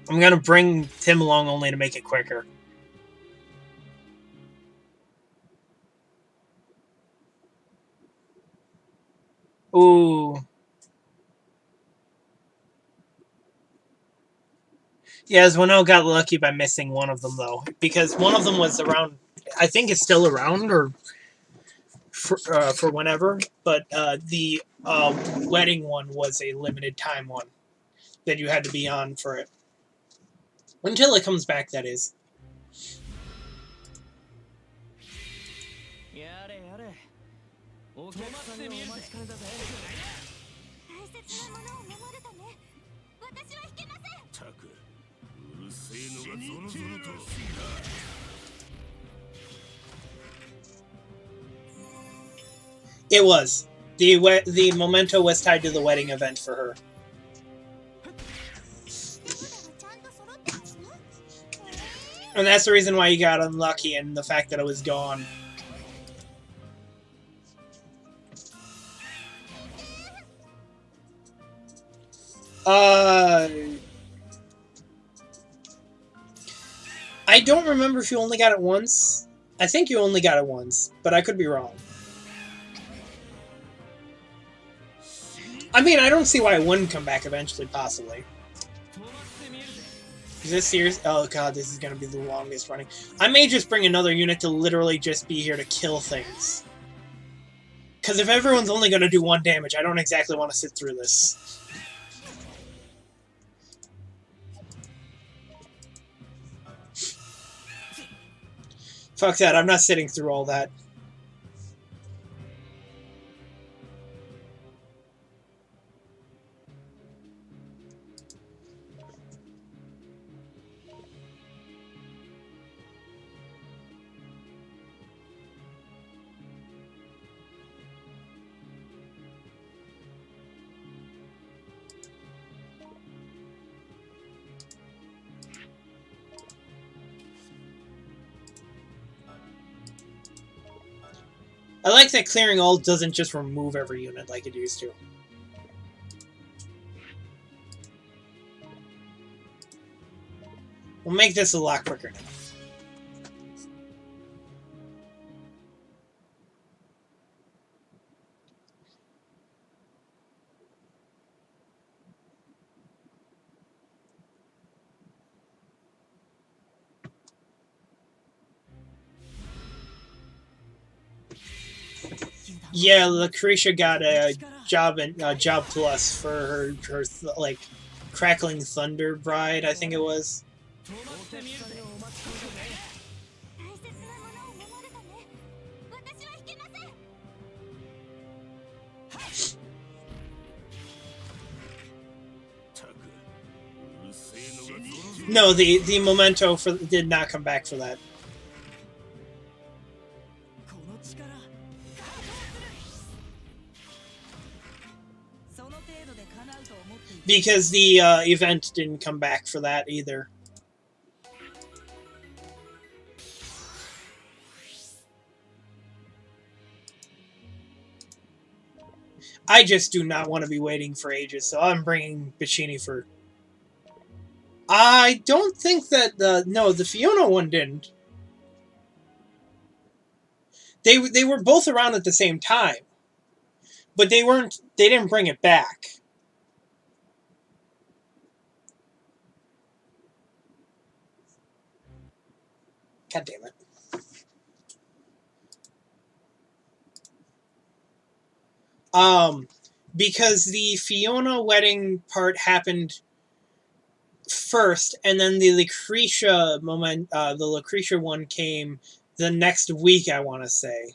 I'm gonna bring Tim along only to make it quicker. Ooh. Yeah, Zwano got lucky by missing one of them, though. Because one of them was around... I think it's still around, or for whenever. But the wedding one was a limited time one that you had to be on for it. Until it comes back, that is. It was. The memento was tied to the wedding event for her. And that's the reason why you got unlucky, and the fact that it was gone. I don't remember if you only got it once. I think you only got it once, but I could be wrong. I mean, I don't see why it wouldn't come back eventually, possibly. Is this serious? Oh god, this is gonna be the longest running. I may just bring another unit to literally just be here to kill things. Because if everyone's only gonna do 1 damage, I don't exactly want to sit through this. Fuck that, I'm not sitting through all that. I like that clearing all doesn't just remove every unit like it used to. We'll make this a lot quicker now. Yeah, Lucretia got a job plus for her like crackling thunder bride, I think it was. No, the memento did not come back for that. Because the event didn't come back for that either. I just do not want to be waiting for ages, so I'm bringing Bicini for... I don't think that no, the Fiona one didn't. They were both around at the same time, but they didn't bring it back. God damn it. Because the Fiona wedding part happened first, and then the Lucretia the Lucretia one came the next week, I want to say.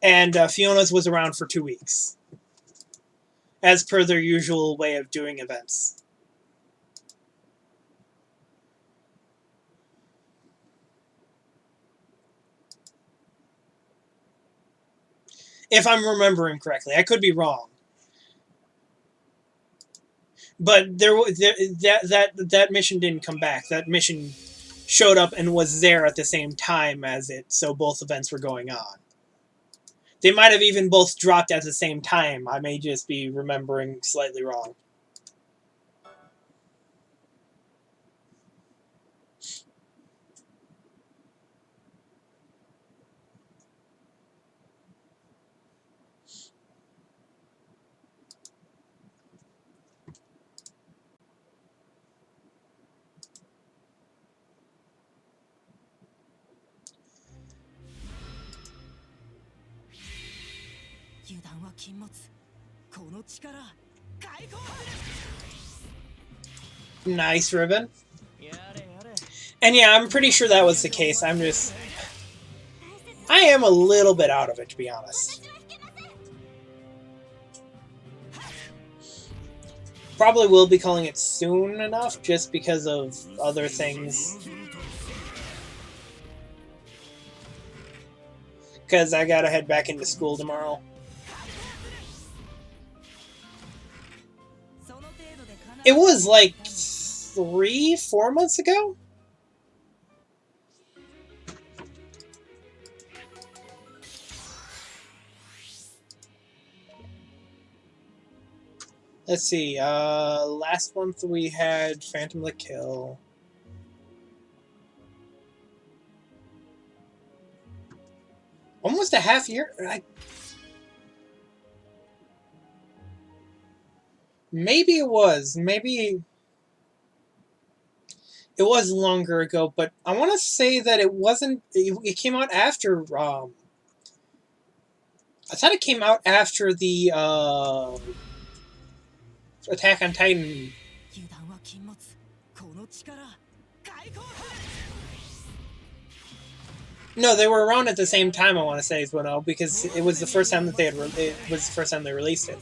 And Fiona's was around for 2 weeks, as per their usual way of doing events. If I'm remembering correctly, I could be wrong. But that mission didn't come back. That mission showed up and was there at the same time as it, so both events were going on. They might have even both dropped at the same time. I may just be remembering slightly wrong. Nice ribbon. And yeah, I'm pretty sure that was the case. I am a little bit out of it, to be honest. Probably will be calling it soon enough, just because of other things. Because I gotta head back into school tomorrow. It was like 3-4 months ago? Let's see, last month we had Phantom the Kill. Almost a half year? Maybe it was. Maybe it was longer ago, but I want to say that it wasn't. It came out after. I thought it came out after the Attack on Titan. No, they were around at the same time. I want to say as well, because it was the first time that it was the first time they released it.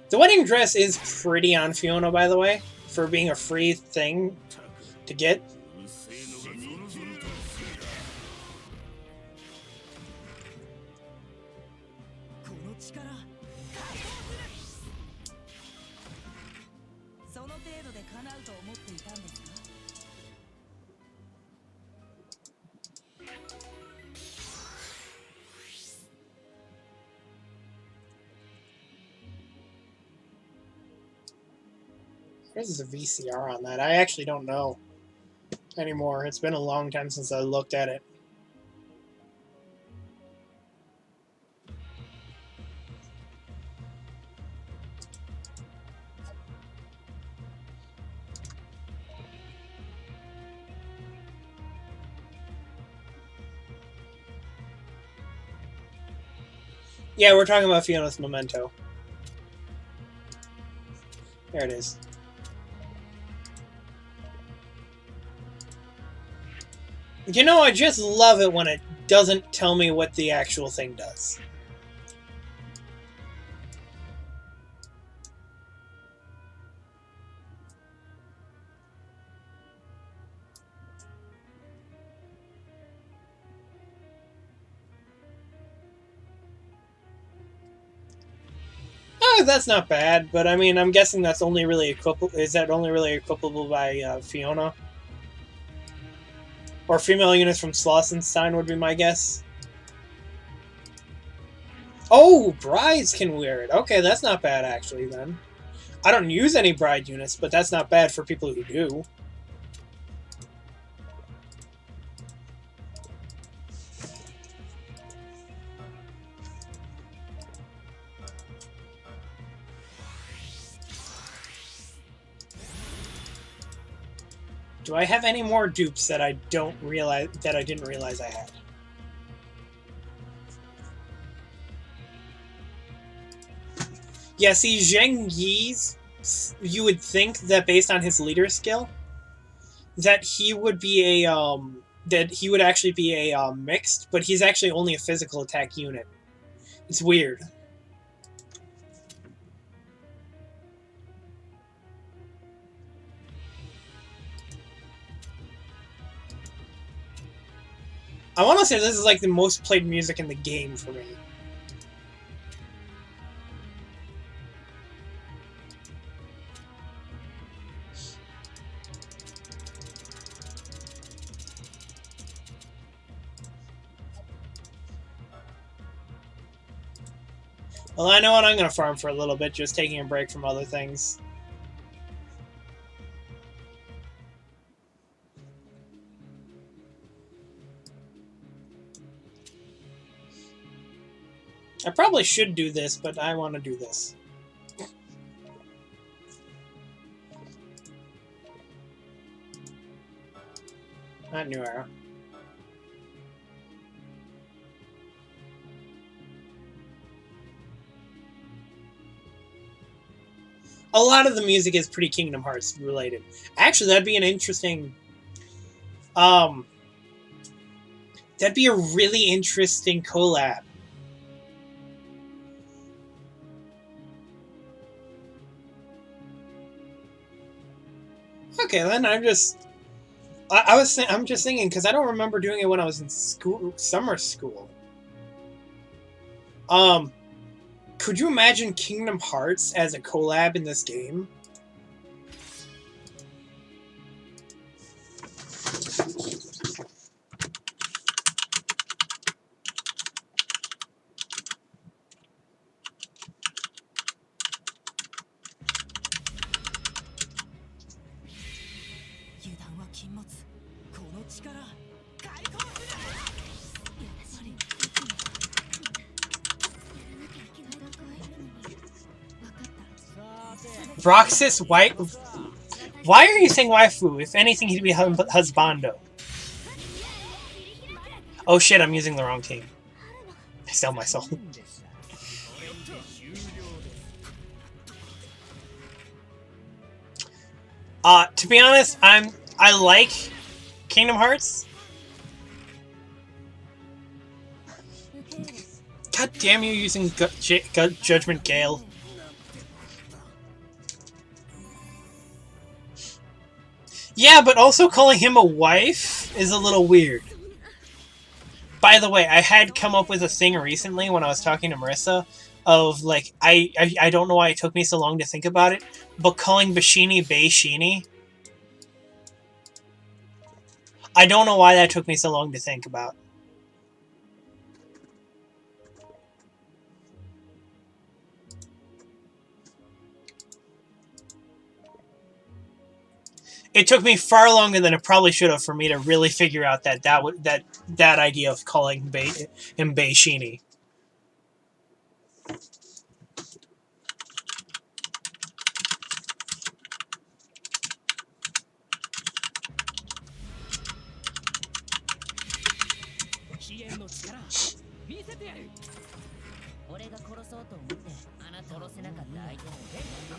The wedding dress is pretty on Fiona, by the way, for being a free thing to get. There's a VCR on that. I actually don't know anymore. It's been a long time since I looked at it. Yeah, we're talking about Fiona's Memento. There it is. You know, I just love it when it doesn't tell me what the actual thing does. Oh, that's not bad, but I mean, I'm guessing that's only really equipable. Is that only really equipable by Fiona? Or female units from Slausenstein would be my guess. Oh, brides can wear it. Okay, that's not bad actually then. I don't use any bride units, but that's not bad for people who do. Do I have any more dupes that I didn't realize I had? Yeah, see, Zheng Yi's, you would think that based on his leader skill, that he would be that he would actually be a mixed, but he's actually only a physical attack unit. It's weird. I want to say this is like the most played music in the game for me. Well, I know what I'm going to farm for a little bit, just taking a break from other things. I probably should do this, but I want to do this. Not New Era. A lot of the music is pretty Kingdom Hearts related. Actually, that'd be an interesting... that'd be a really interesting collab. Okay, then I'm just... I'm just thinking, because I don't remember doing it when I was in school, summer school. Could you imagine Kingdom Hearts as a collab in this game? Roxas White. Why are you saying waifu? If anything, he'd be husbando. Oh shit, I'm using the wrong team. I sell my soul. To be honest, I like Kingdom Hearts. God damn you using Judgment Gale. Yeah, but also calling him a wife is a little weird. By the way, I had come up with a thing recently when I was talking to Marissa of, like, I don't know why it took me so long to think about it, but calling Bashini Beishini. I don't know why that took me so long to think about. It took me far longer than it probably should have for me to really figure out that idea of calling him Beishini.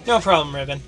No problem, Ribbon.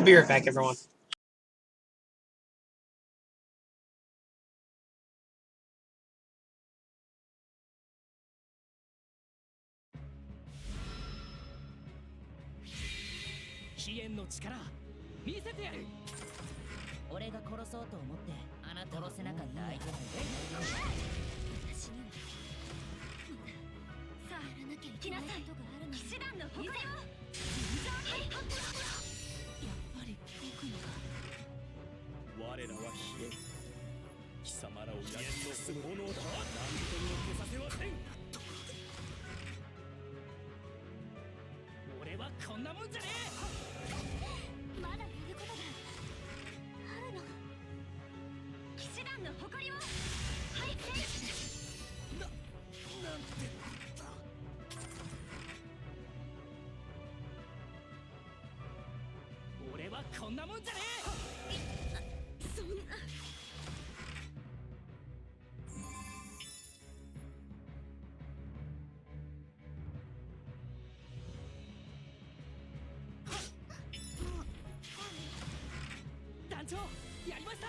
Be right back, everyone. なもんじゃねえ。まだやることがあるの。騎士団の誇りを。はい、なんてこった。俺はこんなもんじゃねえ。そんな。団長、やりました。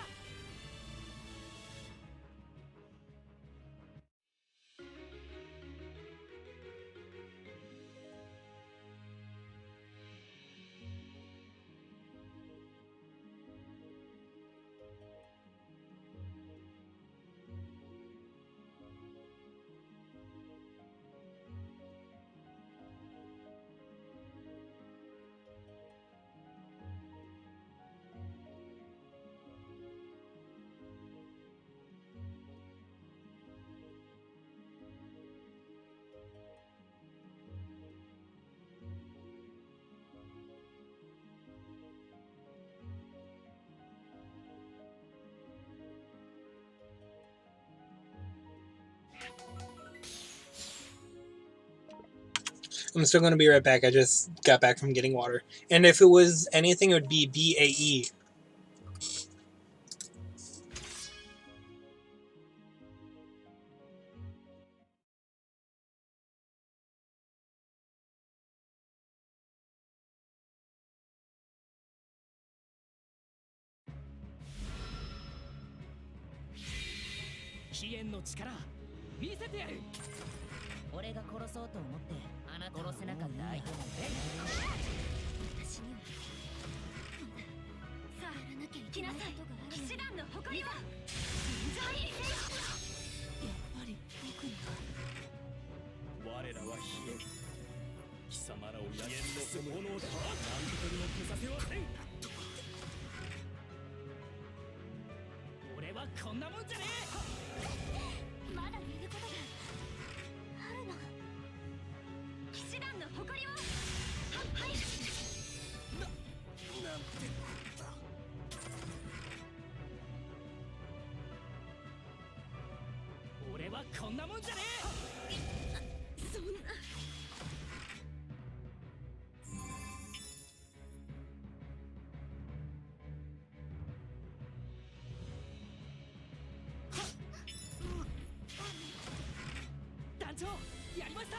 I'm still going to be right back. I just got back from getting water. And if it was anything, it would be BAE. Ore ga korosou to omotte, anata korose nakatta aiteなんて。私にはさあ、やらなきゃいけないことがある。騎士団の誇りを。臨場に。やっぱり僕には。我らは冷える。貴様らを冷えの炎だ。何とでも消させはせん。俺はこんなもんじゃねえ。まだやることがあるの。騎士団の誇りを。はい。なんてこった。俺はこんなもんじゃねえ。そんな。団長、やりました。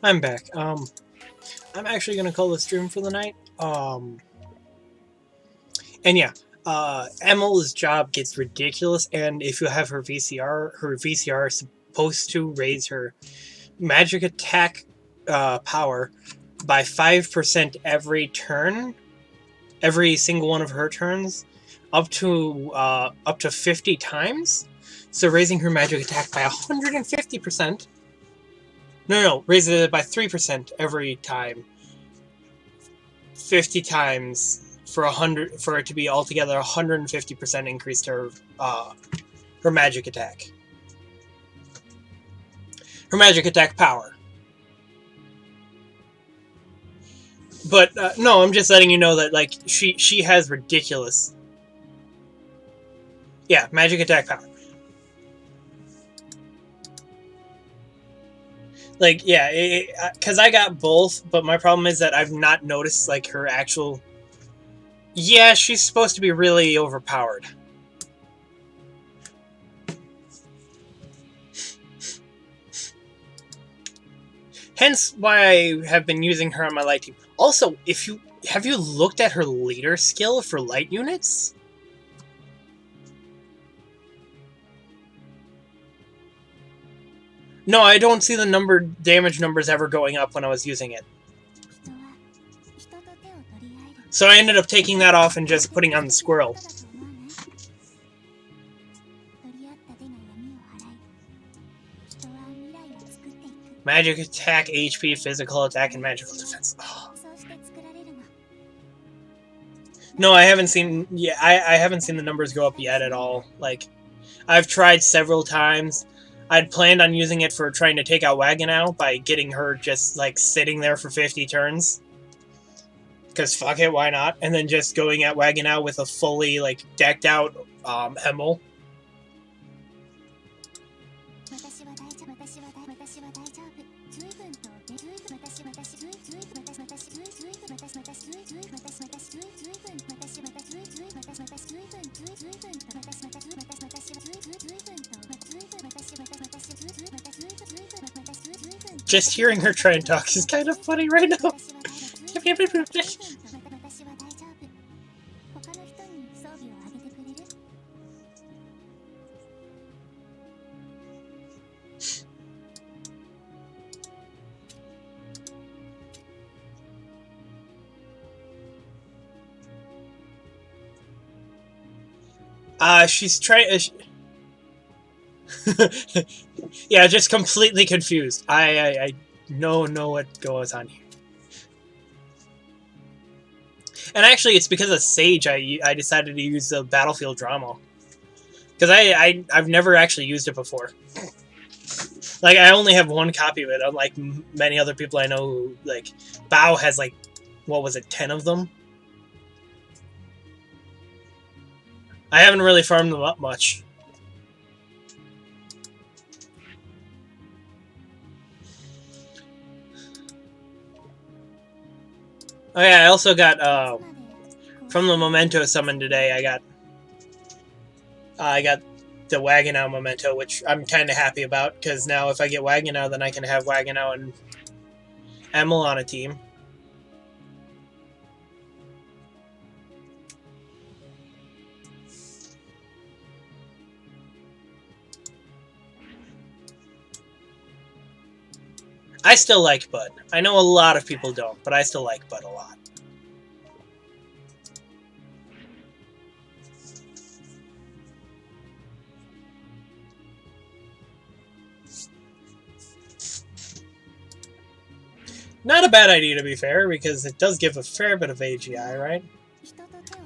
I'm back. I'm actually gonna call the stream for the night. And yeah, Emily's job gets ridiculous, and if you have her VCR is supposed to raise her magic attack power by 5% every turn, every single one of her turns, up to 50 times. So raising her magic attack by 150%. No, raises it by 3% every time. 50 times for it to be altogether 150% increase to her magic attack. Her magic attack power. But no, I'm just letting you know that like she has ridiculous. Yeah, magic attack power. Like yeah, because I got both, but my problem is that I've not noticed like her actual. Yeah, she's supposed to be really overpowered. Hence why I have been using her on my light team. Also, if you have you looked at her leader skill for light units? No, I don't see the damage numbers ever going up when I was using it. So I ended up taking that off and just putting on the squirrel. Magic attack, HP, physical attack, and magical defense. Oh. No, I haven't seen. Yeah, I haven't seen the numbers go up yet at all. Like, I've tried several times. I'd planned on using it for trying to take out Waganow by getting her just like sitting there for 50 turns. Because fuck it, why not? And then just going at Waganow with a fully like decked out Hemel. Just hearing her try and talk is kind of funny right now. She's trying. Yeah, just completely confused. I know what goes on here. And actually, it's because of Sage I decided to use the Battlefield Drama. Because I've never actually used it before. Like, I only have one copy of it, unlike many other people I know who, like, Bao has, like, what was it, 10 of them? I haven't really farmed them up much. Oh yeah, I also got, from the Memento summon today, I got the Waganow Memento, which I'm kind of happy about, because now if I get Waganow, then I can have Waganow and Emil on a team. I still like Bud. I know a lot of people don't, but I still like Bud a lot. Not a bad idea, to be fair, because it does give a fair bit of AGI, right?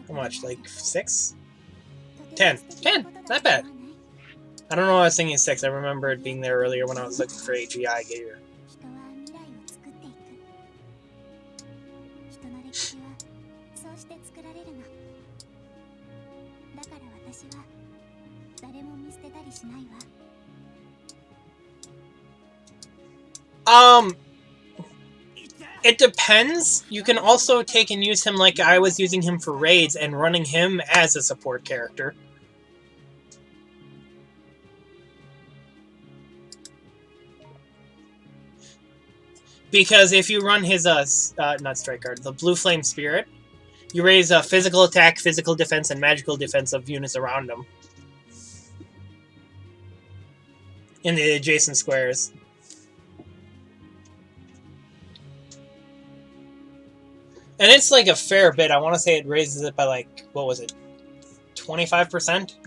How much? Like 6? 10. 10! Not bad. I don't know why I was thinking 6. I remember it being there earlier when I was looking for AGI gear. It depends. You can also take and use him like I was using him for raids and running him as a support character. Because if you run his not strike guard, the blue flame spirit, you raise physical attack, physical defense, and magical defense of units around him in the adjacent squares. And it's like a fair bit. I want to say it raises it by like, what was it, 25%?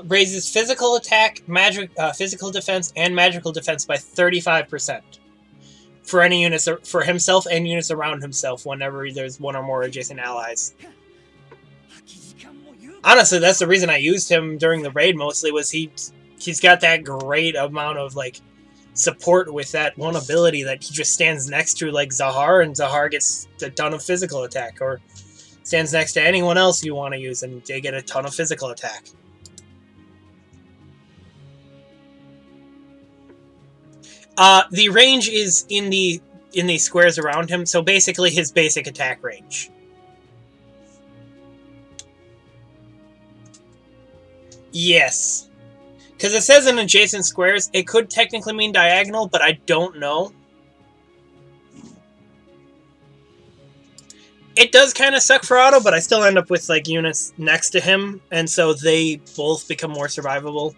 Raises physical attack, physical defense, and magical defense by 35%. For any units, for himself and units around himself whenever there's one or more adjacent allies. Honestly, that's the reason I used him during the raid mostly, was he's got that great amount of like support with that one ability that he just stands next to like Zahar, and Zahar gets a ton of physical attack, or stands next to anyone else you want to use and they get a ton of physical attack. The range is in the squares around him, so basically his basic attack range. Yes. Because it says in adjacent squares, it could technically mean diagonal, but I don't know. It does kind of suck for auto, but I still end up with like units next to him, and so they both become more survivable.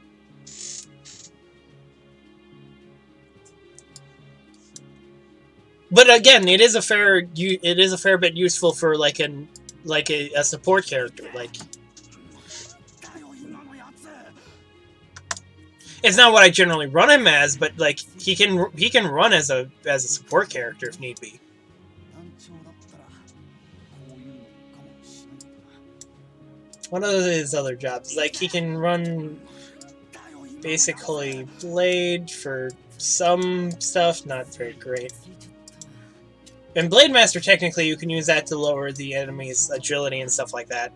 But again, it is a fair bit useful for like a support character. Like, it's not what I generally run him as, but like he can run as a support character if need be. One of his other jobs, like he can run basically Blade for some stuff, not very great. And Blade Master, technically, you can use that to lower the enemy's agility and stuff like that.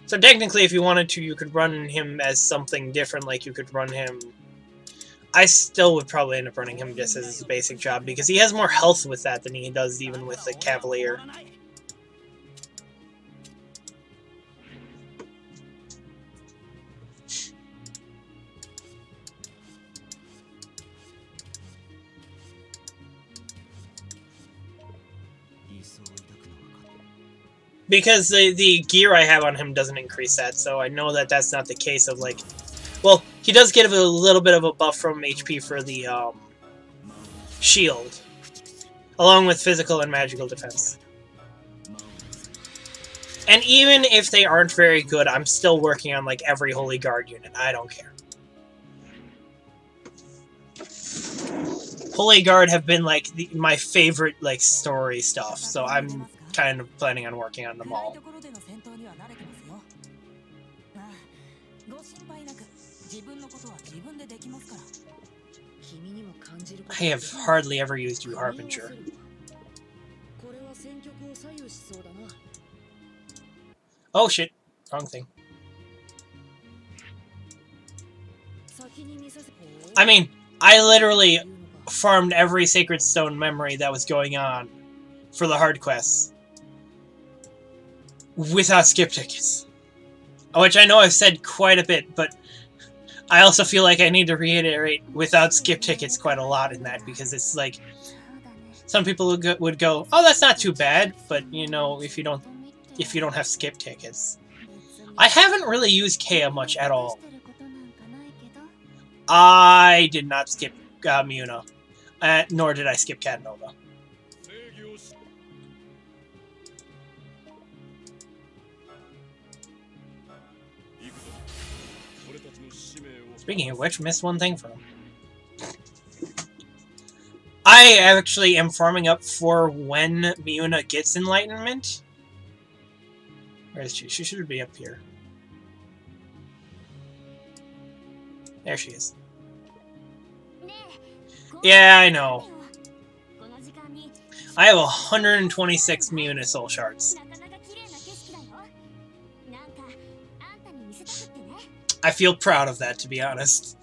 So technically, if you wanted to, you could run him as something different, like you could run him... I still would probably end up running him just as his basic job, because he has more health with that than he does even with the Cavalier. Because the gear I have on him doesn't increase that, so I know that that's not the case of, like... Well, he does get a little bit of a buff from HP for the, shield. Along with physical and magical defense. And even if they aren't very good, I'm still working on, like, every Holy Guard unit. I don't care. Holy Guard have been, like, my favorite, like, story stuff, so I'm kind of planning on working on them all. I have hardly ever used you, Harbinger. Oh shit, wrong thing. I mean, I literally farmed every Sacred Stone memory that was going on for the hard quests without skip tickets. Which I know I've said quite a bit, but I also feel like I need to reiterate without skip tickets quite a lot in that, because it's like, some people would go, oh, that's not too bad, but you know, if you don't have skip tickets. I haven't really used Kea much at all. I did not skip Muna, nor did I skip Catanova. Speaking of which, missed one thing from him. I actually am farming up for when Miuna gets Enlightenment. Where is she? She should be up here. There she is. Yeah, I know. I have 126 Miuna Soul Shards. I feel proud of that, to be honest.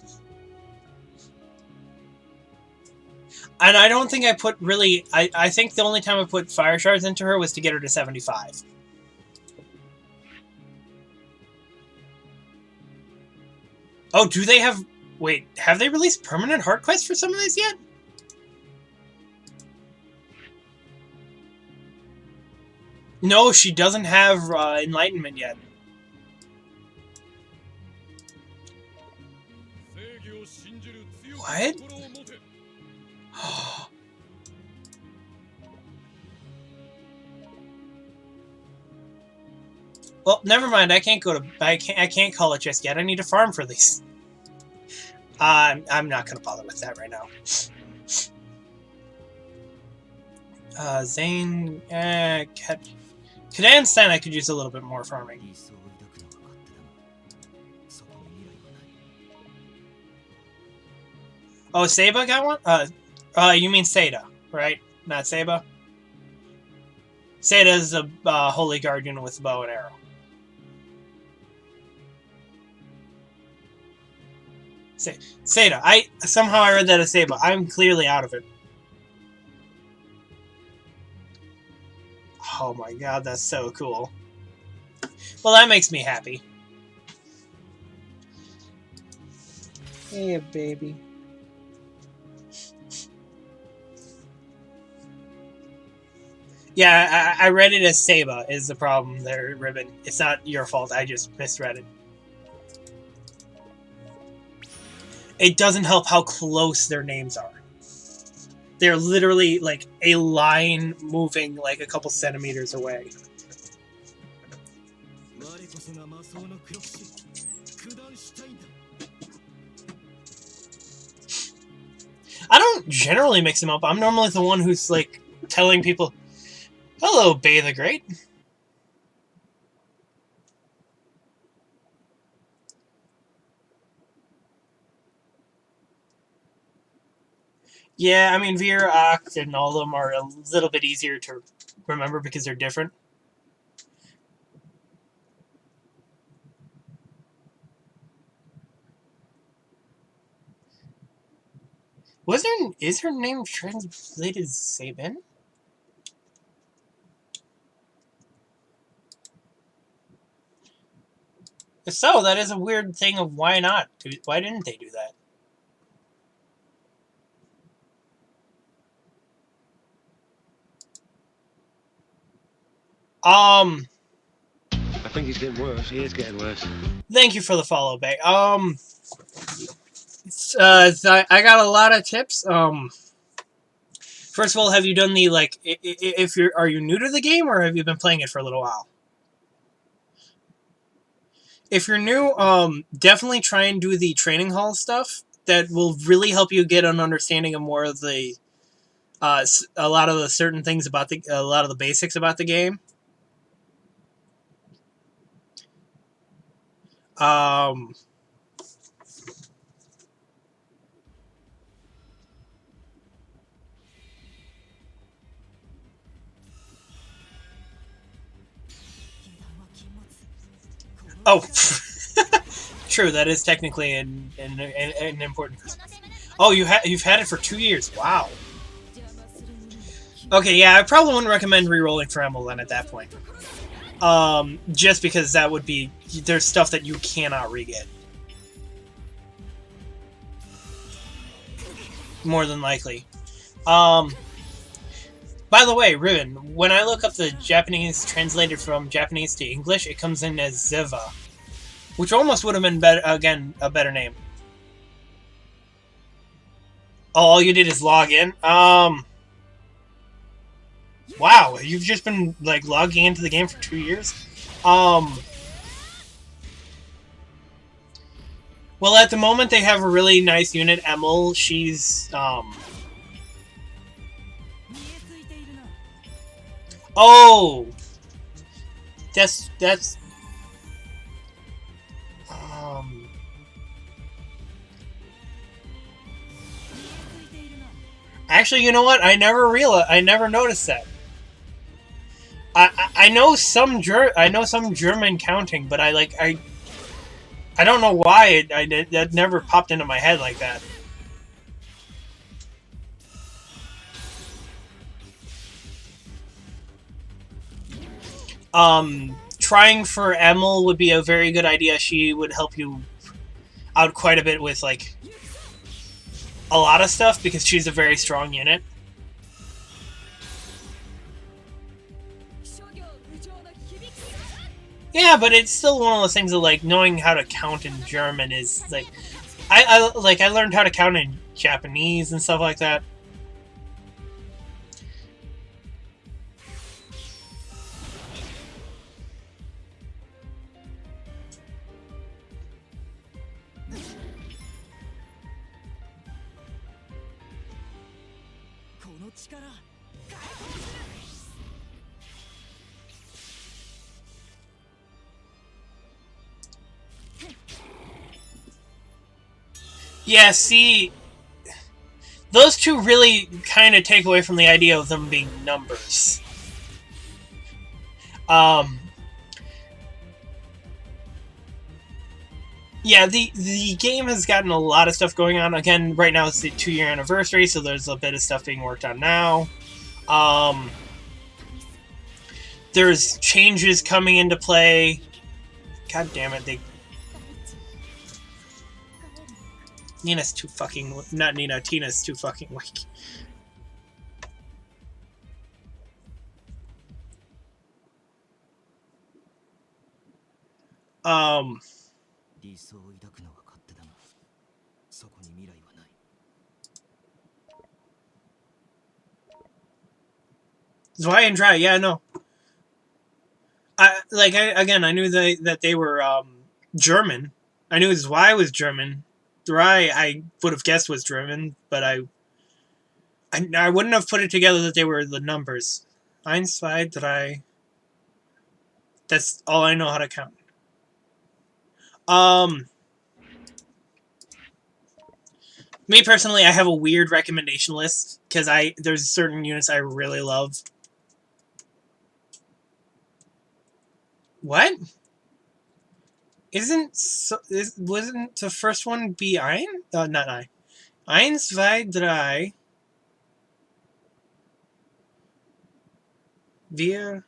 And I don't think I put really... I think the only time I put fire shards into her was to get her to 75. Oh, do they have... Wait, have they released permanent heart quests for some of these yet? No, she doesn't have enlightenment yet. What? Well, never mind. I can't go to. I can't call it just yet. I need to farm for these. I'm not gonna bother with that right now. Zane, Kadan Sen, I could use a little bit more farming. Oh, Seba got one? You mean Seda, right? Not Seba? Seda is a holy guardian with bow and arrow. Seda. Somehow I read that as Seba. I'm clearly out of it. Oh my god, that's so cool. Well, that makes me happy. Hey, baby. Yeah, I read it as Seba is the problem there, Ribbon. It's not your fault, I just misread it. It doesn't help how close their names are. They're literally like a line moving like a couple centimeters away. I don't generally mix them up. I'm normally the one who's like telling people, "Hello, Bay the Great." Yeah, I mean, Veer, Oct, and all of them are a little bit easier to remember because they're different. Is her name translated Sabin? If so, that is a weird thing of why not? Why didn't they do that? I think he's getting worse. He is getting worse. Thank you for the follow, Bay. I got a lot of tips. First of all, have you done the are you new to the game or have you been playing it for a little while? If you're new, definitely try and do the training hall stuff. That will really help you get an understanding of more of the, a lot of the certain things about a lot of the basics about the game. Oh, true. That is technically an important. Oh, you've had it for 2 years. Wow. Okay, yeah, I probably wouldn't recommend re-rolling for Emmeline at that point. Just because that would be... There's stuff that you cannot re-get. More than likely. By the way, Ribbon, when I look up the Japanese translated from Japanese to English, it comes in as Ziva. Which almost would have been, again, a better name. Oh, all you did is log in? Wow, you've just been, like, logging into the game for 2 years? Well, at the moment, they have a really nice unit, Emil. She's, Oh! That's... Actually, you know what? I never noticed that. I know some German counting, but I don't know why that never popped into my head like that. Trying for Emil would be a very good idea. She would help you out quite a bit with, like, a lot of stuff because she's a very strong unit. Yeah, but it's still one of those things that, like, knowing how to count in German is, like... I learned how to count in Japanese and stuff like that. Yeah, see, those two really kind of take away from the idea of them being numbers. Yeah, the game has gotten a lot of stuff going on. Again, right now it's the 2-year anniversary, so there's a bit of stuff being worked on now. There's changes coming into play. God damn it, Nina's too fucking... Not Nina, Tina's too fucking weak. Zwei and Dry, yeah, no. I knew that they were German. I knew Zwei was German. Dry, I would have guessed was German, but I wouldn't have put it together that they were the numbers. Eins, zwei, drei. That's all I know how to count. Me personally, I have a weird recommendation list because there's certain units I really love. What? Wasn't the first one be ein? Not ein. Eins, zwei, drei. Wir.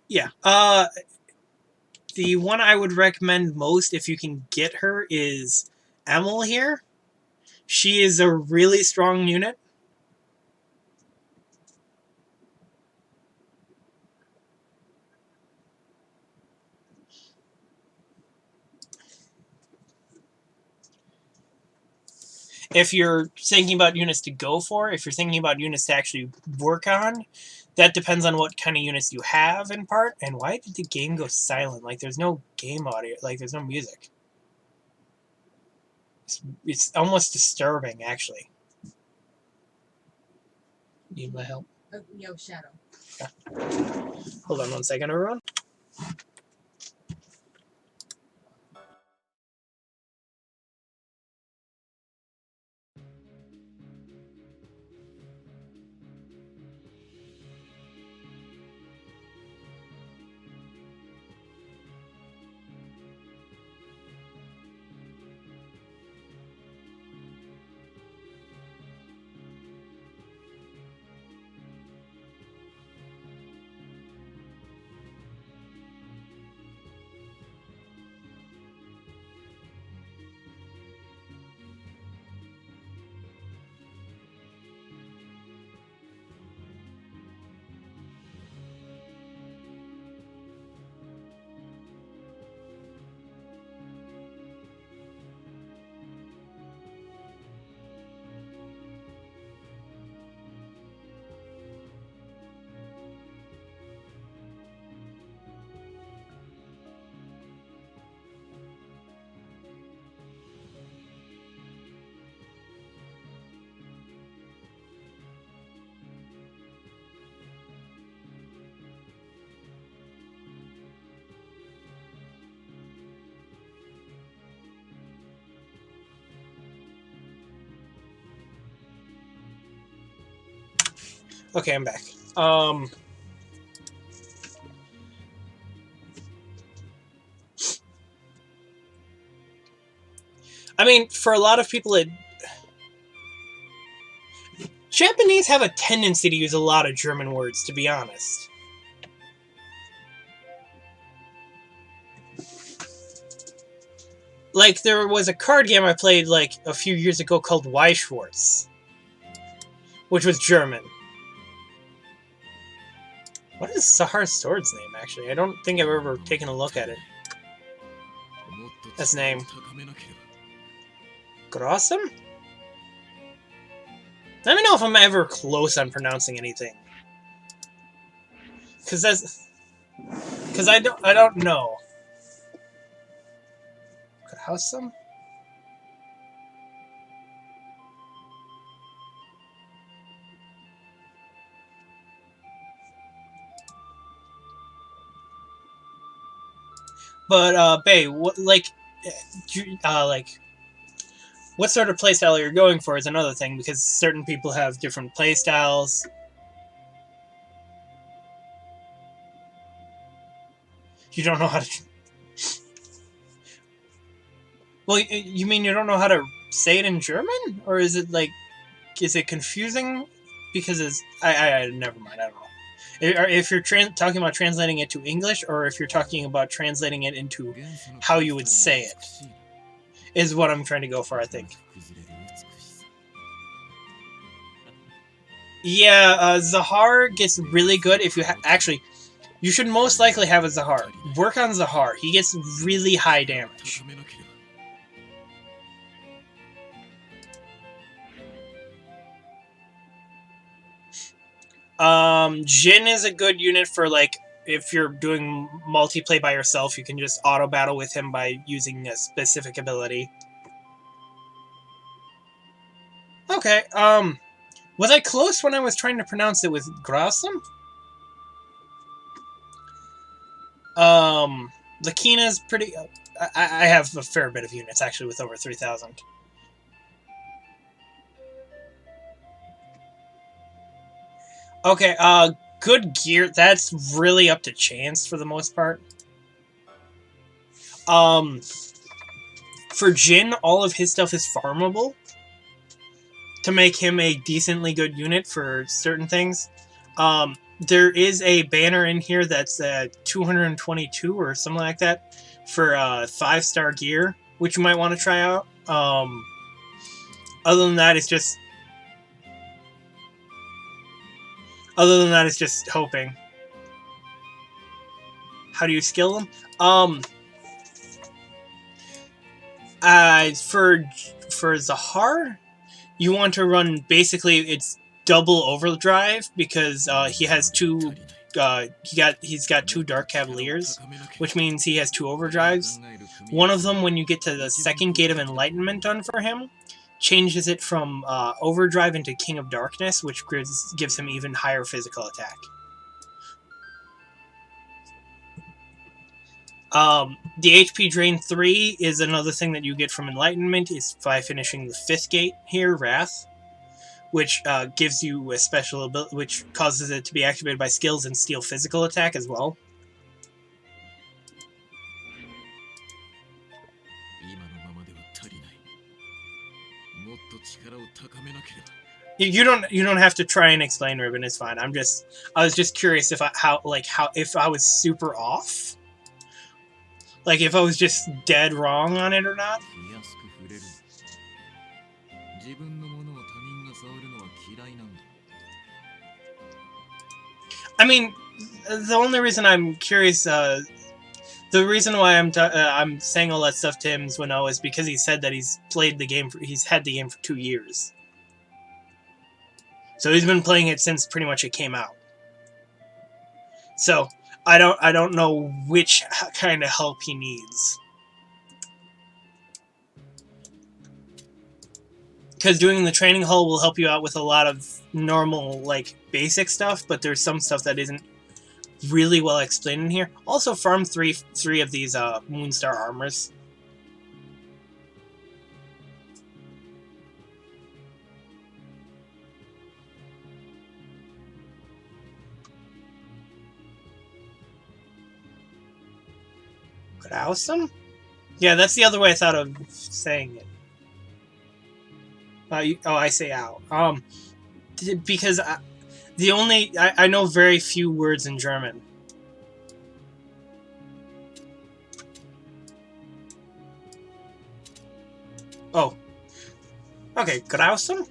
Yeah. The one I would recommend most if you can get her is Emil here. She is a really strong unit. If you're thinking about units to go for, if you're thinking about units to actually work on, that depends on what kind of units you have in part. And why did the game go silent? Like, there's no game audio. Like, there's no music. It's almost disturbing, actually. Need my help? Yo, Shadow. Yeah. Hold on 1 second, everyone. Okay, I'm back. I mean, for a lot of people, Japanese have a tendency to use a lot of German words, to be honest. Like, there was a card game I played, like, a few years ago called Schwartz, which was German. What is Sahar's sword's name, actually? I don't think I've ever taken a look at it. That's name. Grossum? Let me know if I'm ever close on pronouncing anything. Because I don't know. Grossum? But, Bae, what, like, what sort of playstyle you're going for is another thing, because certain people have different playstyles. You don't know how to... Well, you mean you don't know how to say it in German? Or is it, like, is it confusing? Because it's... never mind, I don't know. If you're talking about translating it to English, or if you're talking about translating it into how you would say it, is what I'm trying to go for, I think. Yeah, Zahar gets really good if you actually, you should most likely have a Zahar. Work on Zahar. He gets really high damage. Jin is a good unit for, like, if you're doing multiplay by yourself, you can just auto battle with him by using a specific ability. Okay, was I close when I was trying to pronounce it with Grossum? Lakina's pretty... I have a fair bit of units, actually, with over 3,000. Okay, good gear. That's really up to chance for the most part. For Jin, all of his stuff is farmable to make him a decently good unit for certain things. There is a banner in here that's 222 or something like that for 5-star gear, which you might want to try out. Other than that, it's just hoping. How do you skill them? For Zahar, you want to run basically it's double overdrive because he has two. He's got 2 Dark Cavaliers, which means he has 2 overdrives. One of them, when you get to the second Gate of Enlightenment done for him, changes it from overdrive into King of Darkness, which gives him even higher physical attack. The HP Drain 3 is another thing that you get from Enlightenment, is by finishing the 5th gate here, Wrath, which gives you a special ability, which causes it to be activated by skills and steal physical attack as well. You don't have to try and explain, Ribbon. It's fine. I was just curious if if I was super off. Like, if I was just dead wrong on it or not? I mean, the only reason I'm curious, the reason why I'm saying all that stuff to him Zwino is because he said that he's had the game for 2 years. So he's been playing it since pretty much it came out. So I don't know which kind of help he needs. Because doing the training hall will help you out with a lot of normal, like, basic stuff, but there's some stuff that isn't really well explained in here. Also, farm three of these Moonstar armors. Awesome? Yeah, that's the other way I thought of saying it. I say ow. Because I know very few words in German. Oh. Okay, Grausen?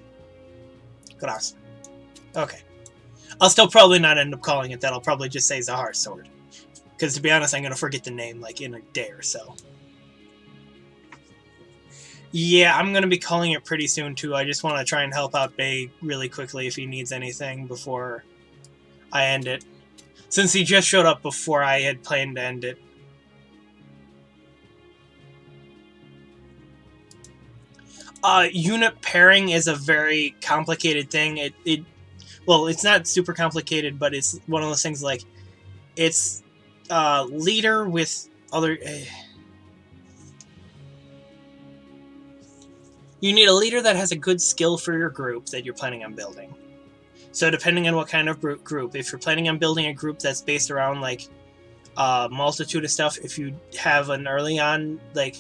Grausen. Okay. I'll still probably not end up calling it that. I'll probably just say Zahar's sword. Because to be honest, I'm going to forget the name like in a day or so. Yeah, I'm going to be calling it pretty soon too. I just want to try and help out Bay really quickly if he needs anything before I end it. Since he just showed up before I had planned to end it. Unit pairing is a very complicated thing. Well, it's not super complicated, but it's one of those things like it's leader with other. You need a leader that has a good skill for your group that you're planning on building. So depending on what kind of group, if you're planning on building a group that's based around like a multitude of stuff, if you have an early on like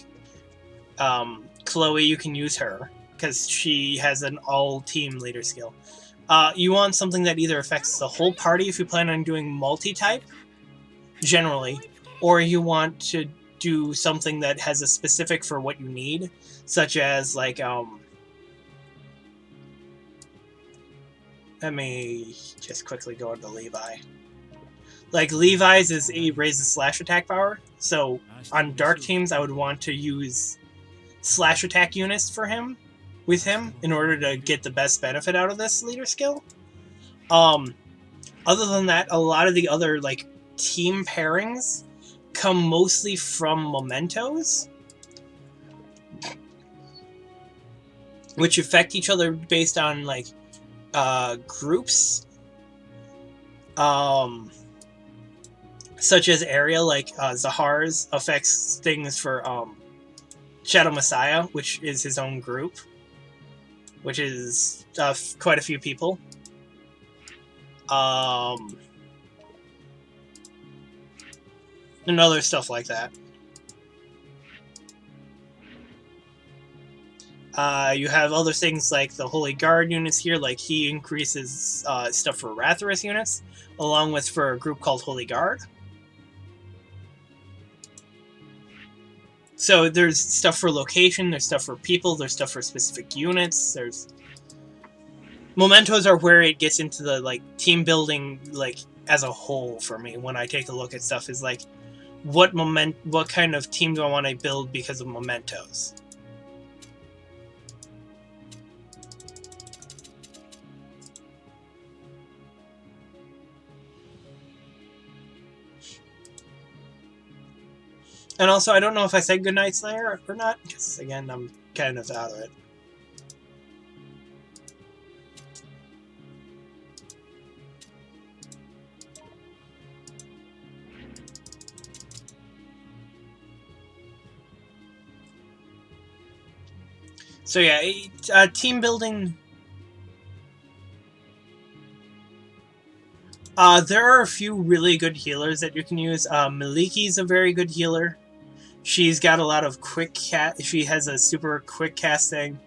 Chloe, you can use her because she has an all-team leader skill. You want something that either affects the whole party if you plan on doing multi-type, generally, or you want to do something that has a specific for what you need, such as like let me just quickly go into Levi. Like Levi's is he raises slash attack power, so on dark teams I would want to use slash attack units for him with him in order to get the best benefit out of this leader skill. Other than that, a lot of the other like team pairings come mostly from mementos, which affect each other based on like groups. Such as area, like Zahar's affects things for Shadow Messiah, which is his own group, which is quite a few people. And other stuff like that. You have other things like the Holy Guard units here, like he increases stuff for Ratharis units, along with for a group called Holy Guard. So there's stuff for location, there's stuff for people, there's stuff for specific units, there's... Mementos are where it gets into the, like, team building, like, as a whole for me when I take a look at stuff, is like, what kind of team do I want to build because of mementos? And also, I don't know if I said Goodnight Slayer or not, because, again, I'm kind of out of it. So yeah, team building... there are a few really good healers that you can use. Maliki's a very good healer. She's got a lot of quick she has a super quick casting.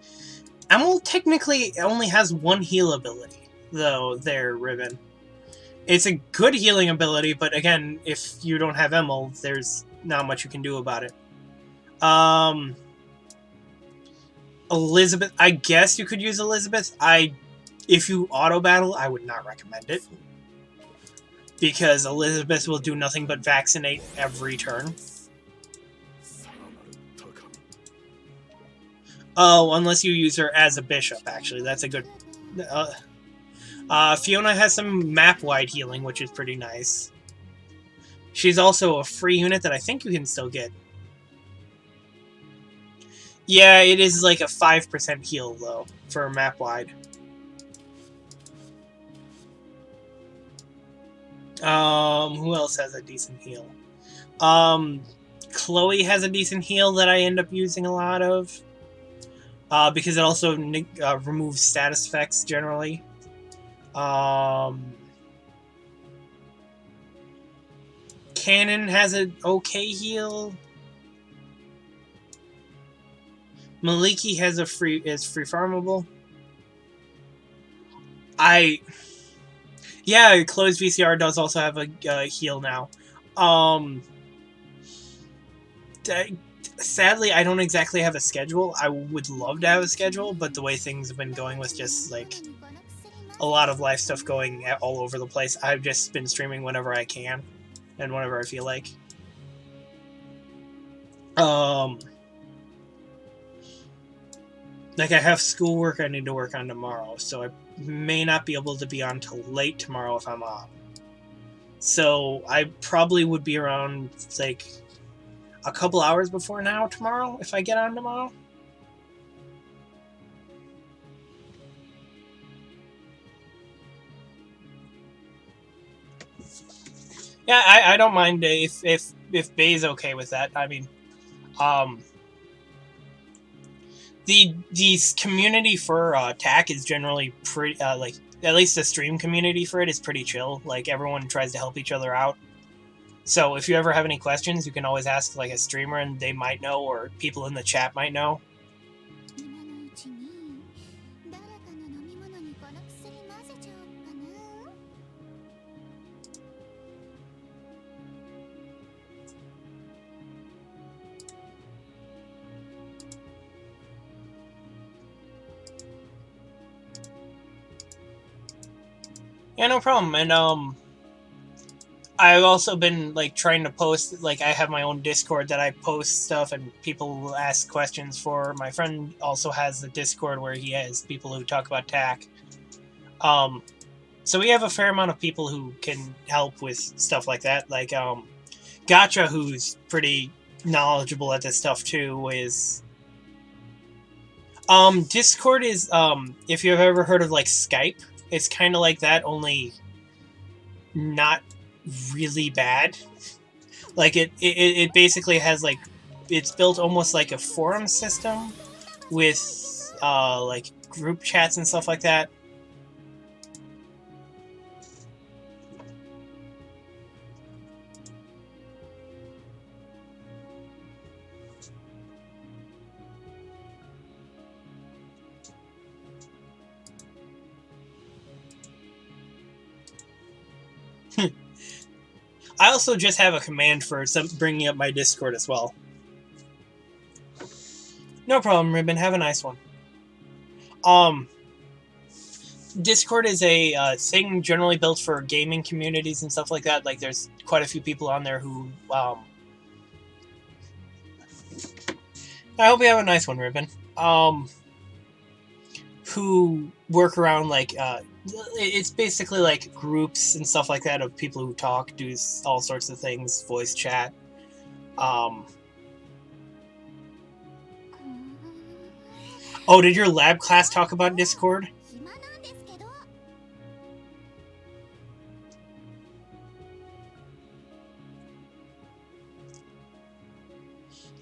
Emil technically only has one heal ability, though, there, Ribbon. It's a good healing ability, but again, if you don't have Emil, there's not much you can do about it. Elizabeth, I guess you could use Elizabeth. If you auto-battle, I would not recommend it. Because Elizabeth will do nothing but vaccinate every turn. Oh, unless you use her as a bishop, actually. That's a good... Fiona has some map-wide healing, which is pretty nice. She's also a free unit that I think you can still get. Yeah, it is like a 5% heal, though, for map-wide. Who else has a decent heal? Chloe has a decent heal that I end up using a lot of. Because it also removes status effects, generally. Cannon has an okay heal. Maliki has is free farmable. I yeah, closed VCR does also have a heal now. Um, sadly, I don't exactly have a schedule. I would love to have a schedule, but the way things have been going with just like a lot of life stuff going all over the place, I've just been streaming whenever I can and whenever I feel like. Um, like I have schoolwork I need to work on tomorrow, so I may not be able to be on till late tomorrow if I'm on. So I probably would be around like a couple hours before now tomorrow if I get on tomorrow. Yeah, I don't mind if Bay's okay with that. I mean, um, the community for TAC is generally pretty like at least the stream community for it is pretty chill. Like everyone tries to help each other out. So if you ever have any questions, you can always ask like a streamer and they might know, or people in the chat might know. Yeah, no problem. And I've also been like trying to post, like I have my own Discord that I post stuff and people will ask questions for. My friend also has the Discord where he has people who talk about TAC. So we have a fair amount of people who can help with stuff like that. Like Gotcha, who's pretty knowledgeable at this stuff too, is Discord is if you've ever heard of like Skype, it's kind of like that, only not really bad. Like it basically has like it's built almost like a forum system with like group chats and stuff like that. I also just have a command for bringing up my Discord as well. No problem, Ribbon. Have a nice one. Discord is a thing generally built for gaming communities and stuff like that. Like, there's quite a few people on there who. I hope you have a nice one, Ribbon. Who work around like it's basically like groups and stuff like that of people who talk, do all sorts of things, voice chat. Oh, did your lab class talk about Discord?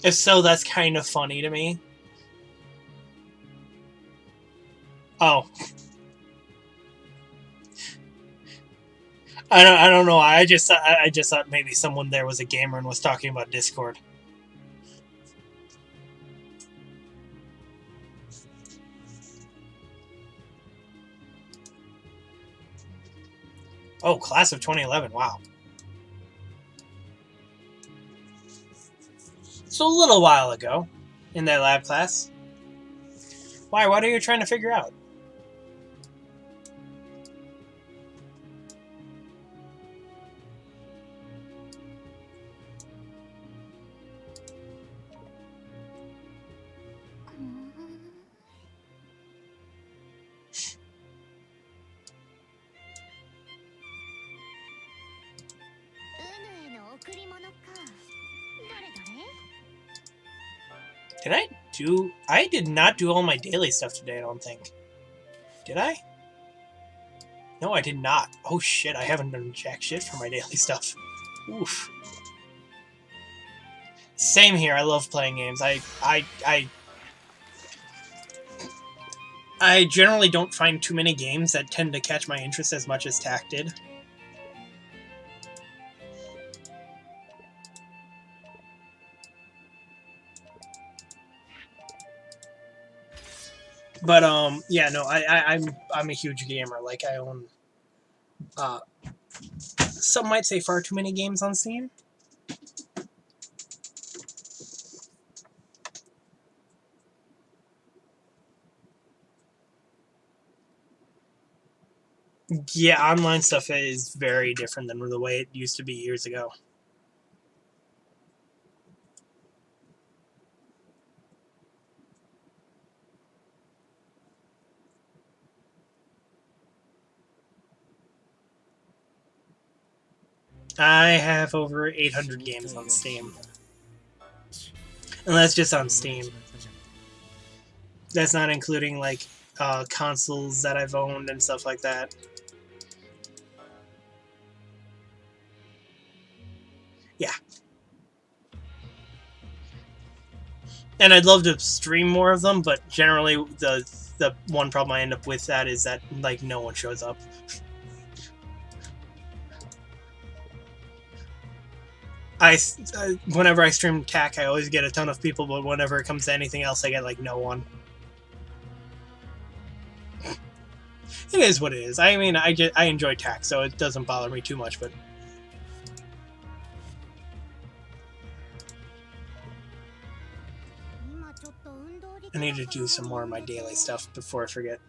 If so, that's kind of funny to me. Oh, I don't know. I just thought maybe someone there was a gamer and was talking about Discord. Oh, class of 2011. Wow. So a little while ago, in that lab class. Why? What are you trying to figure out? Did I do... I did not do all my daily stuff today, I don't think. Did I? No, I did not. Oh shit, I haven't done jack shit for my daily stuff. Oof. Same here, I love playing games. I generally don't find too many games that tend to catch my interest as much as TAC did. But yeah, no, I'm a huge gamer. Like I own, uh, some might say far too many games on Steam. Yeah, online stuff is very different than the way it used to be years ago. I have over 800 games on Steam. And that's just on Steam. That's not including, like, consoles that I've owned and stuff like that. Yeah. And I'd love to stream more of them, but generally the one problem I end up with that is that, like, no one shows up. Whenever I stream TAC, I always get a ton of people, but whenever it comes to anything else, I get, like, no one. It is what it is. I mean, I enjoy TAC, so it doesn't bother me too much, but I need to do some more of my daily stuff before I forget.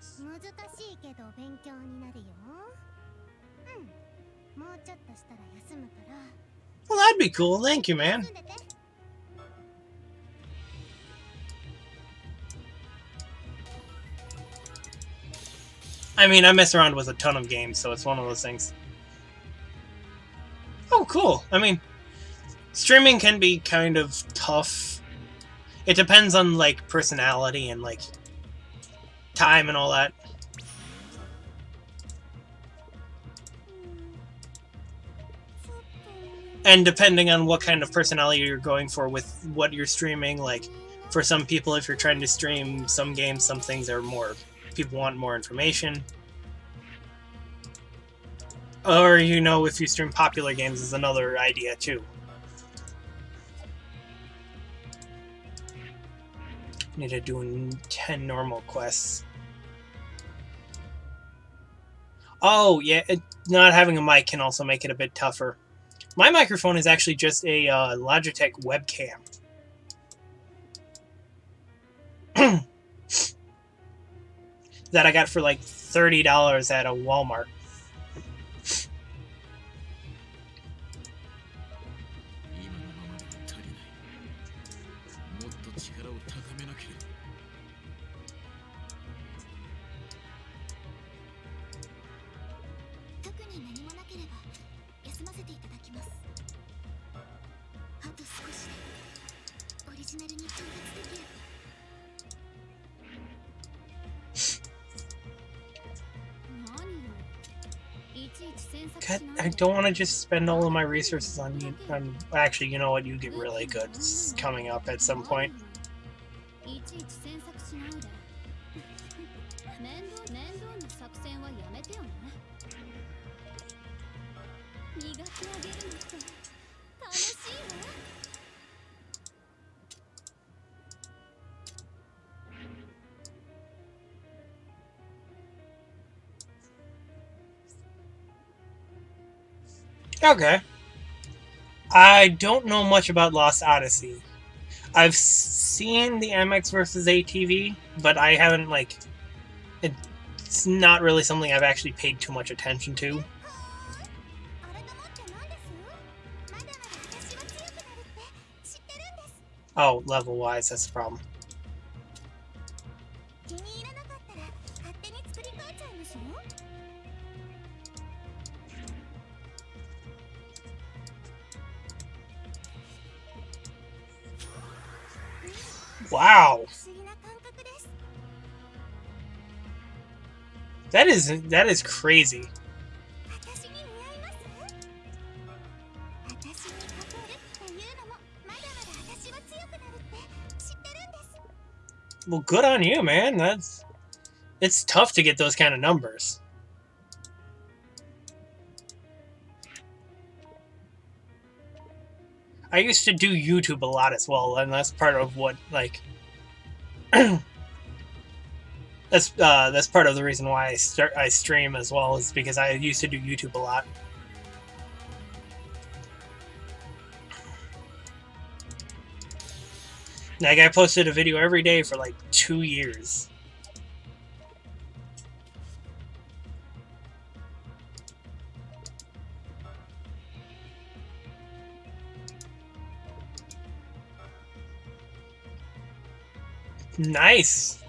Well, that'd be cool. Thank you, man. I mean, I mess around with a ton of games, so it's one of those things. Oh, cool. I mean, streaming can be kind of tough. It depends on, like, personality and, like, time and all that. And depending on what kind of personality you're going for with what you're streaming, like, for some people, if you're trying to stream some games, some things are more, people want more information. Or, you know, if you stream popular games is another idea, too. Need to do 10 normal quests. Oh, yeah, not having a mic can also make it a bit tougher. My microphone is actually just a Logitech webcam. That I got for like $30 at a Walmart. God, I don't want to just spend all of my resources on you. Actually, you know what? You get really good. It's coming up at some point. Okay. I don't know much about Lost Odyssey. I've seen the MX versus ATV, but I haven't, like... It's not really something I've actually paid too much attention to. Oh, level-wise, that's the problem. Wow. That is crazy. Well, good on you, man. It's tough to get those kind of numbers. I used to do YouTube a lot as well, and that's part of what, like, that's That's part of the reason why I stream as well, is because I used to do YouTube a lot. Like, I posted a video every day for like 2 years. Nice.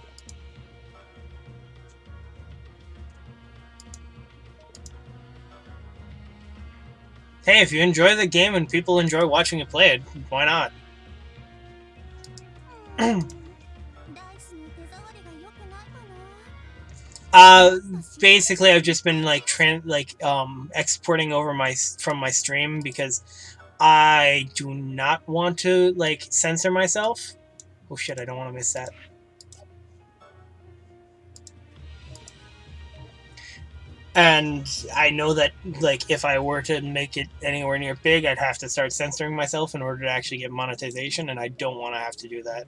Hey, if you enjoy the game and people enjoy watching you play it, why not? Basically, I've just been like exporting over from my stream because I do not want to like censor myself. Oh shit! I don't want to miss that. And I know that like if I were to make it anywhere near big, I'd have to start censoring myself in order to actually get monetization, and I don't want to have to do that.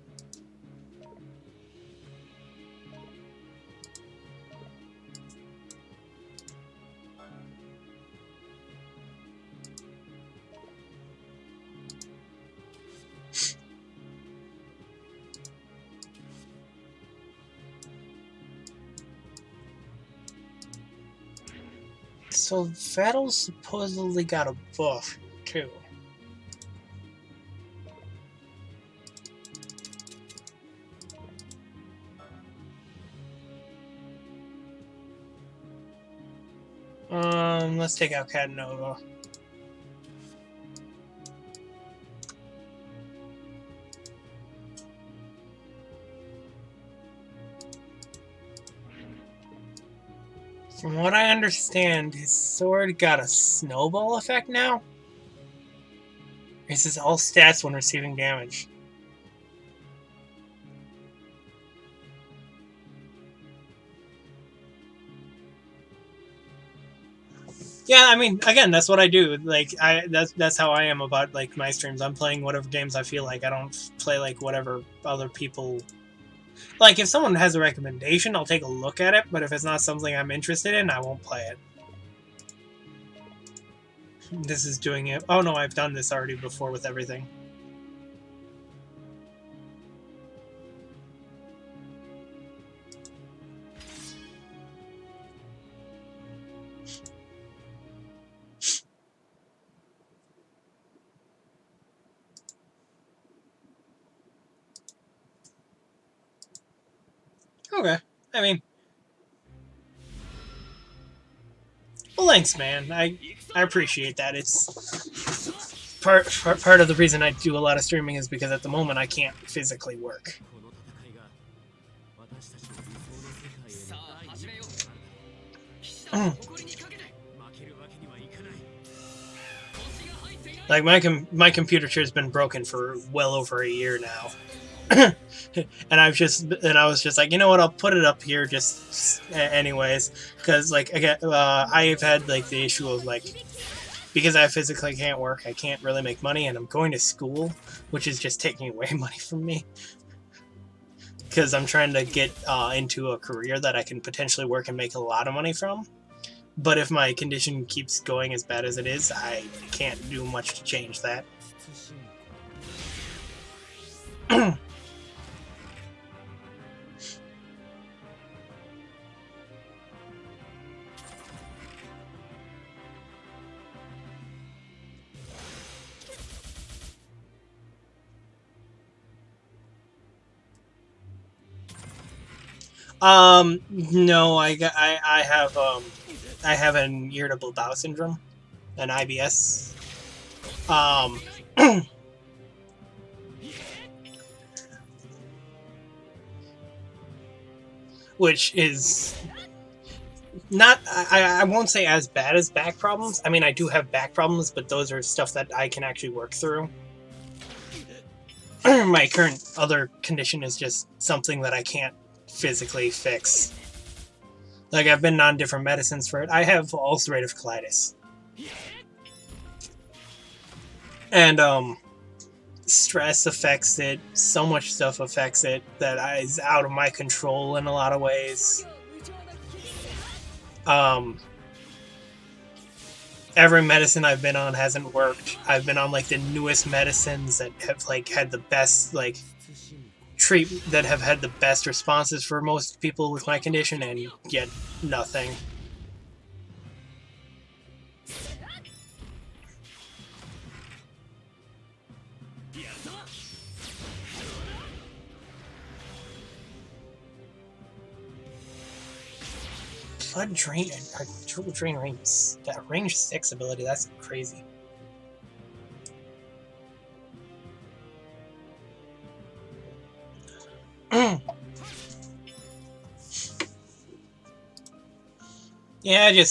So Vettel supposedly got a buff too. Let's take out Catanova. From what I understand, his sword got a snowball effect now? This is all stats when receiving damage. Yeah, I mean, again, that's what I do. Like, that's how I am about like my streams. I'm playing whatever games I feel like. I don't play like whatever other people. Like, if someone has a recommendation, I'll take a look at it. But if it's not something I'm interested in, I won't play it. This is doing it. Oh no, I've done this already before with everything. Okay. I mean, well, thanks, man. I appreciate that. It's part of the reason I do a lot of streaming is because at the moment I can't physically work. Like my computer chair has been broken for well over a year now. and I was just like, you know what, I'll put it up here just anyways, because like again, I've had like the issue of like, because I physically can't work, I can't really make money, and I'm going to school, which is just taking away money from me. Because I'm trying to get into a career that I can potentially work and make a lot of money from. But if my condition keeps going as bad as it is, I can't do much to change that. No, I have an irritable bowel syndrome, an IBS. Um, which is not, I won't say as bad as back problems. I mean, I do have back problems, but those are stuff that I can actually work through. My current other condition is just something that I can't physically fix. Like, I've been on different medicines for it. I have ulcerative colitis. And, stress affects it. So much stuff affects it that is out of my control in a lot of ways. Um, every medicine I've been on hasn't worked. I've been on like the newest medicines that have like had the best like that have had the best responses for most people with my condition, and yet nothing. Blood drain or triple drain range, that range 6 ability, that's crazy. Yeah,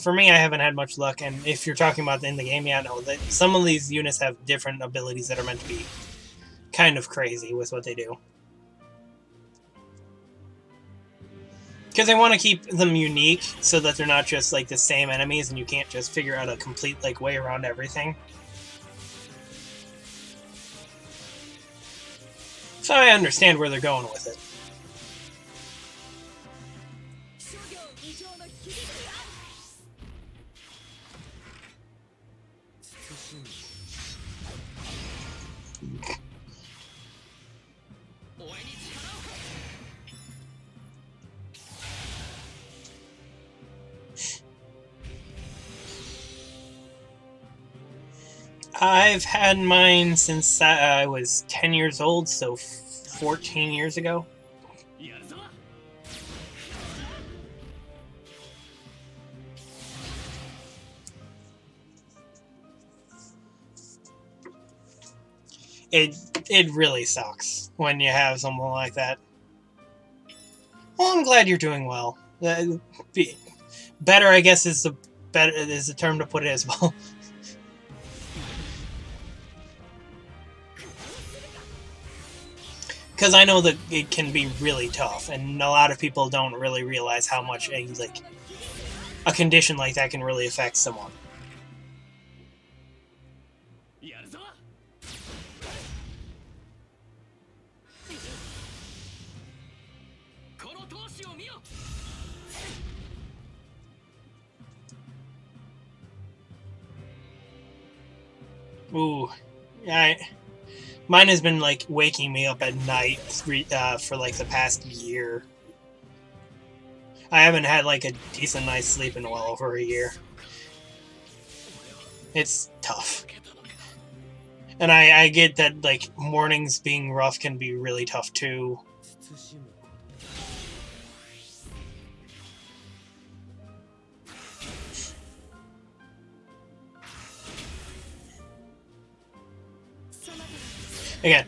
for me, I haven't had much luck, and if you're talking about in the game, yeah, no, some of these units have different abilities that are meant to be kind of crazy with what they do. Because they want to keep them unique, so that they're not just like the same enemies, and you can't just figure out a complete like way around everything. So I understand where they're going with it. I've had mine since I was 10 years old, so 14 years ago. It really sucks when you have someone like that. Well, I'm glad you're doing well. Better, I guess, is the term to put it as well. Because I know that it can be really tough, and a lot of people don't really realize how much a condition like that can really affect someone. Ooh, mine has been like waking me up at night for like the past year. I haven't had like a decent night's sleep in well over a year. It's tough. And I get that like mornings being rough can be really tough too. Again,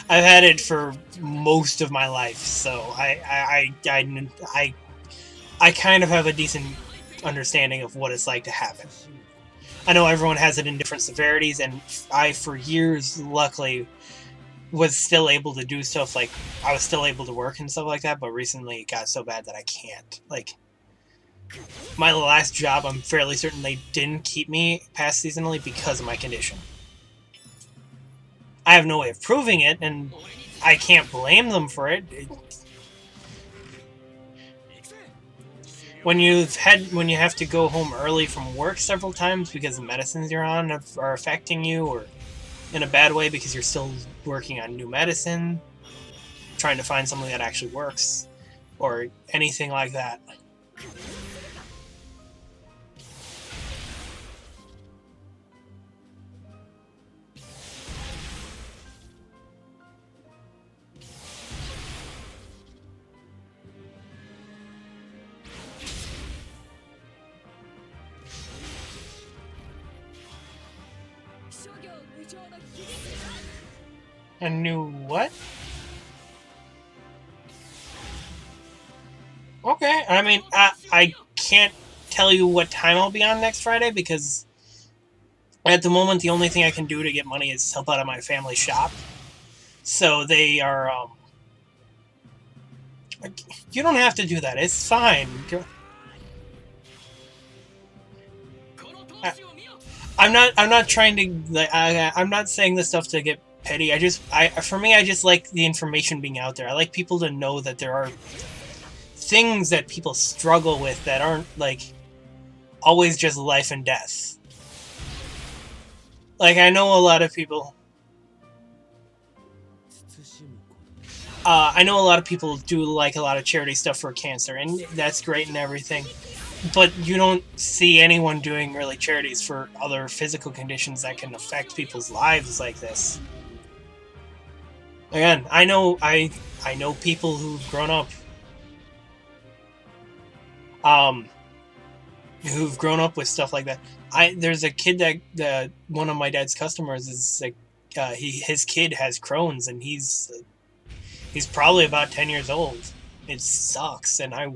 I've had it for most of my life, so I kind of have a decent understanding of what it's like to have it. I know everyone has it in different severities, and I, for years, luckily, was still able to do stuff like I was still able to work and stuff like that, but recently it got so bad that I can't. Like, my last job, I'm fairly certain they didn't keep me past seasonally because of my condition. I have no way of proving it, and I can't blame them for it. When you have to go home early from work several times because the medicines you're on are affecting you, or in a bad way because you're still working on new medicine, trying to find something that actually works, or anything like that. A new what? Okay, I mean, I can't tell you what time I'll be on next Friday because at the moment the only thing I can do to get money is help out at my family shop. So they are, you don't have to do that, it's fine. I'm not trying to, I'm not saying this stuff to get petty. For me, I just like the information being out there. I like people to know that there are things that people struggle with that aren't like always just life and death. Like I know a lot of people. I know a lot of people do like a lot of charity stuff for cancer, and that's great and everything. But you don't see anyone doing really charities for other physical conditions that can affect people's lives like this. Again, I know people who've grown up, um, who've grown up with stuff like that. There's a kid that one of my dad's customers is like, his kid has Crohn's, and he's probably about 10 years old. It sucks, and I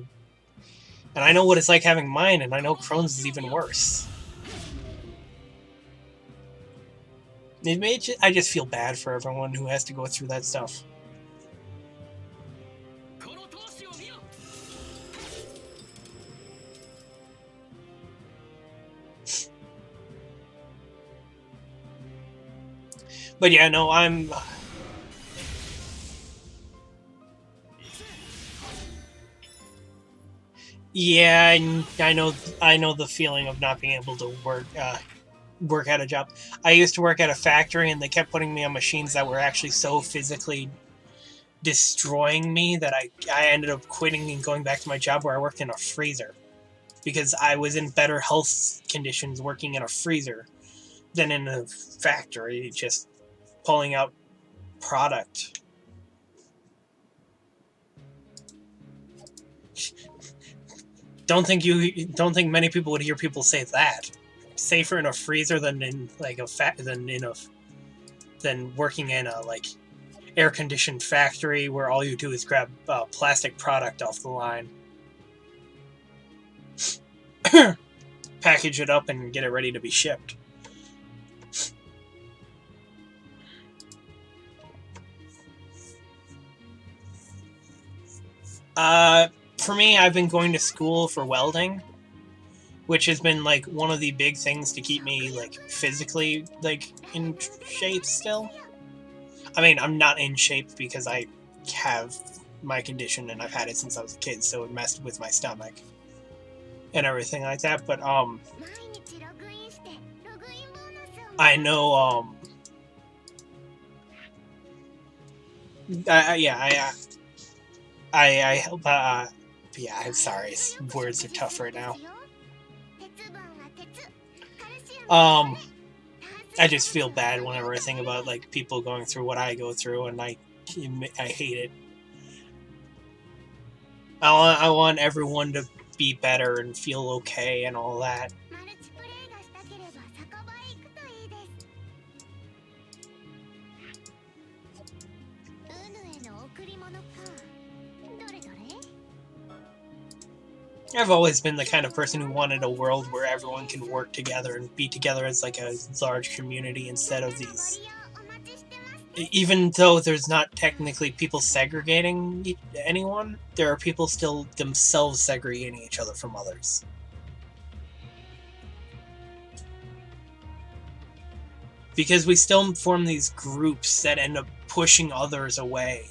know what it's like having mine, and I know Crohn's is even worse. I just feel bad for everyone who has to go through that stuff. But yeah, no, yeah, I know the feeling of not being able to work at a job. I used to work at a factory, and they kept putting me on machines that were actually so physically destroying me that I ended up quitting and going back to my job where I worked in a freezer, because I was in better health conditions working in a freezer than in a factory just pulling out product. Don't think many people would hear people say that. Safer in a freezer than in like than working in a like air conditioned factory where all you do is grab plastic product off the line, package it up, and get it ready to be shipped. For me, I've been going to school for welding, which has been like one of the big things to keep me like physically like in shape still. I mean, I'm not in shape because I have my condition and I've had it since I was a kid, so it messed with my stomach and everything like that. But I know yeah, I help yeah, I'm sorry. Words are tough right now. Um I just feel bad whenever I think about like people going through what I go through, and I hate it. I want everyone to be better and feel okay and all that. I've always been the kind of person who wanted a world where everyone can work together and be together as like a large community instead of these. Even though there's not technically people segregating anyone, there are people still themselves segregating each other from others. Because we still form these groups that end up pushing others away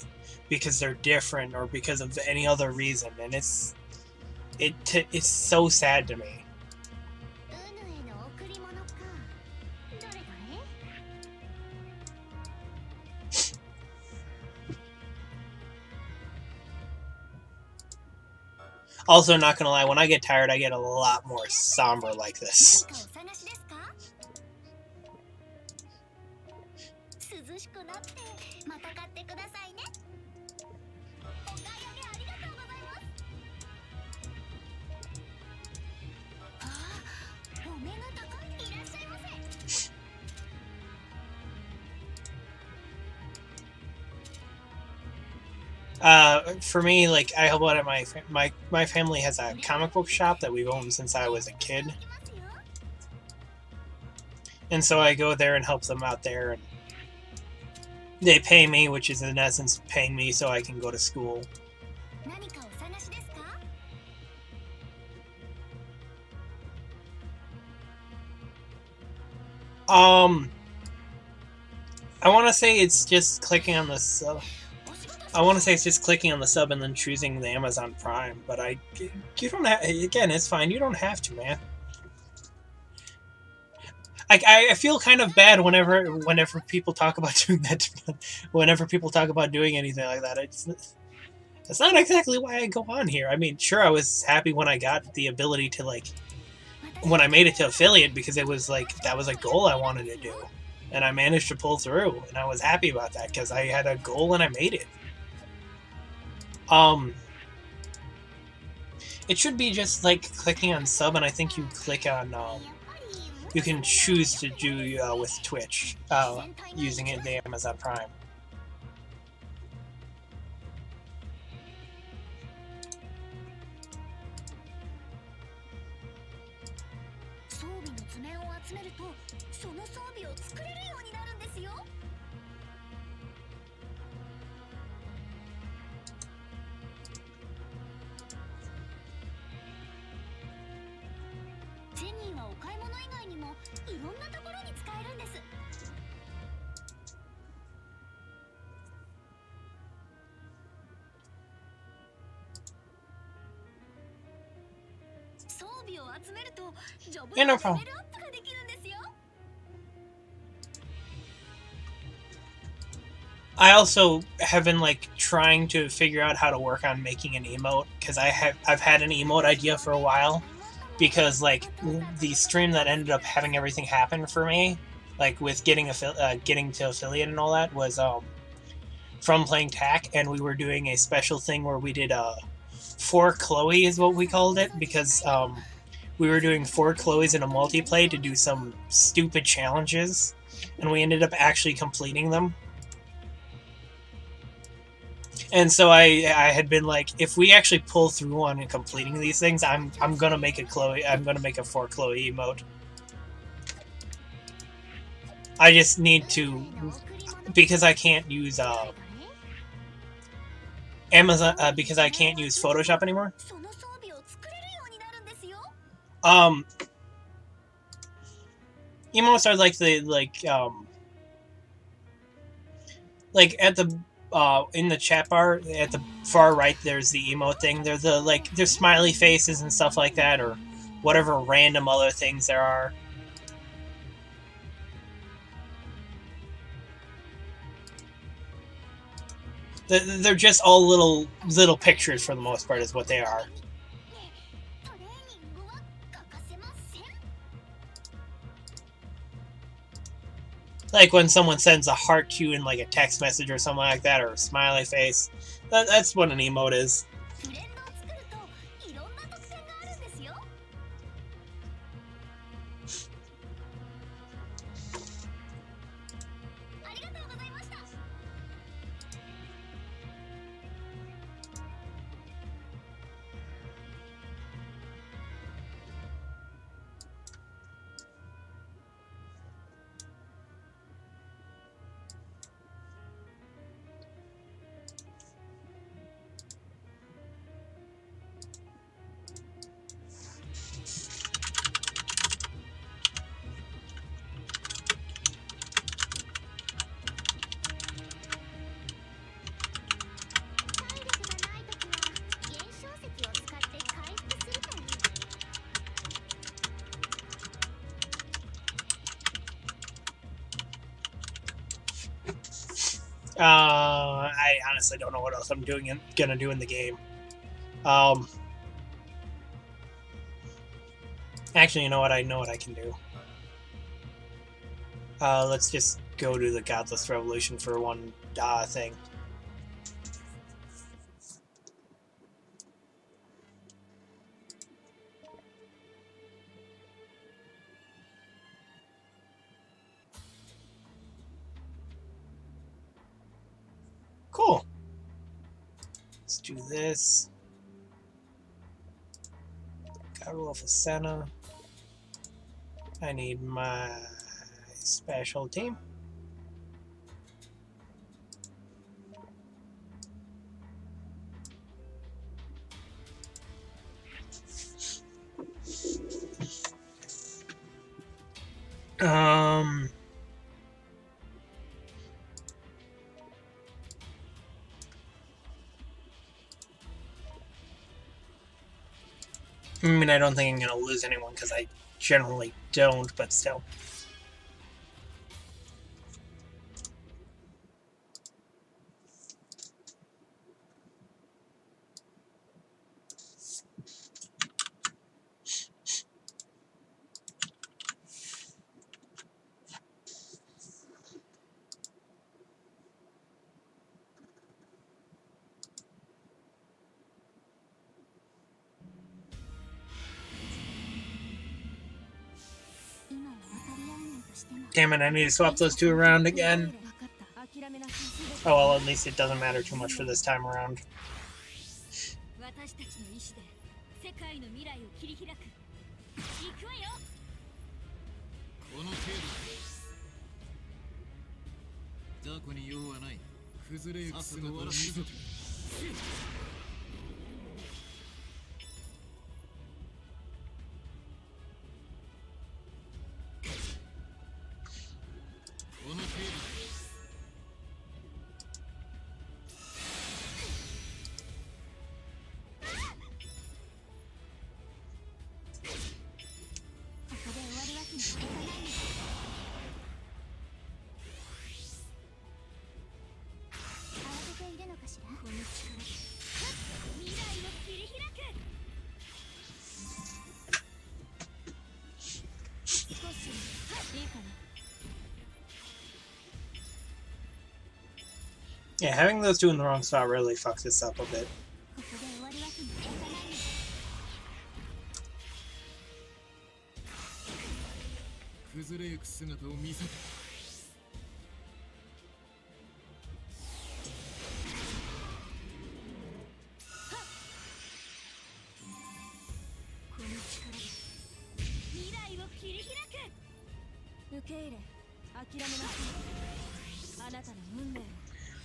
because they're different or because of any other reason, and it's so sad to me. Also, not gonna lie, when I get tired, I get a lot more somber like this. For me, like I help out at my family has a comic book shop that we've owned since I was a kid, and so I go there and help them out there, and they pay me, which is in essence paying me so I can go to school. Um, I want to say it's just clicking on the sub. I want to say it's just clicking on the sub and then choosing the Amazon Prime, but you don't have. Again, it's fine. You don't have to, man. I feel kind of bad whenever people talk about doing that. Whenever people talk about doing anything like that, it's not exactly why I go on here. I mean, sure, I was happy when I got the ability to when I made it to affiliate because it was that was a goal I wanted to do, and I managed to pull through, and I was happy about that because I had a goal and I made it. Um, it should be just like clicking on sub, and I think you click on you can choose to do with Twitch using it the Amazon Prime. Yeah, no problem. I also have been trying to figure out how to work on making an emote because I've had an emote idea for a while because the stream that ended up having everything happen for me with getting to affiliate and all that was from playing TAC, and we were doing a special thing where we did four Chloe is what we called it because we were doing four Chloes in a multiplay to do some stupid challenges, and we ended up actually completing them. And so I had been like, if we actually pull through on completing these things, I'm gonna make a Chloe. I'm gonna make a four Chloe emote. I just need to because I can't use Amazon because I can't use Photoshop anymore. Um, emotes are like at the in the chat bar at the far right. There's the emote thing. There's there's smiley faces and stuff like that, or whatever random other things there are. They're just all little pictures for the most part, is what they are. Like when someone sends a heart to you in a text message or something like that, or a smiley face. That's what an emote is. I honestly don't know what else I'm gonna do in the game. Actually, you know what? I know what I can do. Let's just go to the Godless Revolution for one thing. Cool. Let's do this. Got roll for Senna. I need my special team. Um, I mean, I don't think I'm going to lose anyone because I generally don't, but still. Damn it, I need to swap those two around again. Oh well, at least it doesn't matter too much for this time around. 私たちの意志で世界の未来を切り開く。行くわよ。この程度。雑魚に用はない。崩れゆく姿を見せて。この程度。 Yeah, having those two in the wrong spot really fucks this up a bit.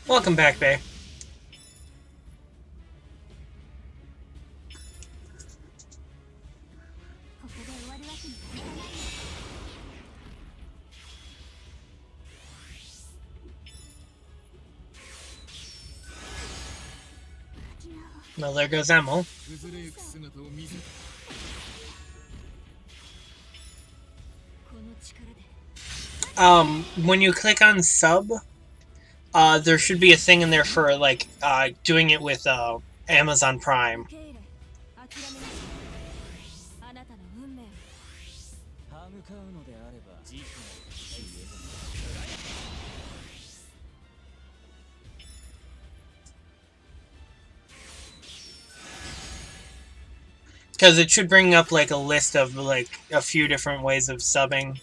Welcome back, Bay. Well, there goes Emil. When you click on sub, there should be a thing in there for, like, doing it with, Amazon Prime. Because it should bring up, like, a list of, like, a few different ways of subbing.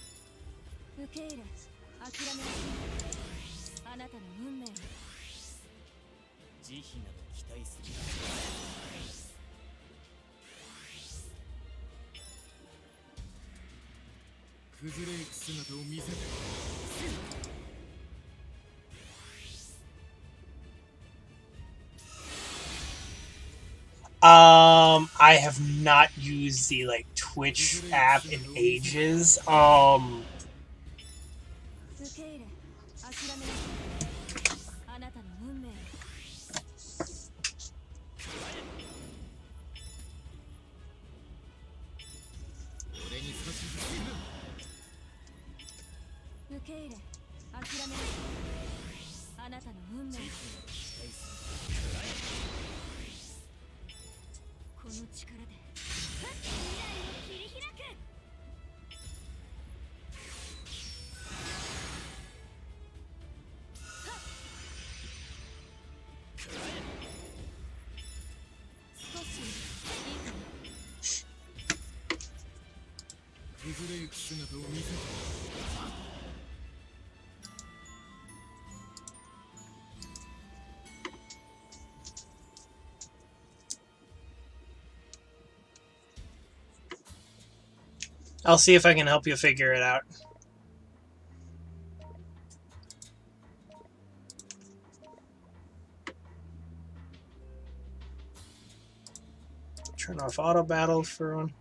I have not used the, like, Twitch app in ages. I'll see if I can help you figure it out. Turn off auto battle for one.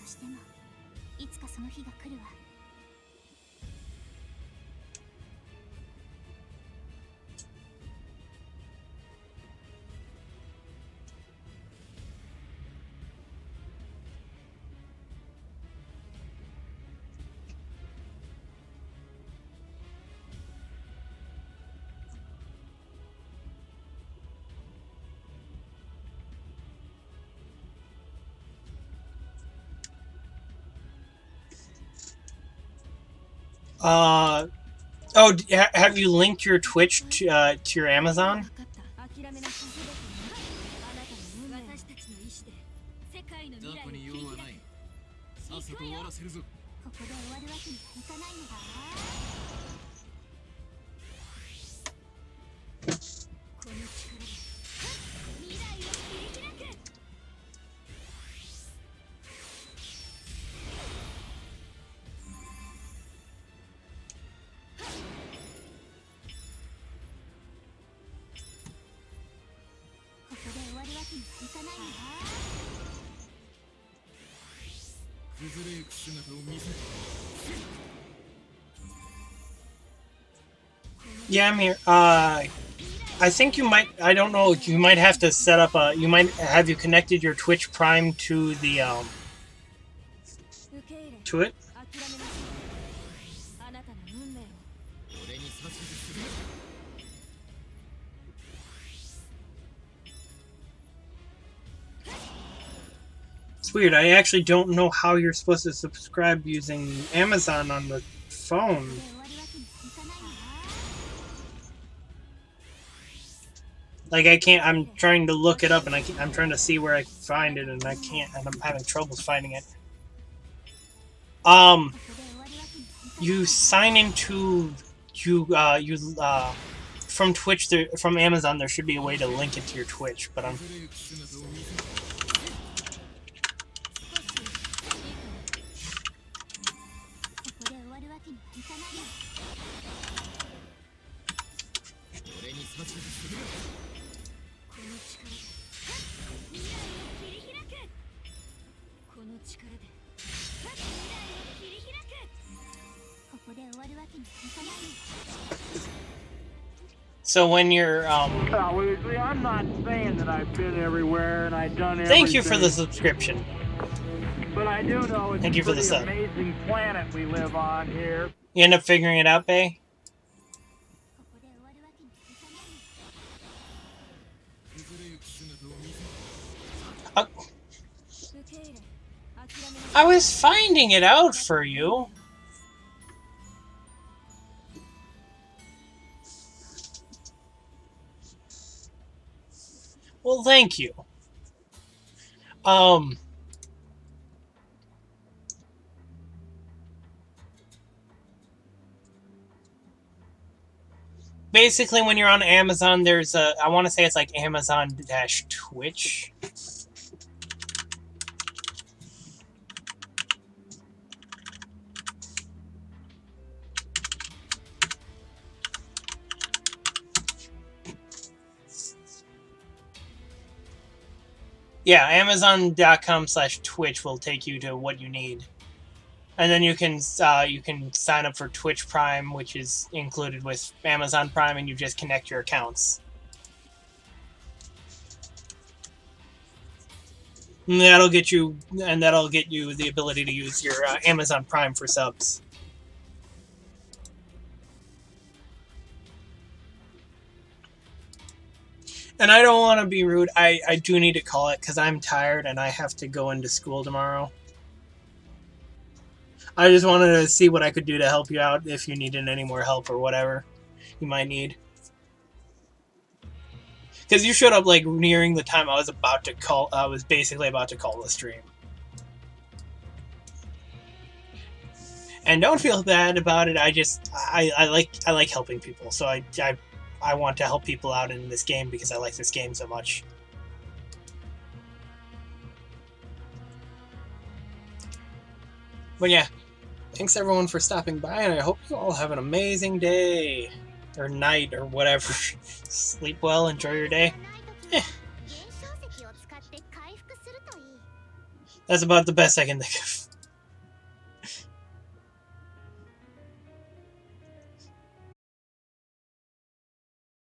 してもいつかその日が来るわ。Oh, have you linked your Twitch to your Amazon? 分かった。諦めなさい。全てあなたの運命。私たちの意志で世界の未来を切り開く。さっさと終わらせるぞ。ここで終わるわけにはいかないのだ。この力で未来を切り開く。ここで終わるわけにはいかないのだ。崩れゆく姿を見せる。Yeah, I'm here. I think you might. I don't know. You might have to set up a. You might have you connected your Twitch Prime to the to it. 諦めなさい。あなたの運命を俺に指図する。It's weird. I actually don't know how you're supposed to subscribe using Amazon on the phone. Like I can't. I'm trying to look it up, and I'm trying to see where I can find it, and I can't. And I'm having trouble finding it. You sign into from Twitch from Amazon. There should be a way to link it to your Twitch, but I'm. So when you're I'm not saying that I've been everywhere and I've done everything. Thank you for the subscription. But I do know it's Thank you for a the pretty sub. amazing planet we live on here. You end up figuring it out, Bay? I was finding it out for you. Well, thank you. Basically, when you're on Amazon, there's a, I want to say it's like Amazon-Twitch. Yeah, Amazon.com/Twitch will take you to what you need. And then you can sign up for Twitch Prime, which is included with Amazon Prime, and you just connect your accounts. And that'll get you the ability to use your Amazon Prime for subs. And I don't want to be rude. I do need to call it because I'm tired and I have to go into school tomorrow. I just wanted to see what I could do to help you out if you needed any more help or whatever you might need. Because you showed up like nearing the time I was about to call. I was basically about to call the stream. And don't feel bad about it. I like helping people, so I want to help people out in this game because I like this game so much. But yeah, thanks everyone for stopping by, and I hope you all have an amazing day, or night, or whatever. Sleep well, enjoy your day. That's about the best I can think of.